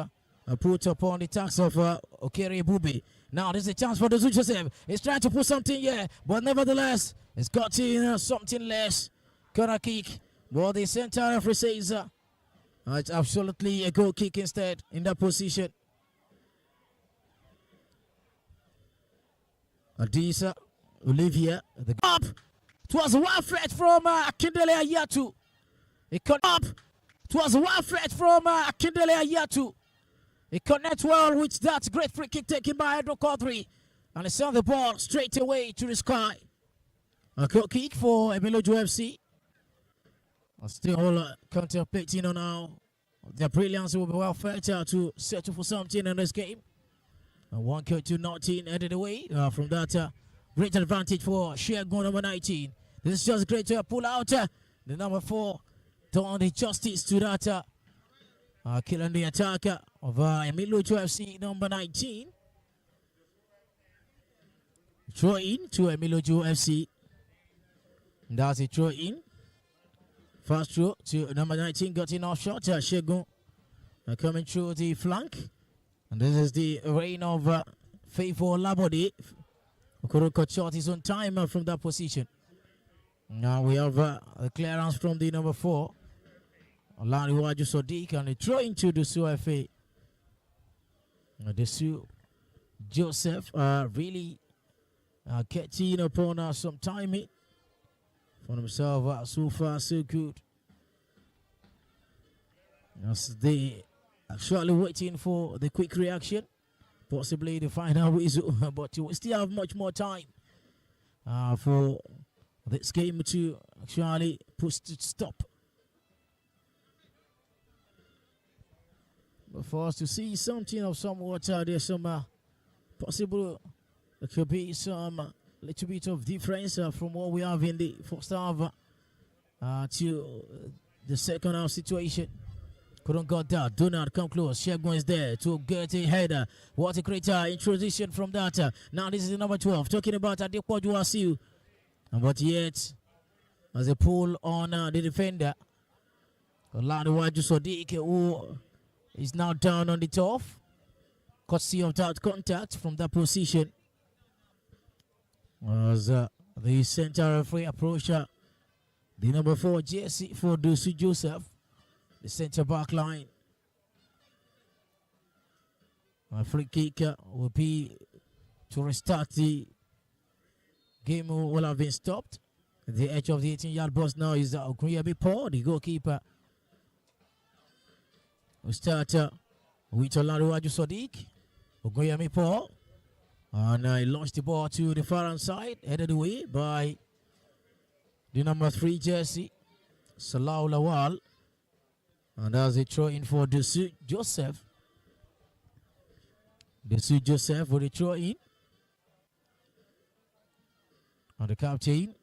put upon the task of Okere Bubi. Now there's a chance for Dosu Joseph. He's trying to put something here, but nevertheless, it's got in something less. Corner kick. But the center referee says it's absolutely a goal kick instead in that position. Adisa Olivia, the up. It was a wild threat from Akindele Ayatu. It cut up. It was a wild threat from Akindele Ayatu. It connects well with that great free kick taken by Edro Kodri. And it sent the ball straight away to the sky. A goal kick for Emiloju FC. Still contemplating on how their brilliance will be well fed to settle for something in this game. 1-0 ended away from that great advantage for Shegun number 19. This is just great to pull out the number 4. Done the justice to that killing the attacker of Emiloju FC number 19. Throw in to Emiloju FC. That's a throw in. Fast throw to number 19, got in off shot. Shegun coming through the flank. And this is the reign of Favor Labode. Okoro cut short his own time from that position. Now we have a clearance from the number 4. Olaniwaju Sodiq, and a throw into the FA. Dosu Joseph really catching upon some timing for himself. So far, so good. As they actually waiting for the quick reaction, possibly the final whistle, but we still have much more time for this game to actually push to stop. But for us to see something of somewhat, there's some possible, there could be some little bit of difference from what we have in the first half to the second half situation. Couldn't got that. Do not come close. Shegun is there to get a header. What a great introduction from that. Now this is the number 12. Talking about Adepoju Asiu. But yet, as a pull on the defender, Olaniwaju Sodiq, who is now down on the turf. Courtesy of that contact from that position. As the center referee approach the number 4 jersey for Dosu Joseph. The center back line. A free kick will be to restart the game. Will have been stopped. At the edge of the 18-yard box now is Ogunyebi Paul, the goalkeeper. We start with Olaniwaju Sodiq. Ogunyebi Paul. And he launched the ball to the far hand side, headed away by the number 3 jersey, Salau Lawal. And as a throw in for Dosu Joseph. Dosu Joseph for the throw in. And the captain,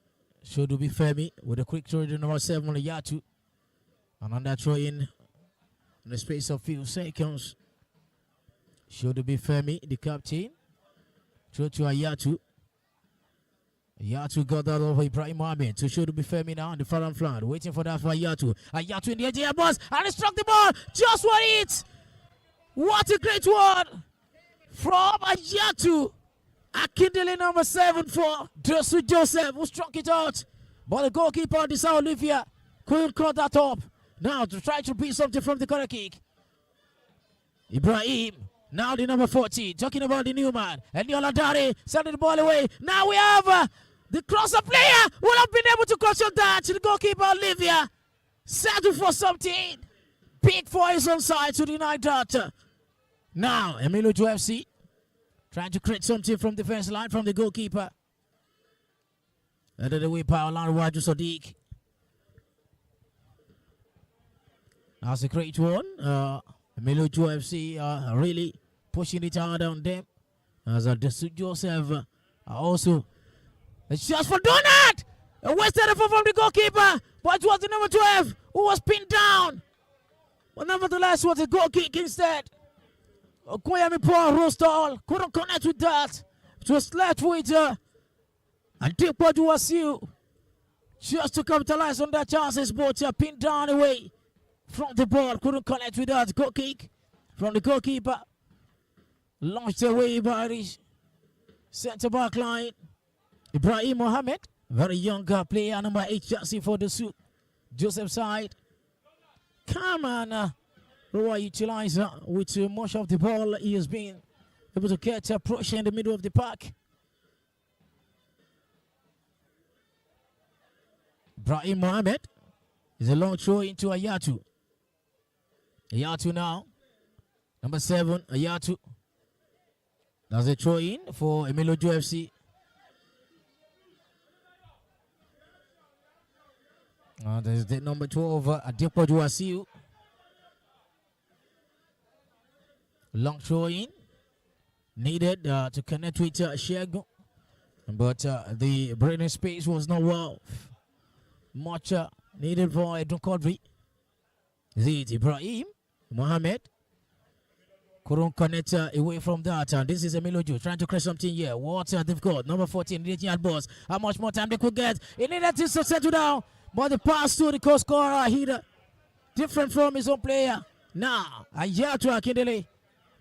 Shodubi Femi, with a quick throw to number 7 on the Yatu. And on that throw in the space of few seconds, Shodubi Femi, the captain, throw to Ayatu. Ayatu got that over Ibrahim Mohamed to Shodubi Femi now on the far flank, waiting for that for Ayatu. Ayatu in the edge of the box, and he struck the ball just for it. What a great one from Ayatu. Akindele number 7 for Dosu Joseph, who struck it out. But the goalkeeper, Disa Olivia, couldn't cut that up. Now to try to beat something from the corner kick. Ibrahim, now the number 40, talking about the new man. And Yoladari sending the ball away. Now we have the crosser player will have been able to cross that to the goalkeeper Olivia. Settle for something big for his own side to deny that. Now Emiloju FC Trying to create something from defense line from the goalkeeper. Out of the way, power line, Waju Sadiq. That's a great one. Milojo FC really pushing it hard on them. As Desu Joseph also. It's just for Donut! A wasted effort from the goalkeeper. But it was the number 12 who was pinned down. But nevertheless, it was a goal kick instead. Okoyemi Paul Rostall couldn't connect with that. It was left with and Dipwaju Wasiu just to capitalize on that chances, but pinned down away from the ball. Couldn't connect with that. Goal kick from the goalkeeper. Launched away by the centre back line. Ibrahim Mohammed, very young player, number 8 jersey for the suit. Joseph side. Come on, Roy utilize with much of the ball. He has been able to get approach in the middle of the park. Ibrahim Mohammed is a long throw into Ayatu. Ayatu now. Number 7, Ayatu. That's a throw in for Emilojo FC. There's the number 12, Adepoju Asiu. Long throw in. Needed to connect with Shego. But the breathing space was not well. Much needed for Edun Kodri. Is it Ibrahim Mohammed? Couldn't connect away from that. And this is Emilojo trying to create something here. What they've got. Number 14, needing at boss. How much more time they could get? He needed to settle down. But the pass to the co-scorer here, different from his own player. Now, Ayatu Akindele,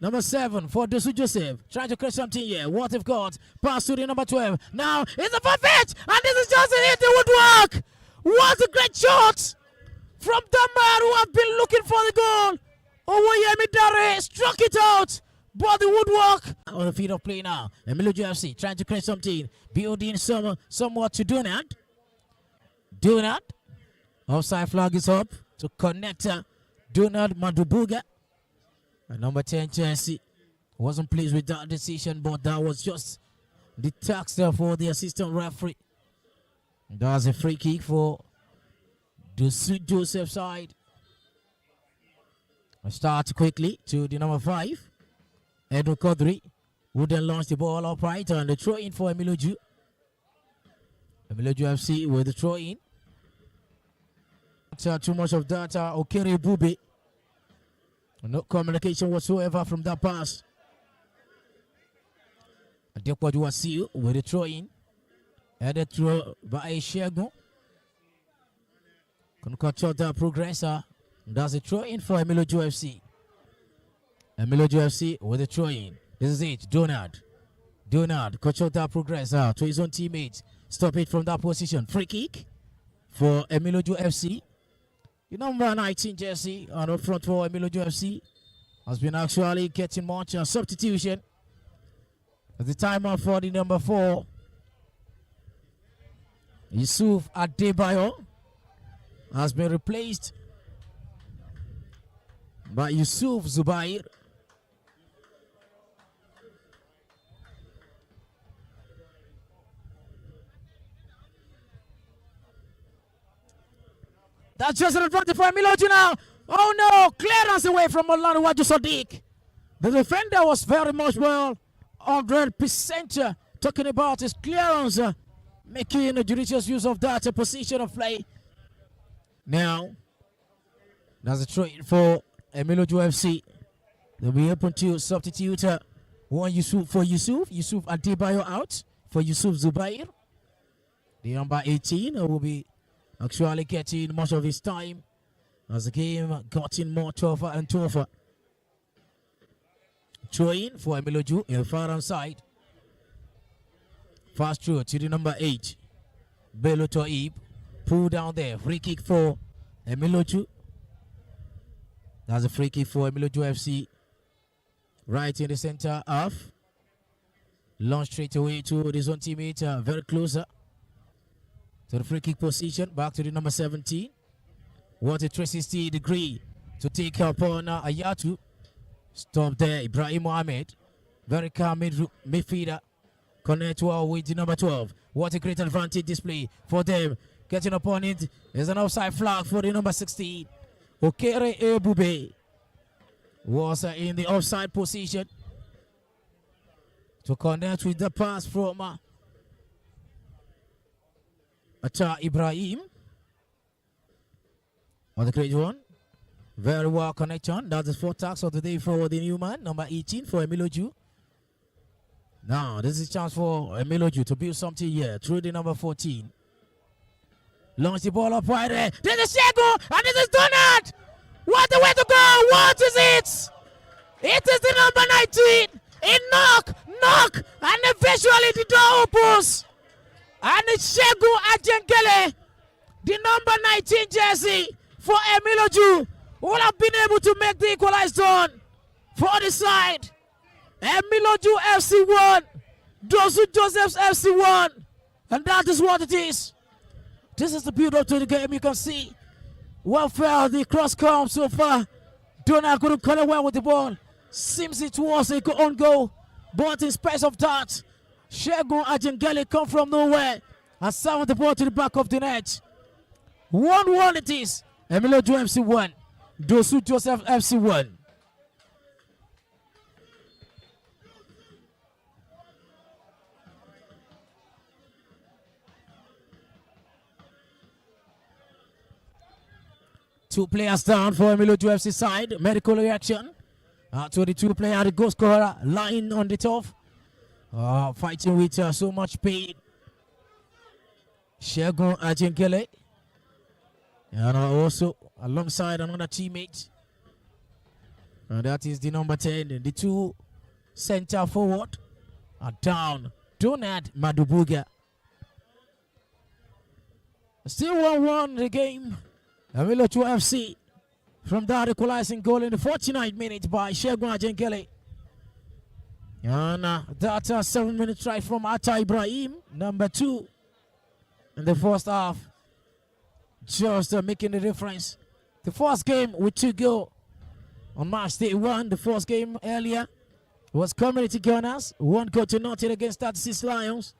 number 7 for Desu Joseph, trying to create something here. What they've got, pass to the number 12. Now, it's a perfect, and this is just it, it would work. What a great shot from the man who have been looking for the goal. Owoyemi Dare struck it out, but the woodwork on the field of play now. Emilojo FC trying to create something, building somewhat to Donut. Donut, offside flag is up to connect Donut Madubuga. And number 10, Chelsea, wasn't pleased with that decision, but that was just the tax for the assistant referee. That's a free kick for the St. Joseph side. I start quickly to the number 5, Edwin Kodri, who then launched the ball upright and the throw in for Emiloju. Emiloju FC with the throw in. Too much of that. Okere Bube. No communication whatsoever from that pass. Adepoju Wasiu with the throw in. Headed through by Shego. Can cut short that progressor. That's a throw in for Emiloju FC. Emiloju FC with the throw in. This is it. Donald cut short that progressor to his own teammates. Stop it from that position. Free kick for Emiloju FC. The number 19 jersey on the front for Emilojo FC has been actually getting much substitution. At the timer for the number 4, Yusuf Adebayo has been replaced by Yusuf Zubair. That's just an advantage for Emilojo now. Oh no, clearance away from Olanu Waju Sadiq. The defender was very much well, 100% talking about his clearance, making a judicious use of that position of play. Now, that's a trade for Emilojo FC. They'll be able to substitute one Yusuf Adebayo out for Yusuf Zubair. The number 18 will be actually getting much of his time as the game gotten more tougher and tougher. Throw in for Emilojo in the far hand side. Fast through to the number 8. Bello Toib. Pull down there. Free kick for Emilojo. That's a free kick for Emilojo FC. Right in the center half. Launch straight away to his own teammate. Very closer to the free kick position. Back to the number 17. What a 360-degree to take upon Ayatu. Stop there, Ibrahim Mohammed. Very calm midfielder. Connect well with the number 12. What a great advantage display for them. Getting upon it is an offside flag for the number 16. Okere Ebube was in the offside position to connect with the pass from Acha Ibrahim. What a great one. Very well connection. That's the 4th tax of the day for the new man, number 18 for Emiloju. Now, this is a chance for Emiloju to build something here through the number 14. Launch the ball up right there. This is Shego, and this is Donald. What a way to go. What is it? It is the number 19. It knock, and eventually the door opens. And it's Shego Ajengele, the number 19 jersey for Emiloju, who have been able to make the equalized zone for the side. Emiloju FC 1, Dosu Joseph's FC 1, and that is what it is. This is the build-up to the game. You can see well far the cross comes so far. Donald couldn't cut away with the ball. Seems it was a own goal, but in space of that, Shegun Ajengele come from nowhere and served the ball to the back of the net. 1-1 it is. Emiloju FC 1, Dosu Joseph FC 1. Two players down for Emiloju FC side. Medical reaction to the two player, the goal scorer lying on the top. Fighting with so much pain. Shegun Ajengele. And also alongside another teammate. And that is the number 10. The two center forward are down. Donald Madubuga. Still 1-1 the game. Emiloju FC from that equalizing goal in the 49th minute by Shegun Ajengele. And that 7-minute try from Atta Ibrahim, number 2 in the first half. Just making the difference. The first game with 2 goals on March day 1. The first game earlier was Community Gunners, 1 goal to nothing against 36 Lions.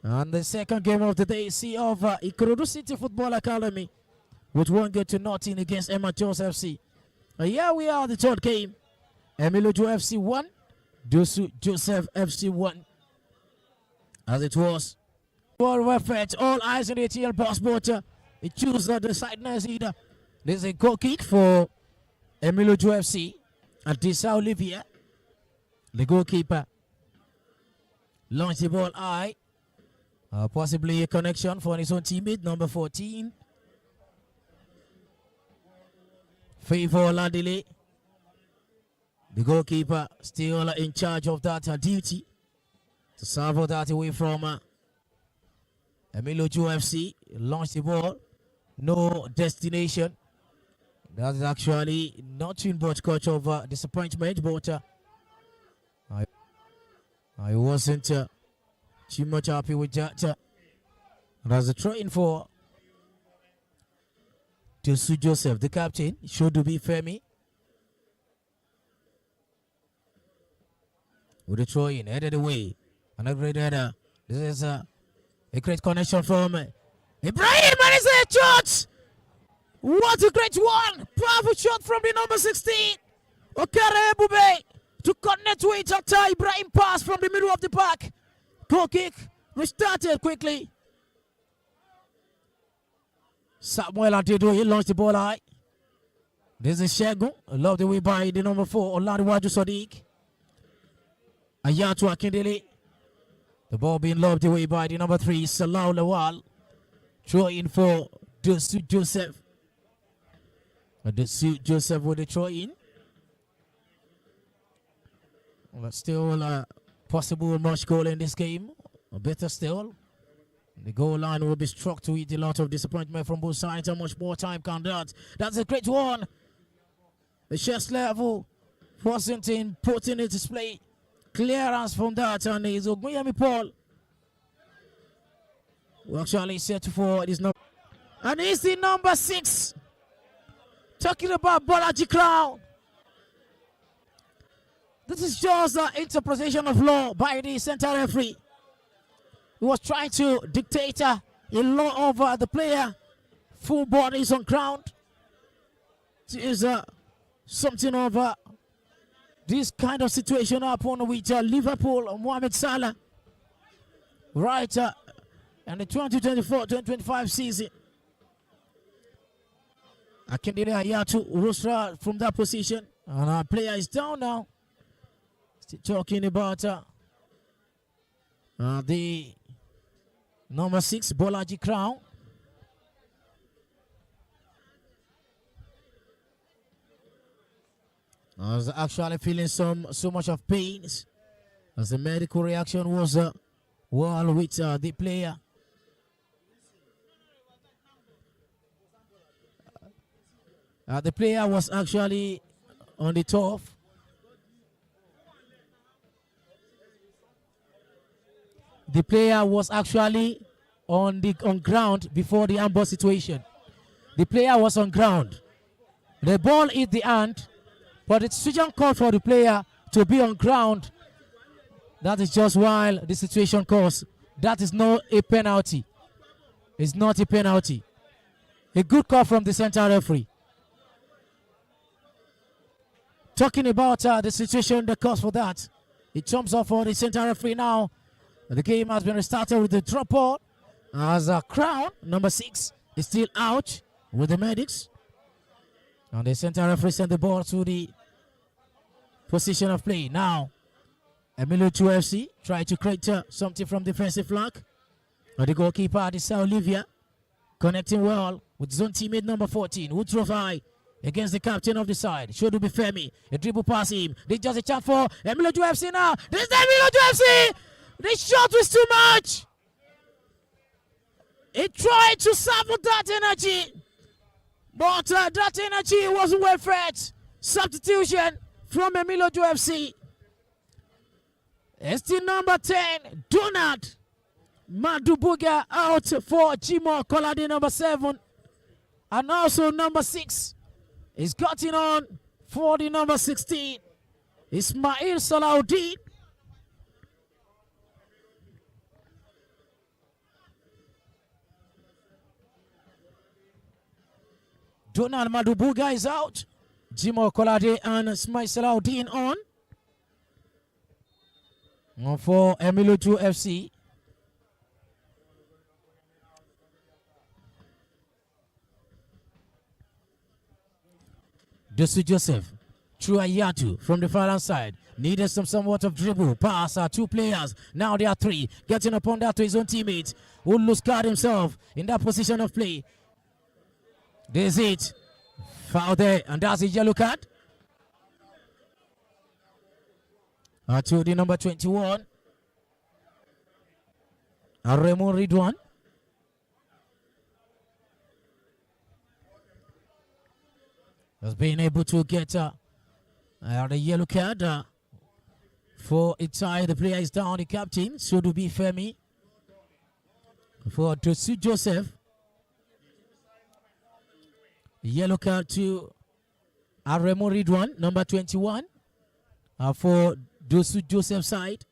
And the second game of the day, see of Ikorodu City Football Academy, with 1 goal to nothing against Amateurs FC. Here we are, the third game. Emiloju FC 1, Dosu Joseph FC 1. As it was. All effort, all eyes on the ATL passport. It chooses the side either. There's a goal kick for Emiloju FC. Adisa Olivia, the goalkeeper, launched the ball high. Possibly a connection for his own teammate, number 14. Favor Landile, the goalkeeper, still in charge of that duty to serve that away from Emiloju FC. Launched the ball, no destination. That is actually nothing but cause of disappointment, but I wasn't too much happy with that. That's a throw-in for Dosu Joseph, the captain, Shodubi Femi. With the throw in, headed away. Another great header. This is a great connection from Ibrahim, and it's a shot! What a great one! Powerful shot from the number 16. Okere Ebube to connect with Atta Ibrahim pass from the middle of the park. Goal kick, restarted quickly. Samuel Adedo, he launched the ball high. This is Shegun, loved the way by the number 4, Oladiwaju Sadiq. Ayatu Akindele. The ball being loved away by the number 3, Salah Lawal. Throw in for Dosu Joseph. Dosu Joseph with the throw in. But still possible much goal in this game. Or better still, the goal line will be struck to it. A lot of disappointment from both sides. How much more time can that? That's a great one. The chest level wasn't in putting it display. Clearance from that, and it's Ogunyemi Paul. We actually set for this number. And it's the number 6. Talking about Bolaji Crown. This is just the interpretation of law by the center referee. He was trying to dictate a law over the player. Full body is on ground. It is something of this kind of situation happened with Liverpool, Mohamed Salah. Right in the 2024-2025 season. Akindele Hayatu Rusra from that position. And our player is down now. Still talking about the number 6, Bolaji Crown. I was actually feeling so much of pain as the medical reaction was well with the player. The player was actually on the turf. The player was actually on ground before the ambush situation. The player was on ground. The ball hit the hand, but the decision called for the player to be on ground. That is just while the situation calls. That is not a penalty. It's not a penalty. A good call from the center referee. Talking about the situation, the cause for that. It jumps off for the center referee now. The game has been restarted with the drop ball. As Crown, number 6, is still out with the medics. And the center referee sent the ball to the position of play. Now, Emilio 2FC try to create something from defensive flank. And the goalkeeper, this Olivia, connecting well with zone teammate number 14, who drove high against the captain of the side. Should be Femi. A dribble pass him. They just a chance for Emilio 2FC now. This is Emilio 2FC. The shot was too much. He tried to sabotage that energy, but that energy wasn't well fed. Substitution from Emilio 2FC. ST number 10, Donald Madubuga out for Jimo Kolade number 7. And also number 6 is cutting on for the number 16. Ismail Salahuddin. Donald Madubuga is out. Jimo Kolade and Ismail Salahuddin on. For Emilio 2FC. Dosu Joseph, through Ayatu from the far side. Needed somewhat of dribble. Pass 2 players. Now there are 3. Getting upon that to his own teammate, who lose guard himself in that position of play. There's it. Foul there, and that's a yellow card. To the number 21. Raymond Ridwan. Has been able to get the yellow card for Itai. The player is down. The captain, Sudubi Femi. For Dosu Joseph. Yellow card to Aremo Ridwan, number 21. For Dosu Joseph side.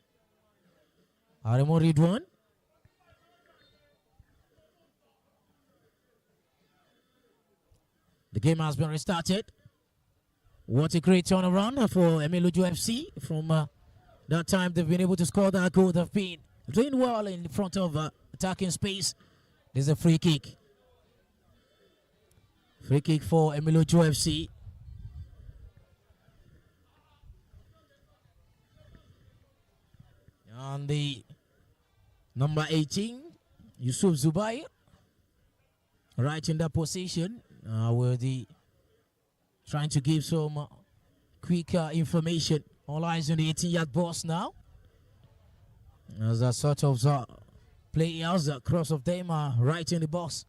Aremo Ridwan. The game has been restarted. What a great turnaround for Emilio FC. From that time, they've been able to score that goal. They've been doing well in front of attacking space. There's a free kick. Free kick for Emilio FC. And the number 18, Yusuf Zubair, right in that position. Where the trying to give some quick information. All eyes on the 18-yard box now. As a sort of players, cross of them are right in the box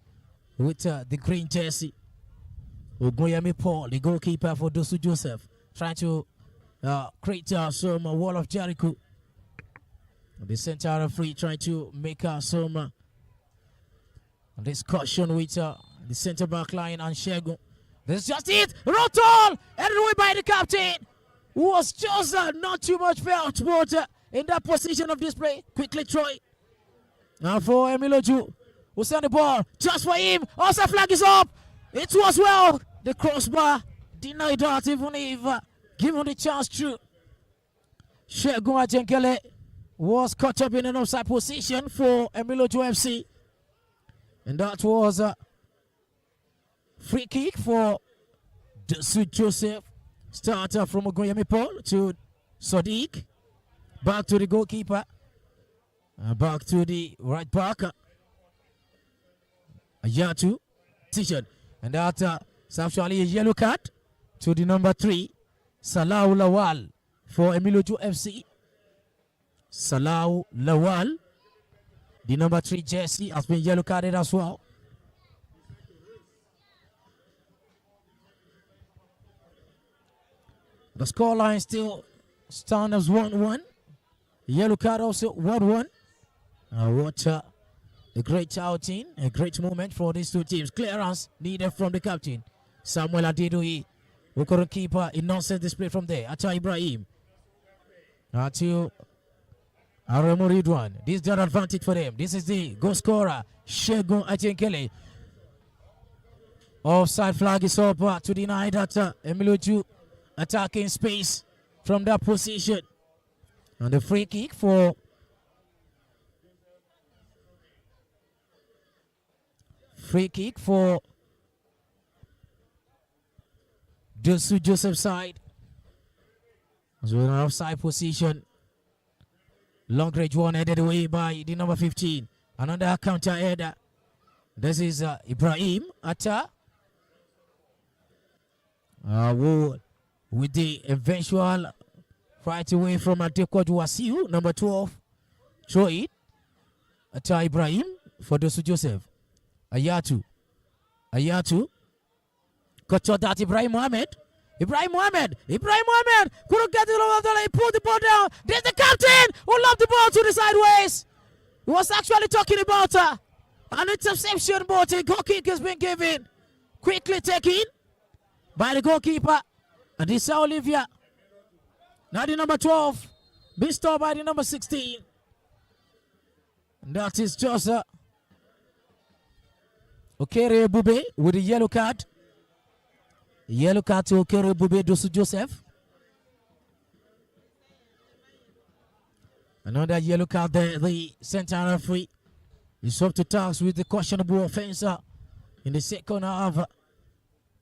with the green jersey. Ogoyemi Paul, the goalkeeper for Dosu Joseph, trying to create some wall of Jericho. The center referee trying to make some discussion with the center back line and Shego. This is just it. Rotol! Headed away by the captain. was just not too much felt, but in that position of display, quickly Troy. Now for Emiloju, who sent the ball just for him. Also flag is up. It was well. The crossbar denied that even if given the chance to. Shegun Ajenkele was caught up in an offside position for Emiloju FC. And that was a free kick for Desu Joseph. Starter from Ogoyemi Paul to Sadiq. Back to the goalkeeper. Back to the right back. Ayatu. Position. And that is actually a yellow card to the number 3. Salahu Lawal for Emiloju FC. Salahu Lawal. The number 3 jersey has been yellow carded as well. The scoreline still stands as 1-1. Yellow card also 1-1. What a great outing, a great moment for these two teams. Clearance needed from the captain, Samuel Adedoyi, who couldn't keep a nonsense display from there. Atta Ibrahim. To Aremu Ridwan. This is the advantage for them. This is the goal scorer, Shegun Ajenkele. Offside flag is up to deny that Emiloju attacking space from that position. And the free kick for Desu Joseph side. So in an offside position. Long range one headed away by the number 15. Another counter header. This is Ibrahim Atta. With the eventual right away from Adequate Wasiu, number 12. Throw it. Atta Ibrahim for Desu Joseph. Ayatu. Cut shot that Ibrahim Mohamed. Ibrahim Mohamed couldn't get it over the line. He pulled the ball down. There's the captain who lobbed the ball to the sideways. He was actually talking about an interception, but a goal kick has been given. Quickly taken by the goalkeeper. And this is Olivia. Now the number 12 being stopped by the number 16. And that is just Okere Bube with a yellow card. Yellow card to Okere Bube Desu Joseph. Another yellow card there. The center referee is up to task with the questionable offense in the second half.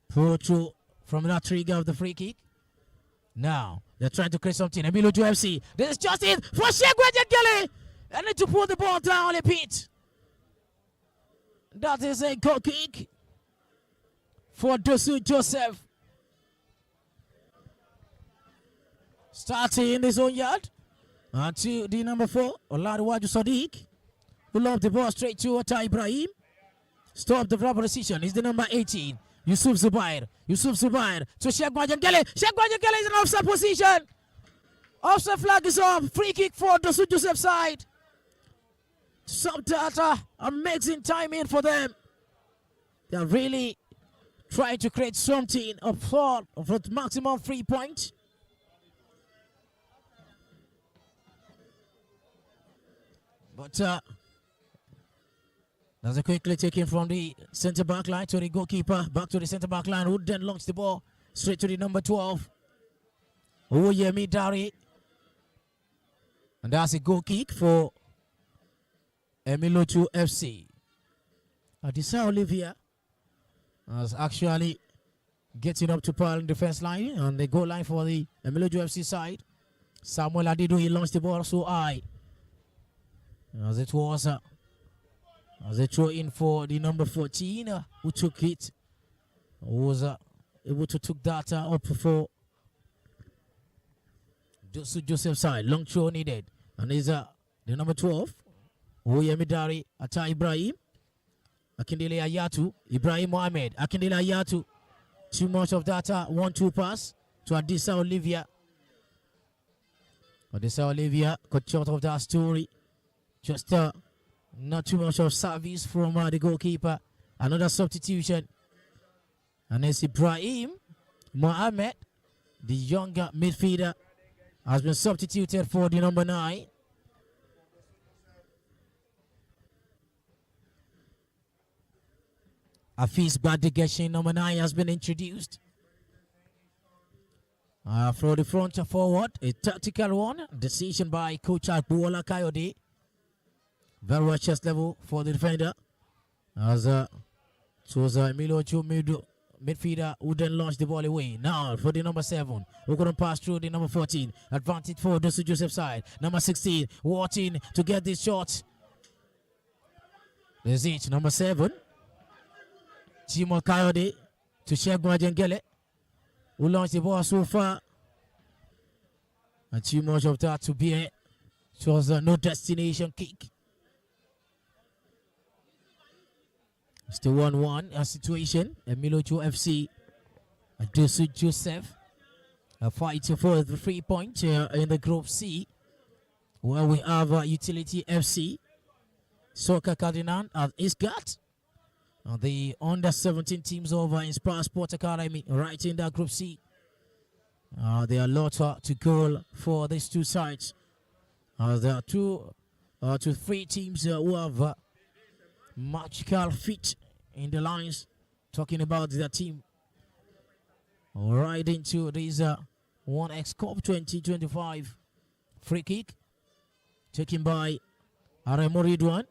Pull through from that trigger of the free kick. Now they're trying to create something. Emiloju FC. This is just it for Shegun Ajenkele. I need to pull the ball down a bit. That is a goal kick for Desu Joseph. Starting in his own yard. And to the number 4, Oladiwaju Sadiq, who lobbed the ball straight to Atta Ibrahim. Stop the grab position. He's the number 18. Yusuf Zubair to Shegun Ajenkele. Shegun Ajenkele is in offside position. Offside flag is up. Free kick for Desu Joseph side. Some data, amazing timing for them. They're really trying to create something of thought of a maximum 3 points. But that's a quickly taken from the center back line to the goalkeeper. Back to the center back line, who then launched the ball straight to the number 12. Oyemi Dari. And that's a goal kick for Emiloju FC. Adisa Olivia is actually getting up to par in defense line on the goal line for the Emiloju FC side. Samuel Adidu, he launched the ball so high. As it was as a throw in for the number 14 who took it. Was able to took that up for Joseph side. Long throw needed. And is the number 12. Oyemi Dari, Atta Ibrahim, Akindele Ayatu, Ibrahim Mohamed, Akindele Ayatu. Too much of that 1-2 pass to Adisa Olivia. Adisa Olivia got short of that story. Just not too much of service from the goalkeeper. Another substitution. And it's Ibrahim Mohamed The younger midfielder has been substituted for the number 9. Afis Badigeshin, number 9, has been introduced. For the front forward, a tactical one. Decision by Coach Akbuola Kayode. Very well chest level for the defender. As it was Emilio Chumido, midfielder who then launched the ball away. Now for the number 7, we're going to pass through the number 14. Advantage for Dosu Joseph side. Number 16, watching to get this shot. There's it, number 7. Timo Kayode to Shegun Ajengele, who launched the ball so far. And too much of that to be it. It was no destination kick. It's the 1-1 situation. Emilocho FC, Dosu Joseph, fighting for the 3 points in the Group C, where we have Utility FC, Soccer Cardinal at Isgat. The under-17 teams over in Inspire Sports Academy right in that Group C. There are lots to go for these two sides. There are 2 to 3 teams who have magical feet in the lines. Talking about their team right into this 1X Cup 2025 free kick taken by Aremo Ridwan.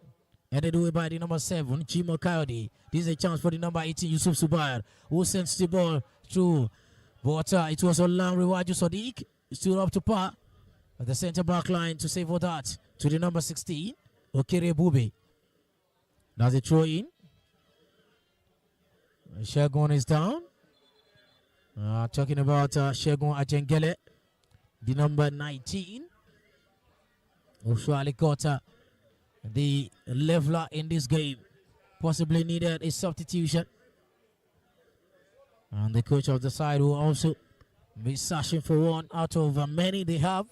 Headed away by the number 7, Jimo Coyote. This is a chance for the number 18, Yusuf Subayar, who sends the ball through. But it was Olam Riwaju Sadiq. Stood up to par at the center back line to save for that. To the number 16, Okere Bube. That's a throw in. Shegun is down. Talking about Shegun Ajengele, the number 19. Usually got the leveler in this game. Possibly needed a substitution. And the coach of the side will also be searching for one out of many they have.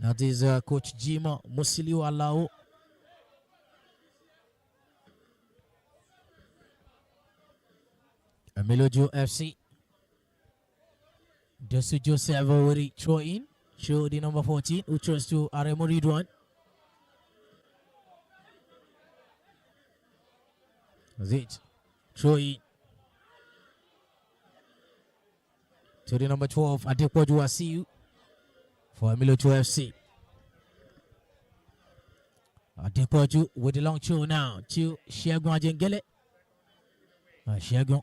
That is Coach Jima Musiliu Alao. Emilojo FC. Dosu Joseph already throw in. Show the number 14, who throws to Aremo Ridwan. That's it. Throw in. To the number 12, Adepoju Asiu for Emilojo FC. Adepoju with the long throw now to Shegun Ajengele. Shegun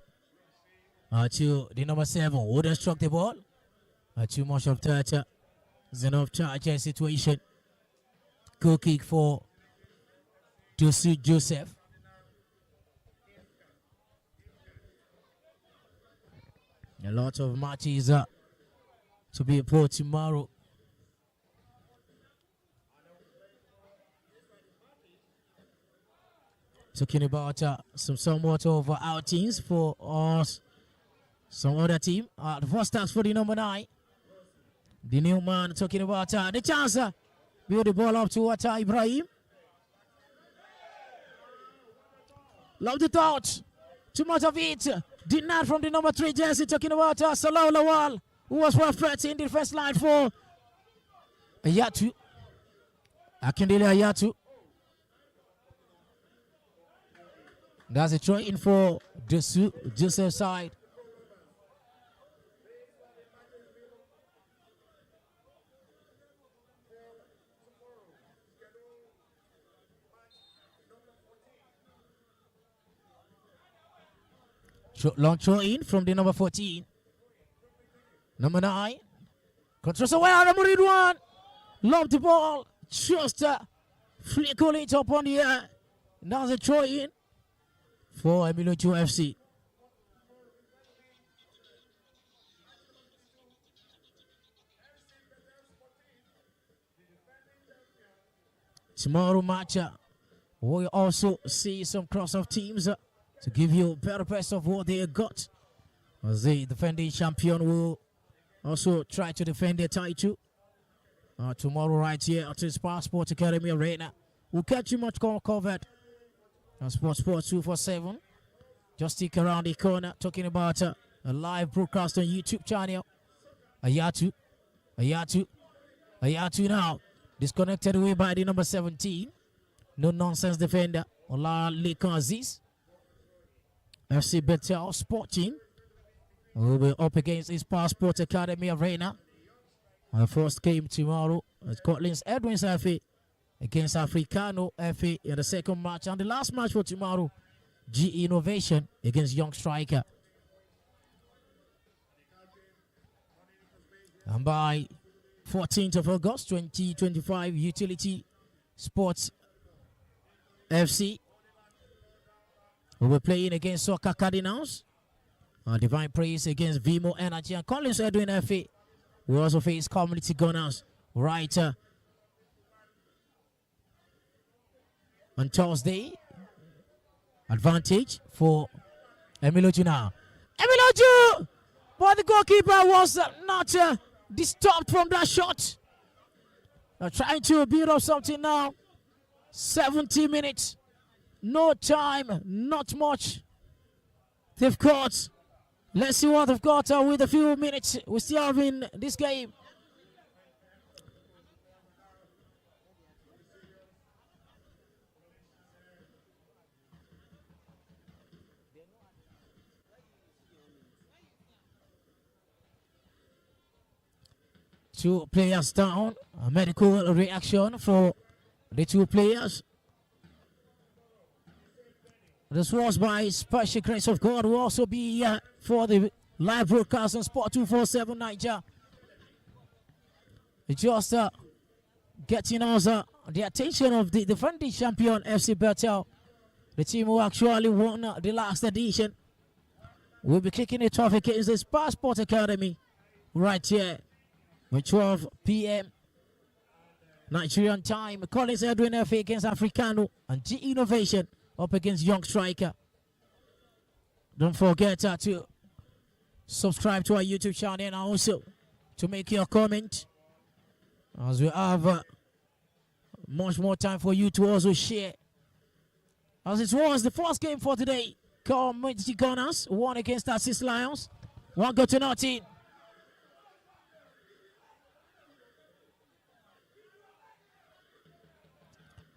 to the number 7, wouldn't struck the ball. Too much of touch. It's enough charge situation. Goal kick for Dosu Joseph. A lot of matches to be played tomorrow. Talking about some somewhat of outings for us, some other team. The first task for the number 9. The new man talking about the chance. Build the ball up to Ibrahim. Love the thought. Too much of it. Denied from the number 3 jersey. Talking about Salah Lawal, who was perfect in the first line for Ayatu. Akindele Ayatu. That's a throw in for Joseph side. Long throw in from the number 14. Number 9. Controls away on Ridwan. Love the ball. Just flickle it up on the air. Now the throw in for Emilojo FC. Tomorrow match, we'll also see some cross-off teams to give you a better best of what they got. As the defending champion will also try to defend their title tomorrow right here at Inspire Sports Academy Arena. We'll catch you much more covered on Sports 247. Just stick around the corner talking about a live broadcast on YouTube channel Ayatu. Ayatu now. Disconnected away by the number 17. No nonsense defender. Ola Lekan Aziz. FC Betel Sporting will be up against his Passport Academy Arena. Our first game tomorrow at Scotland's Edwin FA against Africano FA in the second match. And the last match for tomorrow, GE Innovation against Young Striker. And by 14th of August 2025, Utility Sports FC will be playing against Soccer Cardinals. Divine Praise against Vimo Energy. And Collins Edwin FA will also face Community Gunners right on Thursday. Advantage for Emiloju now. Emiloju! But the goalkeeper was not disturbed from that shot. Trying to build up something now. 70 minutes. No time. Not much. They've got. Let's see what they've got with a few minutes. We still have in this game. Two players down. A medical reaction for the two players. This was by special grace of God. Will also be for the live broadcast on Sport 247 Naija. Just getting us the attention of the defending champion FC Betel, the team who actually won the last edition. We'll be kicking it off against this Passport Academy right here at 12 p.m. Nigerian time. Collins Edwin FA against Africano and G Innovation up against Young Striker. Don't forget to subscribe to our YouTube channel and also to make your comment, as we have much more time for you to also share. As it was the first game for today, Community Gunners won against Assist Lions. 1-0.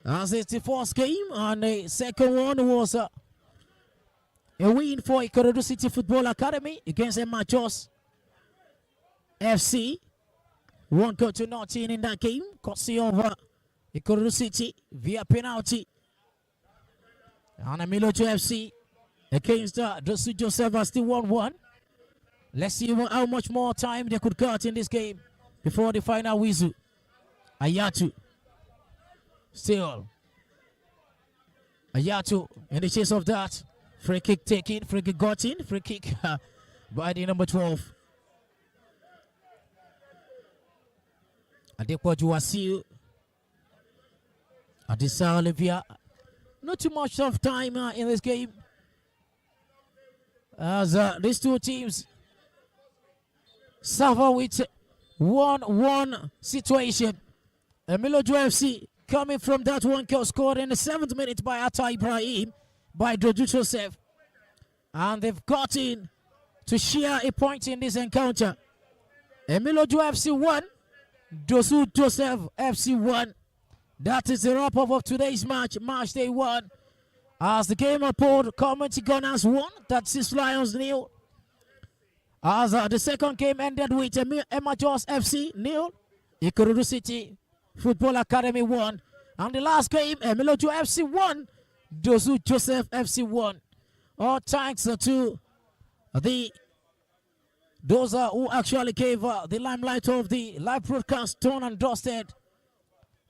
As it's the first game, and the second one was a win for Ikorodu City Football Academy against Emachos FC. 1-0 in that game, courtesy of Ikorodu City via penalty. And Emiloju FC against Dosu Joseph are still 1-1. Let's see how much more time they could cut in this game before the final whistle. Ayatu. Still, Ayatu in the chase of that. Free kick taken, free kick got in, free kick by the number 12. Adequate Wasiu. Adisa Olivia. Not too much of time in this game, as these two teams suffer with 1-1 situation. Emiloju FC coming from that one goal scored in the 7th minute by Atta Ibrahim by Doju Joseph. And they've gotten to share a point in this encounter. Emiloju FC 1, Dosu Joseph FC 1. That is the wrap-up of today's match, match day 1. As the game unfolded, Community Gunners 1, that's 6 Lions 0. As the second game ended with Emachos FC 0, Ikorodu City Football Academy 1. And the last game, Emiloju FC 1, Dosu Joseph FC 1. All thanks to those who actually gave the limelight of the live broadcast done and dusted.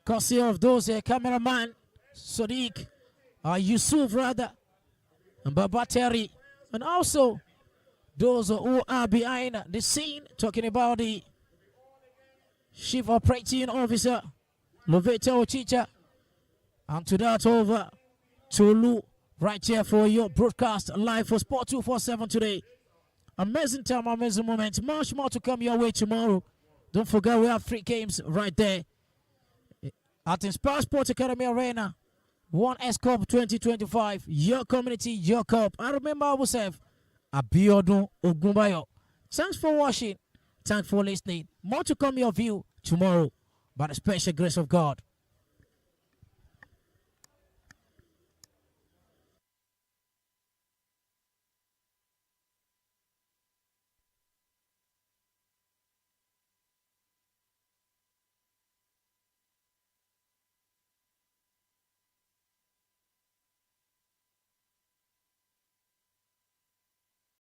Courtesy of those cameraman, Sadiq, Yusuf rather, and Babateri, and also those who are behind the scene, talking about the Chief Operating Officer, Loveta Ochicha, and to that over Tolu, right here for your broadcast live for Sport 247 today. Amazing time, amazing moment. Much more to come your way tomorrow. Don't forget we have 3 games right there at Inspire Sports Academy Arena. 1S Cup 2025. Your community, your cup. I remember ourselves, Abiodun Ogunbayo. Thanks for watching. Thanks for listening. More to come your view tomorrow by the special grace of God.